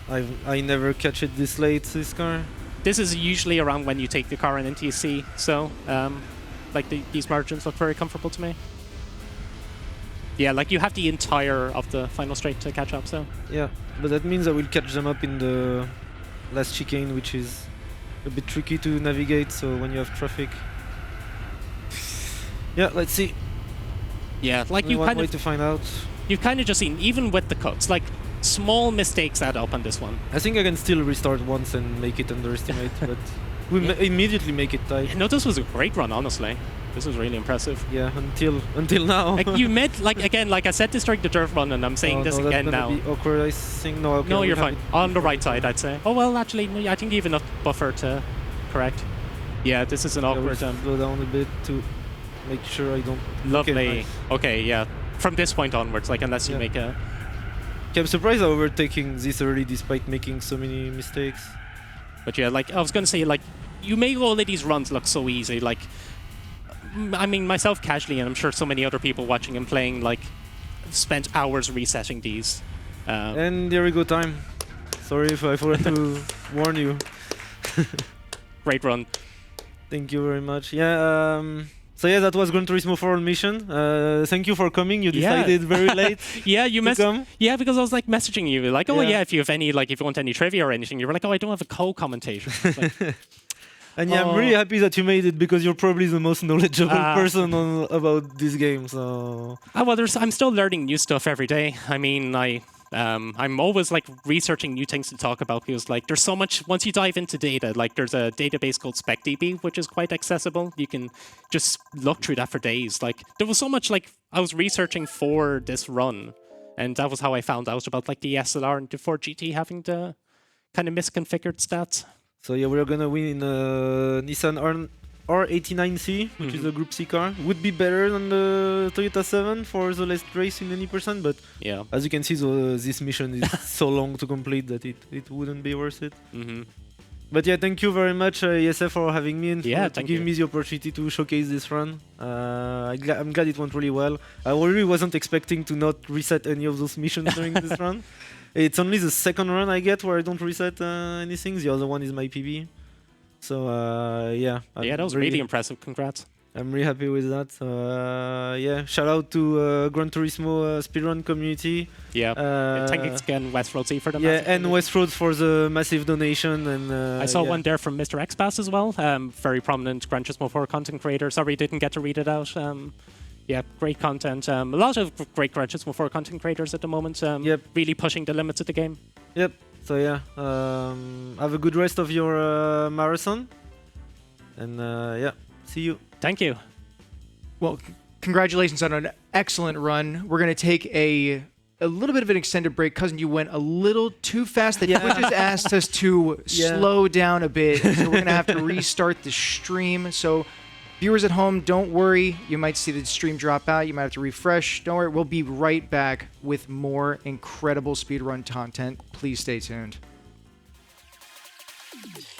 I never catch it this late, this car. This is usually around when you take the car in NTSC, so, like, these margins look very comfortable to me. Yeah, like you have the entire of the final straight to catch up, so... Yeah, but that means I will catch them up in the last chicane, which is a bit tricky to navigate, so when you have traffic... Yeah, let's see. Yeah, like only you one kind way of... to find out. you've kind of just seen, even with the cuts, like small mistakes add up on this one. I think I can still restart once and make it underestimate, but we immediately make it tight. No, this was a great run, honestly. This was really impressive. Yeah, until now. Like you made, like again, like I said this during the dirt run, and I'm saying this again now. Be awkward, I think. No, okay, no, you're fine. On the right side, I'd say. Oh well, actually, no, I think you have enough buffer to correct. Yeah, this is an awkward. Slow down a bit to make sure I don't. Lovely. Okay, nice. Okay, yeah. From this point onwards, like unless you make a. Okay, I'm surprised I overtaking this early despite making so many mistakes. But yeah, like I was gonna say, like you make all of these runs look so easy. Like, I mean, myself casually, and I'm sure so many other people watching and playing, like, spent hours resetting these. And there we go, time. Sorry if I forgot to warn you. Great run. Thank you very much. Yeah. So yeah, that was Gran Turismo 4 on mission. Thank you for coming. You decided very late. Yeah, you come. Yeah, because I was like messaging you, like, oh yeah, if you have any, like, if you want any trivia or anything, you were like, oh, I don't have a co-commentator. Like, and yeah, I'm really happy that you made it because you're probably the most knowledgeable person about this game. So. Well, I'm still learning new stuff every day. I mean, I'm always like researching new things to talk about because like there's so much. Once you dive into data, like there's a database called SpecDB, which is quite accessible. You can just look through that for days. Like there was so much like I was researching for this run, and that was how I found out about like the SLR and the Ford GT having the kind of misconfigured stats. So yeah, we're gonna win in Nissan R89C, which is a Group C car. Would be better than the Toyota 7 for the last race in any percent, but yeah, as you can see, this mission is so long to complete that it wouldn't be worth it. But yeah, thank you very much, ESF, for having me and to give me the opportunity to showcase this run. I'm glad it went really well. I really wasn't expecting to not reset any of those missions during this run. It's only the second run I get where I don't reset anything. The other one is my PB. So yeah. Yeah, that was really impressive. Congrats. I'm really happy with that. So yeah, shout out to Gran Turismo speedrun community. Yeah, thanks again, Westroads for the and Westroads for the massive donation. And I saw one there from Mr. Xpass as well. Very prominent Gran Turismo 4 content creator. Sorry, didn't get to read it out. Yeah, great content. A lot of great Gran Turismo 4 content creators at the moment. Really pushing the limits of the game. Yep. So yeah, have a good rest of your marathon. And yeah, see you. Thank you. Well, congratulations on an excellent run. We're going to take a little bit of an extended break. Cousin, you went a little too fast. The Twitch has asked us to slow down a bit. So we're going to have to restart the stream. So viewers at home, don't worry. You might see the stream drop out. You might have to refresh. Don't worry. We'll be right back with more incredible speedrun content. Please stay tuned.